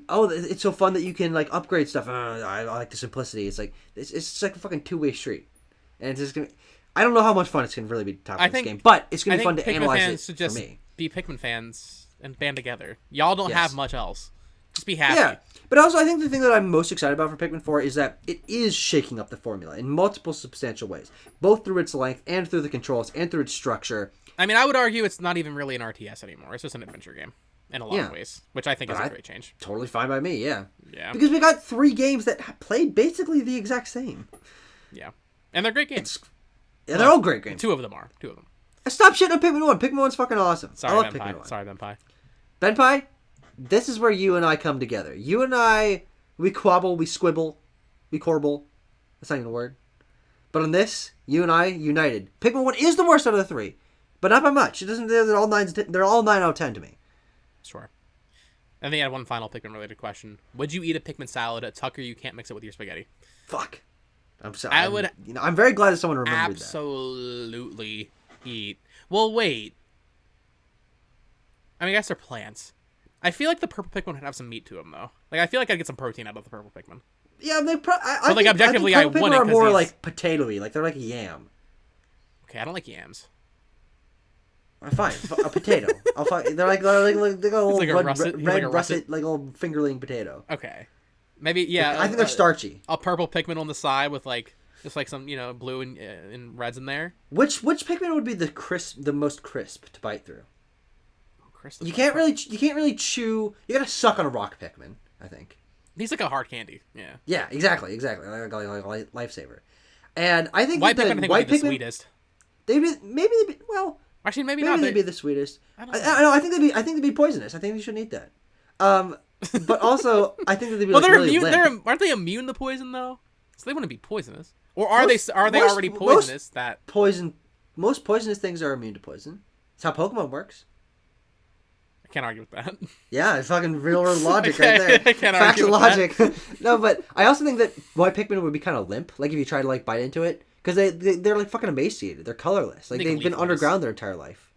it's so fun that you can like upgrade stuff. I like the simplicity. It's like it's just like a fucking two-way street, and it's just gonna. I don't know how much fun it's gonna really be to talk about this game, but it's gonna be fun to Pikmin analyze fans it should just for me. Be Pikmin fans and band together. Y'all don't have much else. Just be happy. Yeah, but also I think the thing that I'm most excited about for Pikmin 4 is that it is shaking up the formula in multiple substantial ways, both through its length and through the controls and through its structure. I mean, I would argue it's not even really an RTS anymore. It's just an adventure game in a lot of ways, which I think is a great change. Totally fine by me, yeah. Yeah. Because we got 3 games that played basically the exact same. Yeah. And they're great games. They're all great games. 2 of them are. Stop shitting on Pikmin 1. Pikmin 1's fucking awesome. I love Pikmin 1. Sorry, Benpai. Benpai, this is where you and I come together. You and I, we quabble, we squibble, we corble. That's not even a word. But on this, you and I united. Pikmin 1 is the worst out of the 3, but not by much. It doesn't. They're all 9 out of 10 to me. Sure. And then I had one final Pikmin-related question. Would you eat a Pikmin salad at Tucker? You can't mix it with your spaghetti. Fuck. I'm sorry. I'm very glad that someone remembered that. Absolutely eat. Well, wait. I mean, I guess they're plants. I feel like the purple Pikmin would have some meat to them, though. Like, I feel like I'd get some protein out of the purple Pikmin. Yeah, they objectively, I wouldn't. Are more like potato-y. Like, they're like yam. Okay, I don't like yams. Fine, a potato. They're like a little red russet, like old fingerling potato. Okay, maybe I think they're starchy. A purple Pikmin on the side with like just like some blue and reds in there. Which Pikmin would be the most crisp to bite through? Christopher. You can't really chew. You gotta suck on a rock Pikmin, I think. He's like a hard candy. Yeah. Yeah, exactly. Like a lifesaver. And I think White that Pikmin, white would be the Pikmin, sweetest. maybe they'd be, well, Actually, maybe maybe not. they'd be the sweetest. I don't know. No, I think they'd be poisonous. I think you shouldn't eat that. But also I think that they'd be Well, like, they're really immune. limp. Aren't they immune to poison though? So they wouldn't be poisonous. Or are they already poisonous? Most poisonous things are immune to poison. That's how Pokemon works. I can't argue with that. Yeah, it's fucking real world logic Okay, right there. I can't Facts argue and with logic. No, but I also think that white Pikmin would be kind of limp, like if you try to like bite into it, because they're like fucking emaciated. They're colorless. Like they've been underground their entire life.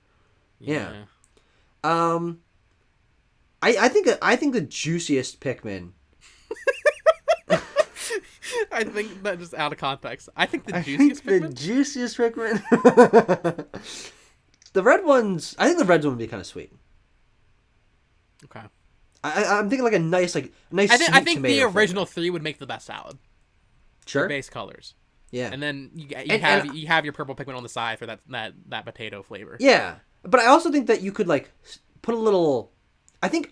Yeah. I think the juiciest Pikmin. I think that just out of context. I think the juiciest Pikmin. The juiciest Pikmin. The red ones. I think the red one would be kind of sweet. Okay. I'm thinking like a nice sweet I think the tomato original flavor. 3 would make the best salad. Sure. The base colors. Yeah. And then you And have your purple Pikmin on the side for that potato flavor. Yeah, but I also think that you could like put a little. I think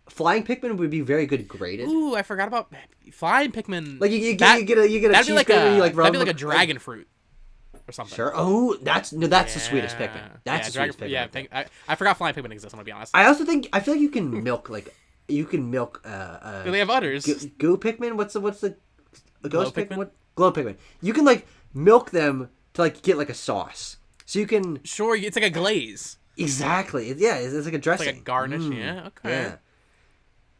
flying Pikmin would be very good graded. Ooh, I forgot about flying Pikmin. Like you get a that'd be like cheeseburger and you like that'd be like a dragon fruit or something. Sure. Oh, that's the sweetest Pikmin. That's the sweetest Pikmin. Yeah, I forgot flying Pikmin exists. I'm gonna be honest. I feel like you can milk do they have udders? Goo Pikmin. What's the ghost Glow Pikmin? What glow Pikmin? You can like milk them to like get like a sauce. So you can Sure, it's like a glaze. Exactly. Yeah, it's like a dressing. It's like a garnish. Yeah. Okay. Yeah.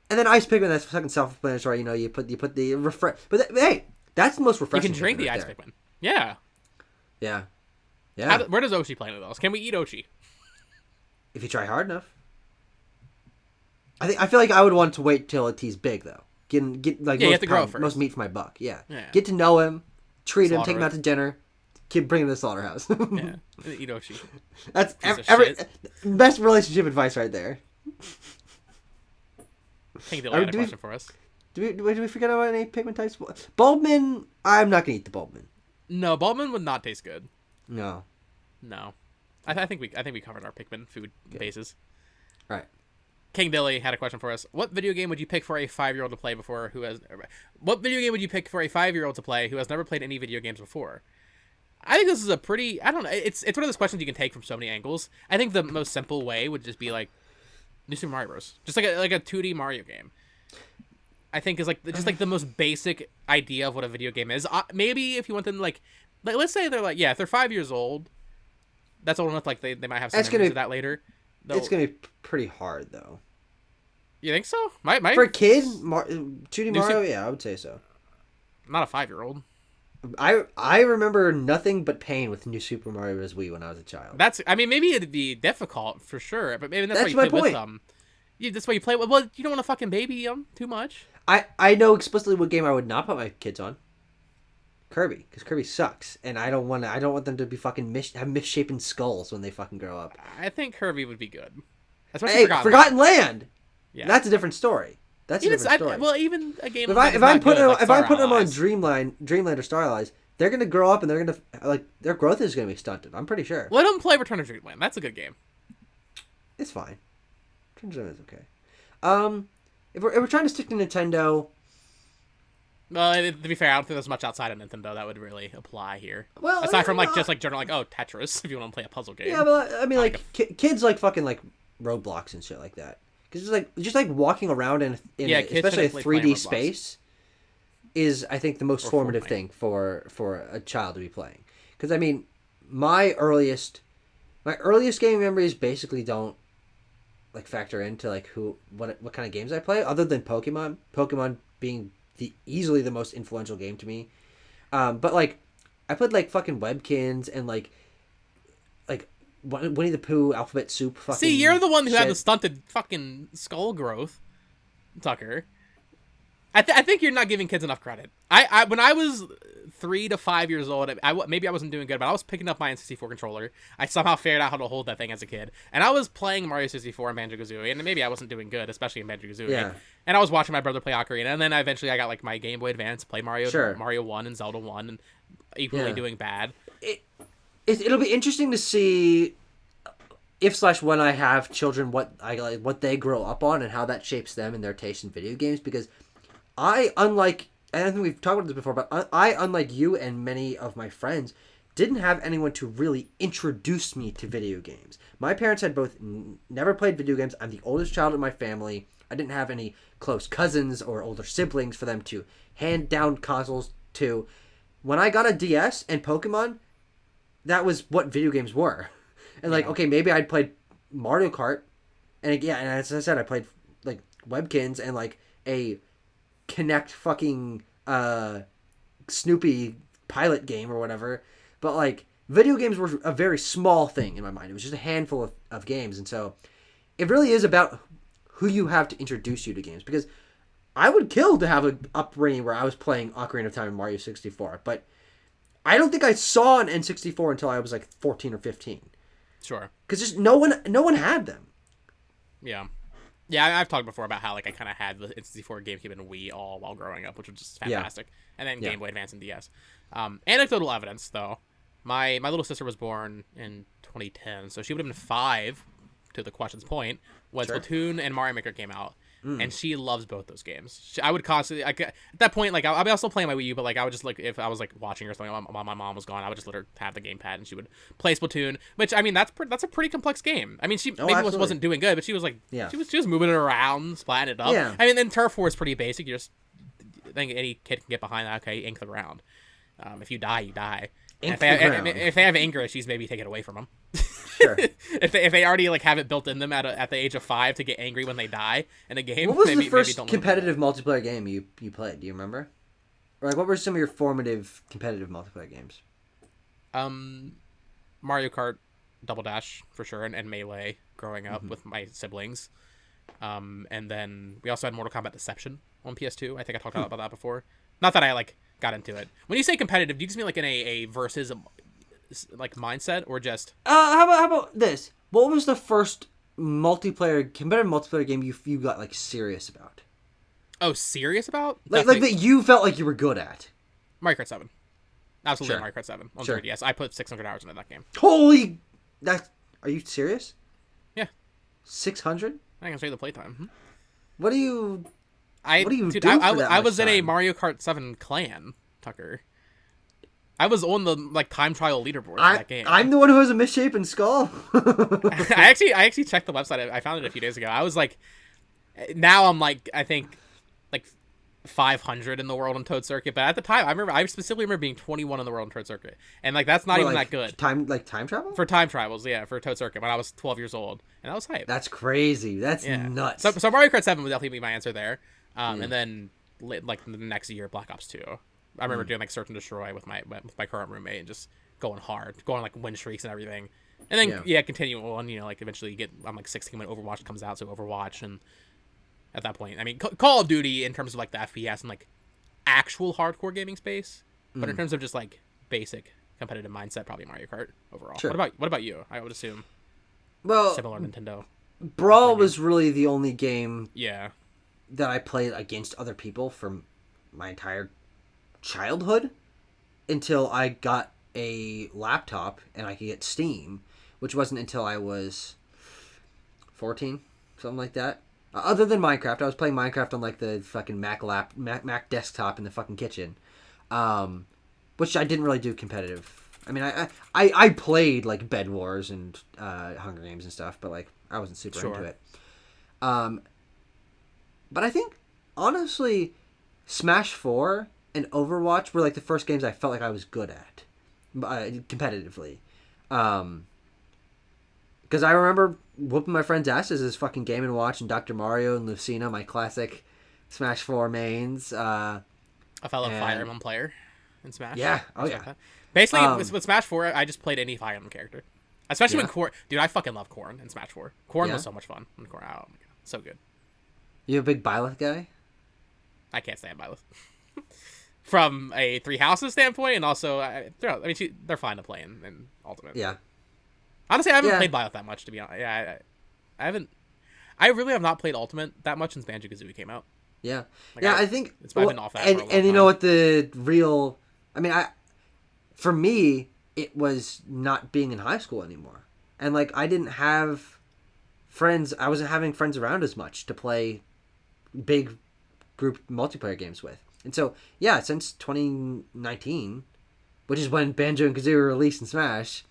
And then ice Pikmin, that's fucking self-explanatory. You know, you put the refresh. But hey, that's the most You refreshing. can drink the ice Pikmin. Yeah. Yeah. Yeah. Where does Oshi play into those? Can we eat Oshi? If you try hard enough. I feel like I would want to wait till he's big though. Get like you have to grow first. Most meat for my buck. Yeah. Yeah. Get to know him, treat him, take him Slaughter out to dinner, bring him to the slaughterhouse. Yeah. Eat Oshi. That's Piece of shit. best relationship advice right there. King Dilly had a question for us. Do we forget about any Pikmin types? Bulbmin, I'm not gonna eat the Bulbmin. No, Bulbmin would not taste good. No. I think we covered our Pikmin food bases. Right. King Dilly had a question for us. What video game would you pick for a 5-year-old to play What video game would you pick for a 5-year-old to play who has never played any video games before? I think this is a pretty. I don't know. It's one of those questions you can take from so many angles. I think the most simple way would just be like New Super Mario Bros. Just like a 2D Mario game. I think is like just like the most basic idea of what a video game is. Maybe if you want them like let's say they're like if they're 5 years old, that's old enough like they might have some memories of that later. It's gonna be pretty hard though. You think so? My for a kid, 2D Mario, yeah, I would say so. Not a 5-year-old. I remember nothing but pain with New Super Mario Bros. Wii when I was a child. Maybe it'd be difficult for sure, but maybe that's why you my play point. with them. That's why you play with. Well, you don't want to fucking baby them too much. I know explicitly what game I would not put my kids on. Kirby, because Kirby sucks, and I don't want them to be fucking have misshapen skulls when they fucking grow up. I think Kirby would be good. Hey, Forgotten Land. Yeah, that's a different story. That's a different story. Well, even a game. If I'm putting them on Dreamland or Star Allies, they're gonna grow up and they're gonna their growth is gonna be stunted. I'm pretty sure. Let them play Return of Dreamland. That's a good game. It's fine. Return of Dreamland is okay. If we're trying to stick to Nintendo. Well, to be fair, I don't think there's much outside of Nintendo that would really apply here. Well, aside from just general Tetris, if you want to play a puzzle game. Yeah, but I mean, kids like fucking like Roblox and shit like that. Because just like walking around in especially a 3D space is, I think, the most formative thing for a child to be playing. Because I mean, my earliest gaming memories basically don't like factor into like what kind of games I play, other than Pokemon. Pokemon being easily the most influential game to me. But like I played like fucking Webkins and like Winnie the Pooh, Alphabet Soup. Fucking See, you're the one who shit. had the stunted fucking skull growth, Tucker. I think you're not giving kids enough credit. I when I was 3 to 5 years old, maybe I wasn't doing good, but I was picking up my N64 controller. I somehow figured out how to hold that thing as a kid, and I was playing Mario 64 and Banjo-Kazooie, and maybe I wasn't doing good, especially in Banjo-Kazooie. Yeah. And I was watching my brother play Ocarina, and then eventually I got like my Game Boy Advance, play Mario 1 and Zelda 1, and equally doing bad. It'll be interesting to see if/when I have children, what they grow up on and how that shapes them and their taste in video games. Because unlike, and I think we've talked about this before, but I, unlike you and many of my friends, didn't have anyone to really introduce me to video games. My parents had both never played video games. I'm the oldest child in my family. I didn't have any close cousins or older siblings for them to hand down consoles to. When I got a DS and Pokemon, that was what video games were. And like, okay, maybe I'd played Mario Kart, and yeah, and as I said, I played like Webkins and like a Kinect fucking Snoopy pilot game or whatever. But like, video games were a very small thing in my mind. It was just a handful of games, and so it really is about who you have to introduce you to games. Because I would kill to have an upbringing where I was playing Ocarina of Time and Mario 64, but I don't think I saw an N64 until I was like 14 or 15. Sure. Because just no one had them. Yeah. Yeah, I've talked before about how like I kind of had the N64, GameCube, and Wii all while growing up, which was just fantastic. Yeah. And then Game Boy Advance and DS. Anecdotal evidence, though. My little sister was born in 2010, so she would have been 5, to the question's point, when Splatoon and Mario Maker came out. And she loves both those games. I would constantly, at that point, like, I'll be also playing my Wii U, but like, I would just, like, if I was like watching or something while my mom was gone, I would just let her have the gamepad, and she would play Splatoon. Which, I mean, that's a pretty complex game. I mean, she wasn't doing good, but she was like, she was moving it around, splatting it up. Yeah. I mean, then Turf War is pretty basic. I think any kid can get behind that. Okay, ink the ground. If you die, you die. If they have anger issues, maybe take it away from them. Sure. if they already like have it built in them at the age of 5 to get angry when they die in a game. What was the first competitive multiplayer game you played? Do you remember? Or like, what were some of your formative competitive multiplayer games? Mario Kart, Double Dash for sure, and Melee growing up with my siblings. And then we also had Mortal Kombat Deception on PS2. I think I talked about that before. Not that I like got into it. When you say competitive, do you just mean like in a versus like mindset, or just how about this? What was the first competitive multiplayer game you got like serious about? Oh, serious about? Like that you felt like you were good at? Mario Kart 7. Absolutely. Mario Kart 7 on 3DS. I put 600 hours into that game. Holy, are you serious? Yeah. 600? I can say the playtime. What do you do? I was in a Mario Kart 7 clan, Tucker. I was on the like time trial leaderboard for that game. I'm the one who has a misshapen skull. I actually checked the website. I found it a few days ago. I was like, now I'm like, I think like 500 in the world on Toad Circuit. But at the time, I specifically remember being 21 in the world on Toad Circuit, and like that's not even that good. Time travel for time travels, yeah, for Toad Circuit when I was 12 years old, and I was hyped. That's crazy. That's nuts. So Mario Kart 7 would definitely be my answer there. And then like the next year, Black Ops 2. I remember doing like Search and Destroy with my current roommate and just going hard, going like win streaks and everything. And then continue on, like eventually I'm like 16 when Overwatch comes out, so Overwatch, and at that point, I mean, Call of Duty in terms of like the FPS and like actual hardcore gaming space, but in terms of just like basic competitive mindset, probably Mario Kart overall. Sure. What about you? I would assume similar Nintendo. Brawl was really the only game that I played against other people for my entire childhood until I got a laptop and I could get Steam, which wasn't until I was 14, something like that. Other than Minecraft, I was playing Minecraft on like the fucking Mac desktop in the fucking kitchen, which I didn't really do competitive. I mean, I played like Bed Wars and Hunger Games and stuff, but like I wasn't super into it. But I think honestly, Smash 4 and Overwatch were like the first games I felt like I was good at competitively. Because I remember whooping my friends' asses as fucking Game & Watch and Dr. Mario and Lucina, my classic Smash 4 mains. A fellow Fire Emblem player in Smash. Yeah. Oh, yeah. Like basically, with Smash 4, I just played any Fire Emblem character. Especially when Corn... Dude, I fucking love Corn in Smash 4. Corn was so much fun. Oh, my God. So good. You a big Byleth guy? I can't stand Byleth. From a Three Houses standpoint, and also, they're fine to play in Ultimate. Yeah. Honestly, I haven't played Byleth that much, to be honest. Yeah, I haven't... I really have not played Ultimate that much since Banjo-Kazooie came out. Yeah. Like I think... It's been off that for a long time. And you know what the real... I mean, for me, it was not being in high school anymore. and like I didn't have friends. I wasn't having friends around as much to play big group multiplayer games with. And so, yeah, since 2019, which is when Banjo and Kazooie were released in Smash.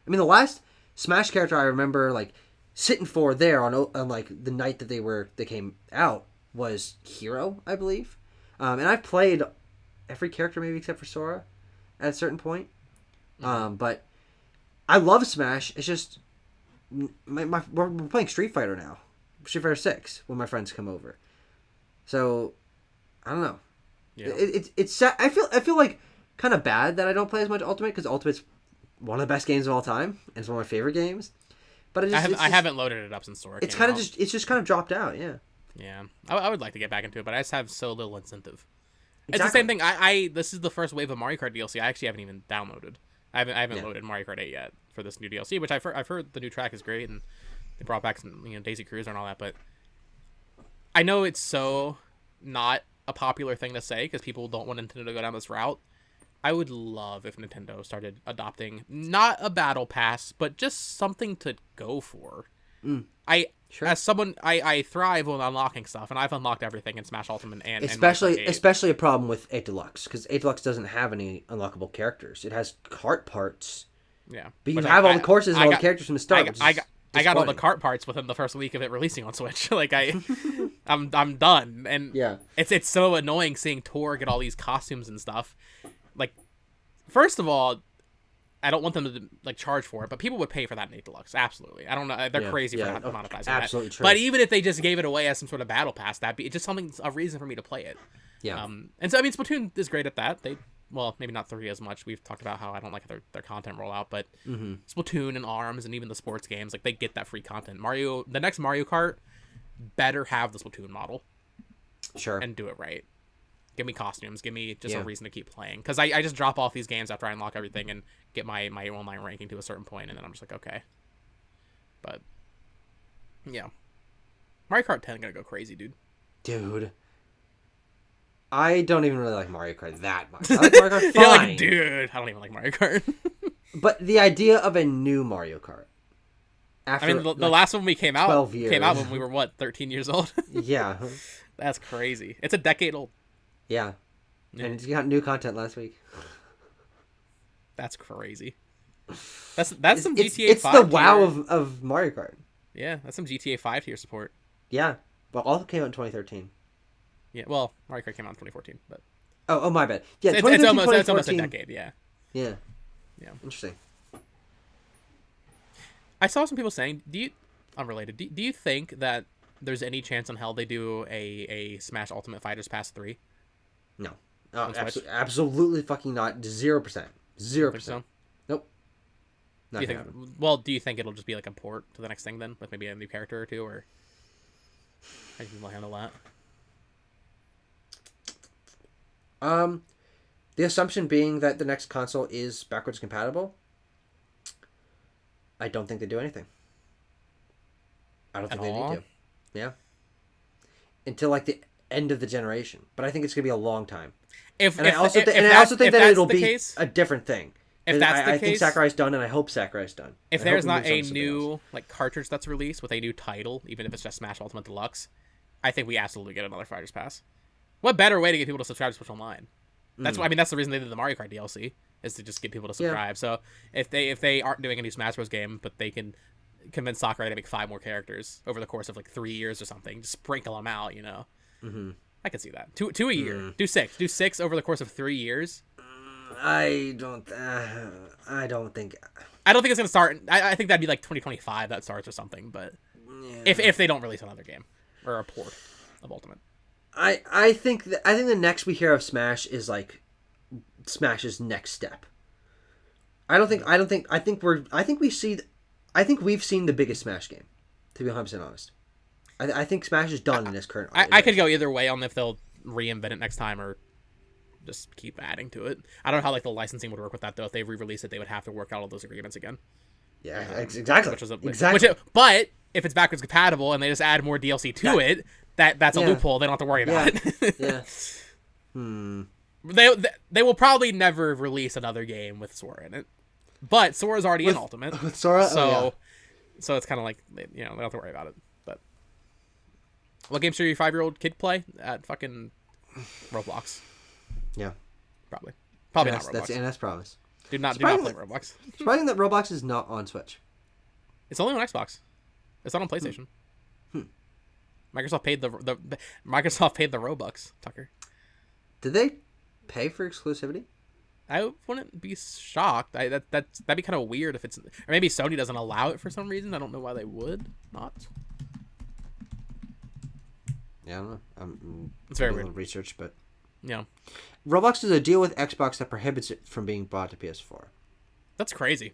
I mean, the last Smash character I remember like sitting for there on like the night that they came out was Hero, I believe. And I've played every character maybe except for Sora at a certain point. But I love Smash. It's just we're playing Street Fighter now, Street Fighter 6 when my friends come over. So I don't know. Yeah. It's I feel like kind of bad that I don't play as much Ultimate because Ultimate's one of the best games of all time and it's one of my favorite games. But I haven't loaded it up since Sora. It's kind of just kind of dropped out. Yeah. Yeah, I would like to get back into it, but I just have so little incentive. Exactly. It's the same thing. This is the first wave of Mario Kart DLC I actually haven't even downloaded. I haven't loaded Mario Kart 8 yet for this new DLC, which I've heard the new track is great and they brought back some Daisy Cruiser and all that. But I know it's so not a popular thing to say because people don't want Nintendo to go down this route. I would love if Nintendo started adopting not a battle pass, but just something to go for. As someone, I thrive on unlocking stuff, and I've unlocked everything in Smash Ultimate and especially a problem with 8 Deluxe because 8 Deluxe doesn't have any unlockable characters. It has cart parts. Yeah, but you have all the courses and all the characters from the start. I got all the cart parts within the first week of it releasing on Switch. Like I'm done, and it's so annoying seeing Tor get all these costumes and stuff. Like, first of all, I don't want them to like charge for it, but people would pay for that in 8 Deluxe. Absolutely, I don't know. They're crazy for not monetizing absolutely that. True. But even if they just gave it away as some sort of battle pass, that'd be just a reason for me to play it. Yeah. And so I mean, Splatoon is great at that. Well, maybe not 3 as much. We've talked about how I don't like their content rollout, but Splatoon and ARMS and even the sports games, like they get that free content. The next Mario Kart better have the Splatoon model. Sure. And do it right. Give me costumes. Give me just a reason to keep playing. Because I just drop off these games after I unlock everything and get my online ranking to a certain point, and then I'm just like, okay. But, yeah. Mario Kart 10 gonna go crazy, dude. Dude. I don't even really like Mario Kart that much. I like Mario Kart fine. You're like, dude, I don't even like Mario Kart. But the idea of a new Mario Kart. After, the last one came out when we were, 13 years old? Yeah. That's crazy. It's a decade old. Yeah. And it's got new content last week. That's crazy. That's some GTA 5. It's the WoW of Mario Kart. Yeah, that's some GTA 5 tier support. Yeah. Well, all came out in 2013. Yeah, well, Mario Kart came out in 2014, but... Oh, my bad. Yeah, it's almost a decade, yeah. Yeah. Interesting. I saw some people saying, unrelated, do you think that there's any chance in hell they do a Smash Ultimate Fighters Pass 3? No. Absolutely fucking not. 0%. 0%. So? Nope. Do you think it'll just be like a port to the next thing then, with maybe a new character or two, or how do you handle that? The assumption being that the next console is backwards compatible. I don't think they do anything. I don't think they need to. Yeah. Until like the end of the generation, but I think it's gonna be a long time. I also think that it'll be a different thing. If that's the case, I think Sakurai's done, and I hope Sakurai's done. If there's not a new like cartridge that's released with a new title, even if it's just Smash Ultimate Deluxe, I think we absolutely get another Fighters Pass. What better way to get people to subscribe to Switch Online? That's that's the reason they did the Mario Kart DLC, is to just get people to subscribe. Yeah. So if they aren't doing a new Smash Bros game, but they can convince Sakurai to make 5 more characters over the course of like 3 years or something, just sprinkle them out, I can see that. Two a year. Do 6. Do 6 over the course of 3 years. I don't think. I don't think it's gonna start. I think that'd be like 2025 that starts or something. But if they don't release another game or a port of Ultimate, I think the next we hear of Smash is like Smash's next step. I think we've seen the biggest Smash game, to be 100% honest. I think Smash is done in this current. I could go either way on if they'll reinvent it next time or just keep adding to it. I don't know how like the licensing would work with that though. If they re-release it, they would have to work out all those agreements again. Yeah, exactly. But if it's backwards compatible and they just add more DLC to it, that's a loophole. They don't have to worry about it. They will probably never release another game with Sora in it. But Sora's already in Ultimate. With Sora? So So it's kind of like, you know, they don't have to worry about it. But what games should your 5-year-old kid play? At fucking Roblox. Yeah. Probably And not Roblox. that's promise. Do not play Roblox. Surprising that Roblox is not on Switch. It's only on Xbox. It's not on PlayStation. Microsoft paid the Robux, Tucker. Did they pay for exclusivity? I wouldn't be shocked. That'd be kind of weird if it's, or maybe Sony doesn't allow it for some reason. I don't know why they would not. Yeah, I don't know. It's very weird. weird. Research, but yeah, Roblox does a deal with Xbox that prohibits it from being brought to PS4. that's crazy.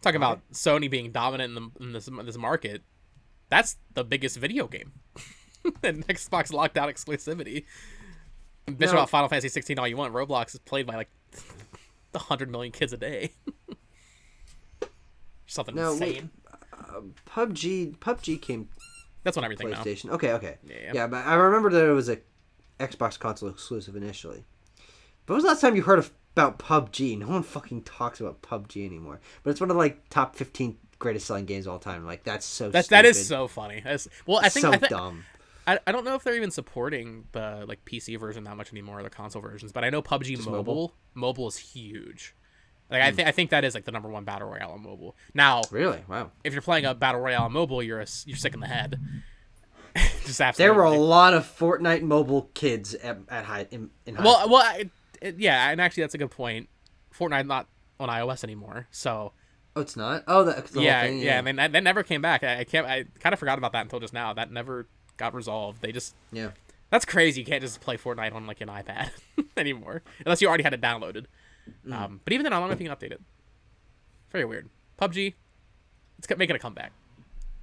Talking about Sony being dominant in this market, that's the biggest video game. And Xbox locked out exclusivity. Bitch about Final Fantasy 16 all you want. Roblox is played by like 100 million kids a day. Something insane. PUBG came. That's on everything PlayStation. now. Okay. Yeah, but I remember that it was a Xbox console exclusive initially. But when was the last time you heard about PUBG? No one fucking talks about PUBG anymore. But it's one of like top 15 greatest selling games of all time. Like that's so. That is so funny. I think dumb. I don't know if they're even supporting the like PC version that much anymore, or the console versions. But I know PUBG Just mobile is huge. Like I think that is like the #1 battle royale on mobile. Now, really, wow. If you're playing a battle royale on mobile, you're sick in the head. Just absolutely. There were a lot of Fortnite mobile kids at high in high school. Well, yeah, and actually that's a good point. Fortnite not on iOS anymore, so. Oh, it's not. Oh, the whole thing, yeah. And then that never came back. I kind of forgot about that until just now. That never got resolved. They just. Yeah. That's crazy. You can't just play Fortnite on like an iPad anymore, unless you already had it downloaded. But even then, I don't know if you can update it. Very weird. PUBG, it's making a comeback.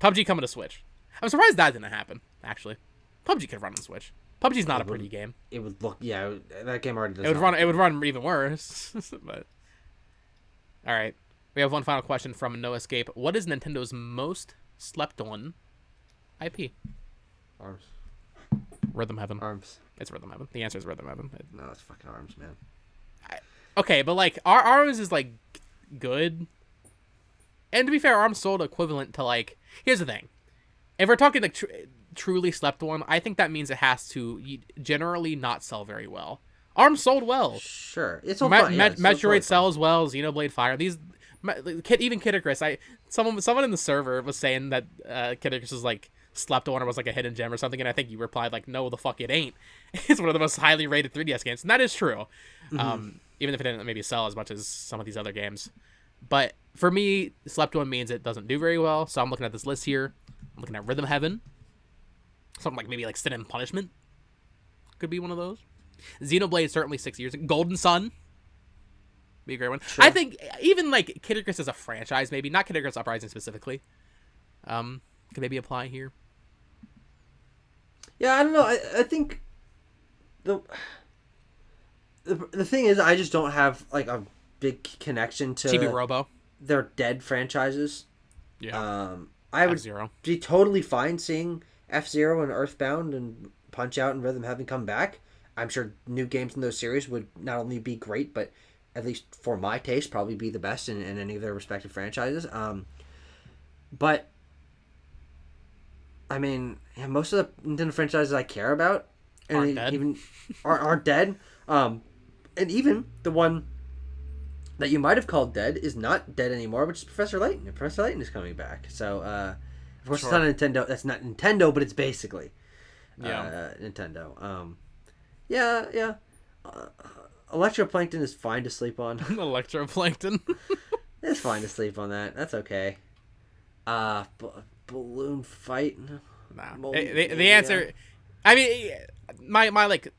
PUBG coming to Switch. I'm surprised that didn't happen. Actually, PUBG could run on Switch. PUBG's not a pretty game. It would look, yeah. That game already does. It would run even worse. But all right, we have one final question from No Escape. What is Nintendo's most slept on IP? Arms. Rhythm Heaven. Arms. It's Rhythm Heaven. The answer is Rhythm Heaven. No, it's fucking Arms, man. Okay, but like Arms is like good, and to be fair, Arms sold equivalent to like. Here's the thing: if we're talking like truly slept on, I think that means it has to generally not sell very well. Arms sold well. Sure, it's all fun. Metroid sells well. Xenoblade Fire. These even Kid Icarus. Someone in the server was saying that Kid Icarus was like slept on or was like a hidden gem or something, and I think you replied like, no, the fuck it ain't. It's one of the most highly rated 3DS games, and that is true. Even if it didn't maybe sell as much as some of these other games. But for me, slept on means it doesn't do very well. So I'm looking at this list here. I'm looking at Rhythm Heaven. Something like maybe like Sin and Punishment. Could be one of those. Xenoblade certainly 6 years. Golden Sun. Be a great one. Sure. I think even like Kid Icarus as a franchise, maybe. Not Kid Icarus Uprising specifically. Could maybe apply here. Yeah, I don't know. I think the thing is, I just don't have like a big connection to Chibi Robo. Their dead franchises. Yeah. I would F-Zero. be totally fine seeing F-Zero and Earthbound and Punch-Out and Rhythm Heaven come back. I'm sure new games in those series would not only be great, but at least for my taste, probably be the best in any of their respective franchises. But I mean, yeah, most of the Nintendo franchises I care about aren't dead. Even aren't dead. And even the one that you might have called dead is not dead anymore, which is Professor Layton. And Professor Layton is coming back. So, of course, It's not Nintendo. That's not Nintendo, but it's basically Nintendo. Yeah. Electroplankton is fine to sleep on. Electroplankton. It's fine to sleep on that. That's okay. Balloon Fight. Nah. The answer. I mean, my like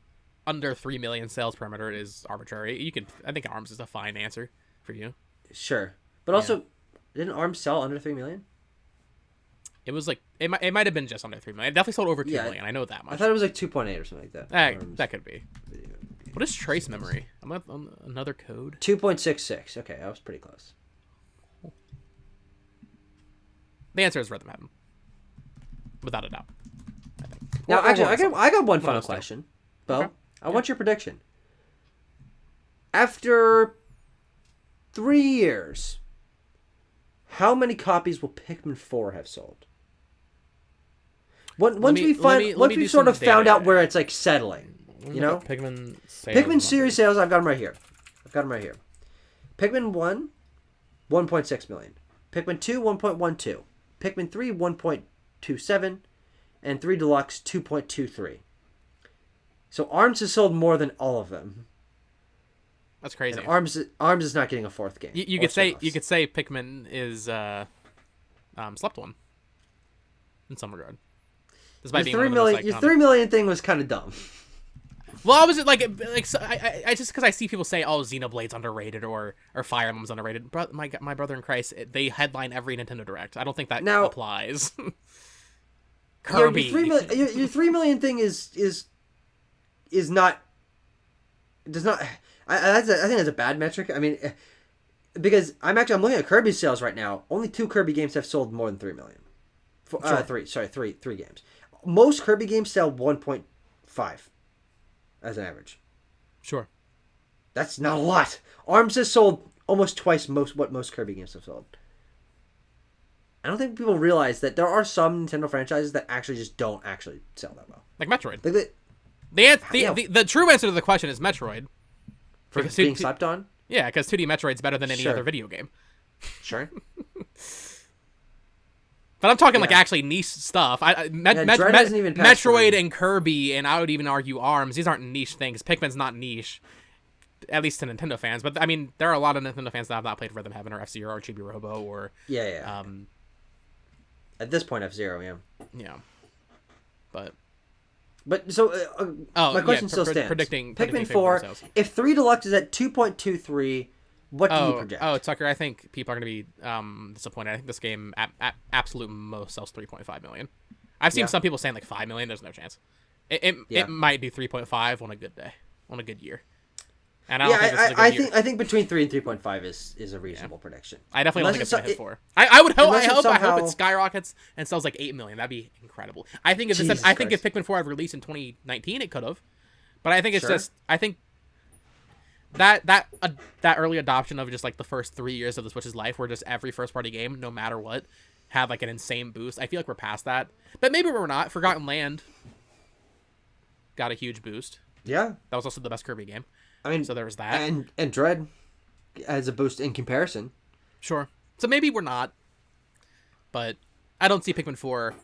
under 3 million sales parameter is arbitrary. I think Arms is a fine answer for you. Sure, but also, didn't Arms sell under 3 million? It was like it might have been just under 3 million. It definitely sold over 2 million. I know that much. I thought it was like 2.8 or something like that. That could be. What is trace memory? I'm on another code. 2.66. Okay, I was pretty close. The answer is Rhythm Heaven, without a doubt. I think. Now, actually, I got one final question, Bo. Okay. I want your prediction. After 3 years, how many copies will Pikmin 4 have sold? Once we've sort of found out where it's like settling, you know? Pikmin sales. Pikmin series sales, I've got them right here. Pikmin 1, 1.6 million. Pikmin 2, 1.12. Pikmin 3, 1.27. And 3 Deluxe, 2.23. So ARMS has sold more than all of them. That's crazy. And ARMS is not getting a fourth game. You could say Pikmin is slept one in some regard. Your 3 million thing was kind of dumb. Well, I was just like I just because I see people say, "Oh, Xenoblade's underrated" or Fire Emblem's underrated. My brother in Christ, they headline every Nintendo Direct. I don't think that applies. Kirby, your 3 million thing is not does not. I think that's a bad metric. I mean, because I'm looking at Kirby sales right now. Only 2 Kirby games have sold more than 3 million. Three games. Most Kirby games sell 1.5 as an average. Sure. That's not a lot. ARMS has sold almost twice what most Kirby games have sold. I don't think people realize that there are some Nintendo franchises that actually just don't actually sell that well. Like Metroid. The true answer to the question is Metroid. For being slept on? Yeah, because 2D Metroid's better than any other video game. Sure. But I'm talking like actually niche stuff. Metroid and Kirby, and I would even argue ARMS. These aren't niche things. Pikmin's not niche, at least to Nintendo fans. But I mean, there are a lot of Nintendo fans that have not played Rhythm Heaven or F-Zero or Chibi Robo or at this point, F-Zero, yeah. But so my question still stands. Predicting Pikmin 4. If 3 Deluxe is at 2.23. What do you project? Oh, Tucker, I think people are going to be disappointed. I think this game, at absolute most, sells 3.5 million. I've seen some people saying like 5 million. There's no chance. It might do 3.5 on a good day, on a good year. And I don't think this is a good year. I think between 3 and 3.5 is a reasonable prediction. I definitely don't think it's going to hit 4. I hope it skyrockets and sells like 8 million. That'd be incredible. I think if Pikmin 4 had released in 2019, it could have. But I think it's just that early adoption of just like the first 3 years of the Switch's life, where just every first party game, no matter what, had like an insane boost. I feel like we're past that, but maybe we're not. Forgotten Land got a huge boost. Yeah, that was also the best Kirby game. I mean, so there was that, and Dread has a boost in comparison. Sure. So maybe we're not, but I don't see Pikmin 4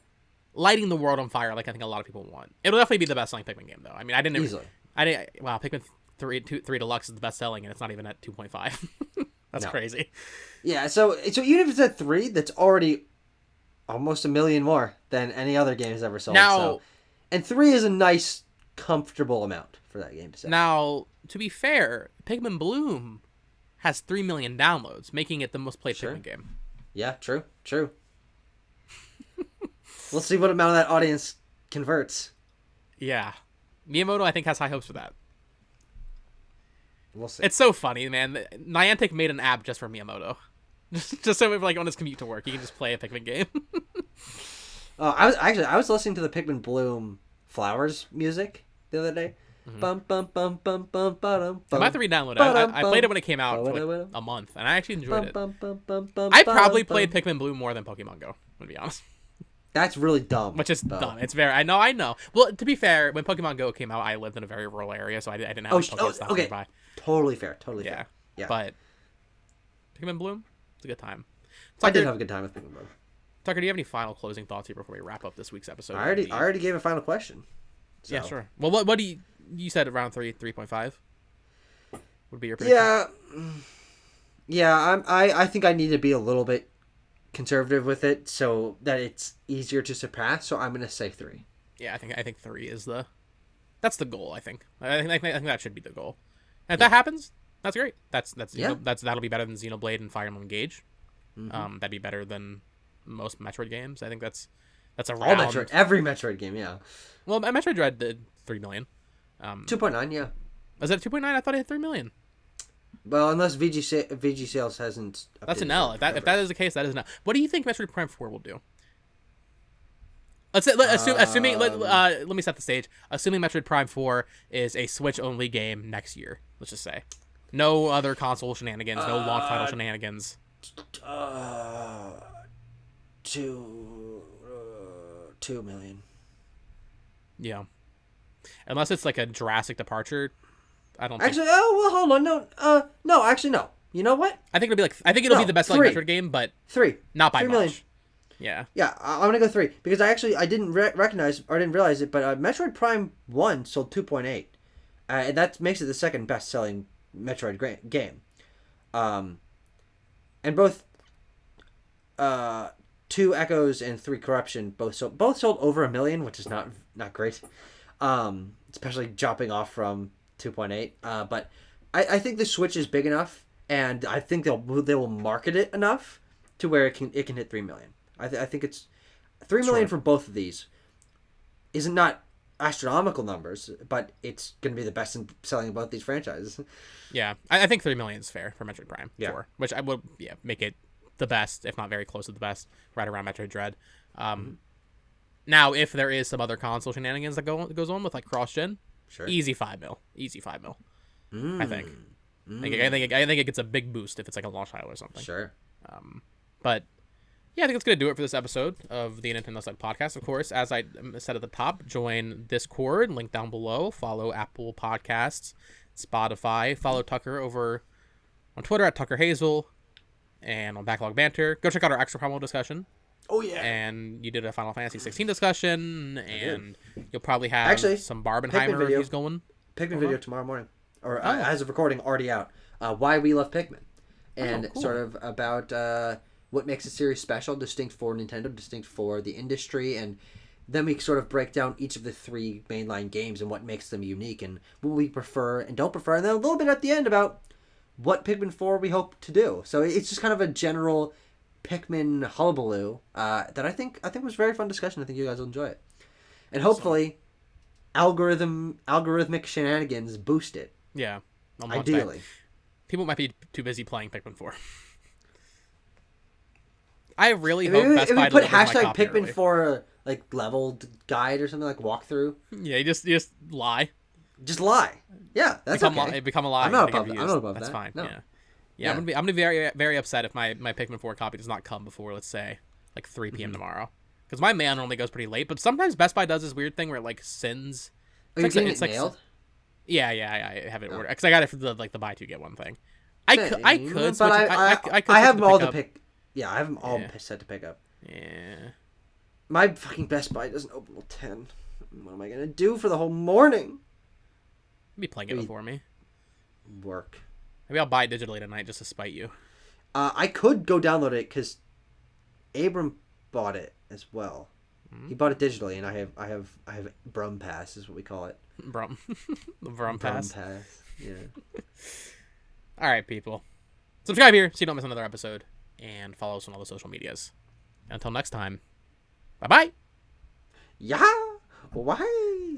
lighting the world on fire like I think a lot of people want. It'll definitely be the best selling Pikmin game though. I mean, Pikmin 3 Deluxe is the best selling, and it's not even at 2.5. That's crazy. Yeah, so even if it's at 3, that's already almost 1 million more than any other game has ever sold. Now, and 3 is a nice, comfortable amount for that game to sell. Now, to be fair, Pikmin Bloom has 3 million downloads, making it the most played Pikmin game. Yeah, true. We'll see what amount of that audience converts. Yeah. Miyamoto, I think, has high hopes for that. We'll see. It's so funny, man. Niantic made an app just for Miyamoto. Just so like on his commute to work, he can just play a Pikmin game. I was listening to the Pikmin Bloom Flowers music the other day. Mm-hmm. Bum bum bum bum bum bum. I might have to re-download it. I played it when it came out for like a month, and I actually enjoyed it. I probably played Pikmin Bloom more than Pokemon Go, to be honest. That's really dumb. Which is dumb. It's very. I know. Well, to be fair, when Pokemon Go came out, I lived in a very rural area, so I didn't have Pokemon stuff nearby. Totally fair. Yeah. But Pikmin Bloom, it's a good time. Tucker, I did have a good time with Pikmin Bloom. Tucker, do you have any final closing thoughts here before we wrap up this week's episode? I already gave a final question. So. Yeah, sure. Well, what do you said around 3.5 would be your prediction? Yeah. I think I need to be a little bit conservative with it so that it's easier to surpass. So I'm gonna say 3. Yeah, I think 3 is that's the goal. I think that should be the goal. And if that happens, that's great. That'll be better than Xenoblade and Fire Emblem Engage. Mm-hmm. That'd be better than most Metroid games. I think that's around every Metroid game. Yeah. Well, Metroid Dread did 3 million. 2.9. Yeah. Was that 2.9? I thought it hit 3 million. Well, unless VG sales hasn't. That's an L. If that is the case, that is an L. What do you think Metroid Prime 4 will do? Let me set the stage. Assuming Metroid Prime 4 is a Switch-only game next year, let's just say. No other console shenanigans, no launch title shenanigans. 2 million. Yeah. Unless it's like a drastic departure, I don't think... Actually, hold on. No, actually, no. You know what? I think it'll be the best selling Metroid game, but 3. Not by 3 much. million. Yeah. Yeah, I'm gonna go 3 because I didn't recognize or didn't realize it, but Metroid Prime 1 sold 2.8, and that makes it the second best selling Metroid game. And both 2 Echoes and 3 Corruption both sold over 1 million, which is not great. Especially jumping off from 2.8. But I think the Switch is big enough, and I think they will market it enough to where it can hit 3 million. I think it's 3 million for both of these. Isn't not astronomical numbers, but it's going to be the best in selling both these franchises. Yeah, I think 3 million is fair for Metroid Prime 4, which I would make it the best, if not very close to the best, right around Metroid Dread. Now, if there is some other console shenanigans that goes on with like cross-gen, easy 5 mil. I think. I think it gets a big boost if it's like a launch title or something. Sure. But yeah, I think that's going to do it for this episode of the Nintendo Side Podcast. Of course, as I said at the top, join Discord, link down below. Follow Apple Podcasts, Spotify. Follow Tucker over on Twitter at Tucker Hazel and on Backlog Banter. Go check out our extra promo discussion. Oh, yeah. And you did a Final Fantasy 16 discussion, and you'll probably have some Barbenheimer reviews going. Pikmin video tomorrow morning. Or as of recording, already out. Why we love Pikmin. And sort of about what makes a series special, distinct for Nintendo, distinct for the industry, and then we sort of break down each of the 3 mainline games and what makes them unique and what we prefer and don't prefer, and then a little bit at the end about what Pikmin 4 we hope to do. So it's just kind of a general Pikmin hullabaloo that I think was a very fun discussion. I think you guys will enjoy it. And hopefully algorithmic shenanigans boost it. Yeah. Ideally. People might be too busy playing Pikmin 4. I really hope Best Buy put hashtag Pikmin 4 like leveled guide or something, like walkthrough. Yeah, you just lie. Just lie. Yeah, that's okay. Become a lie. I'm not above that. That's fine. No. Yeah. I'm gonna be very, very upset if my Pikmin 4 copy does not come before, let's say, like 3 p.m. tomorrow. Because my mail normally goes pretty late, but sometimes Best Buy does this weird thing where it like sends. Are you getting it mailed? Yeah, I have it ordered because I got it for the buy 2 get 1 thing. I could, but I have them all to pick. Yeah, I have them all set to pick up. Yeah. My fucking Best Buy doesn't open till 10. What am I gonna do for the whole morning? Be playing it before me. Work. Maybe I'll buy it digitally tonight just to spite you. I could go download it because Abram bought it as well. He bought it digitally, and I have Brum Pass is what we call it. The Brum Pass. Brum Pass. Yeah. All right, people. Subscribe here so you don't miss another episode, and follow us on all the social medias. Until next time, bye bye. Yeah. Why?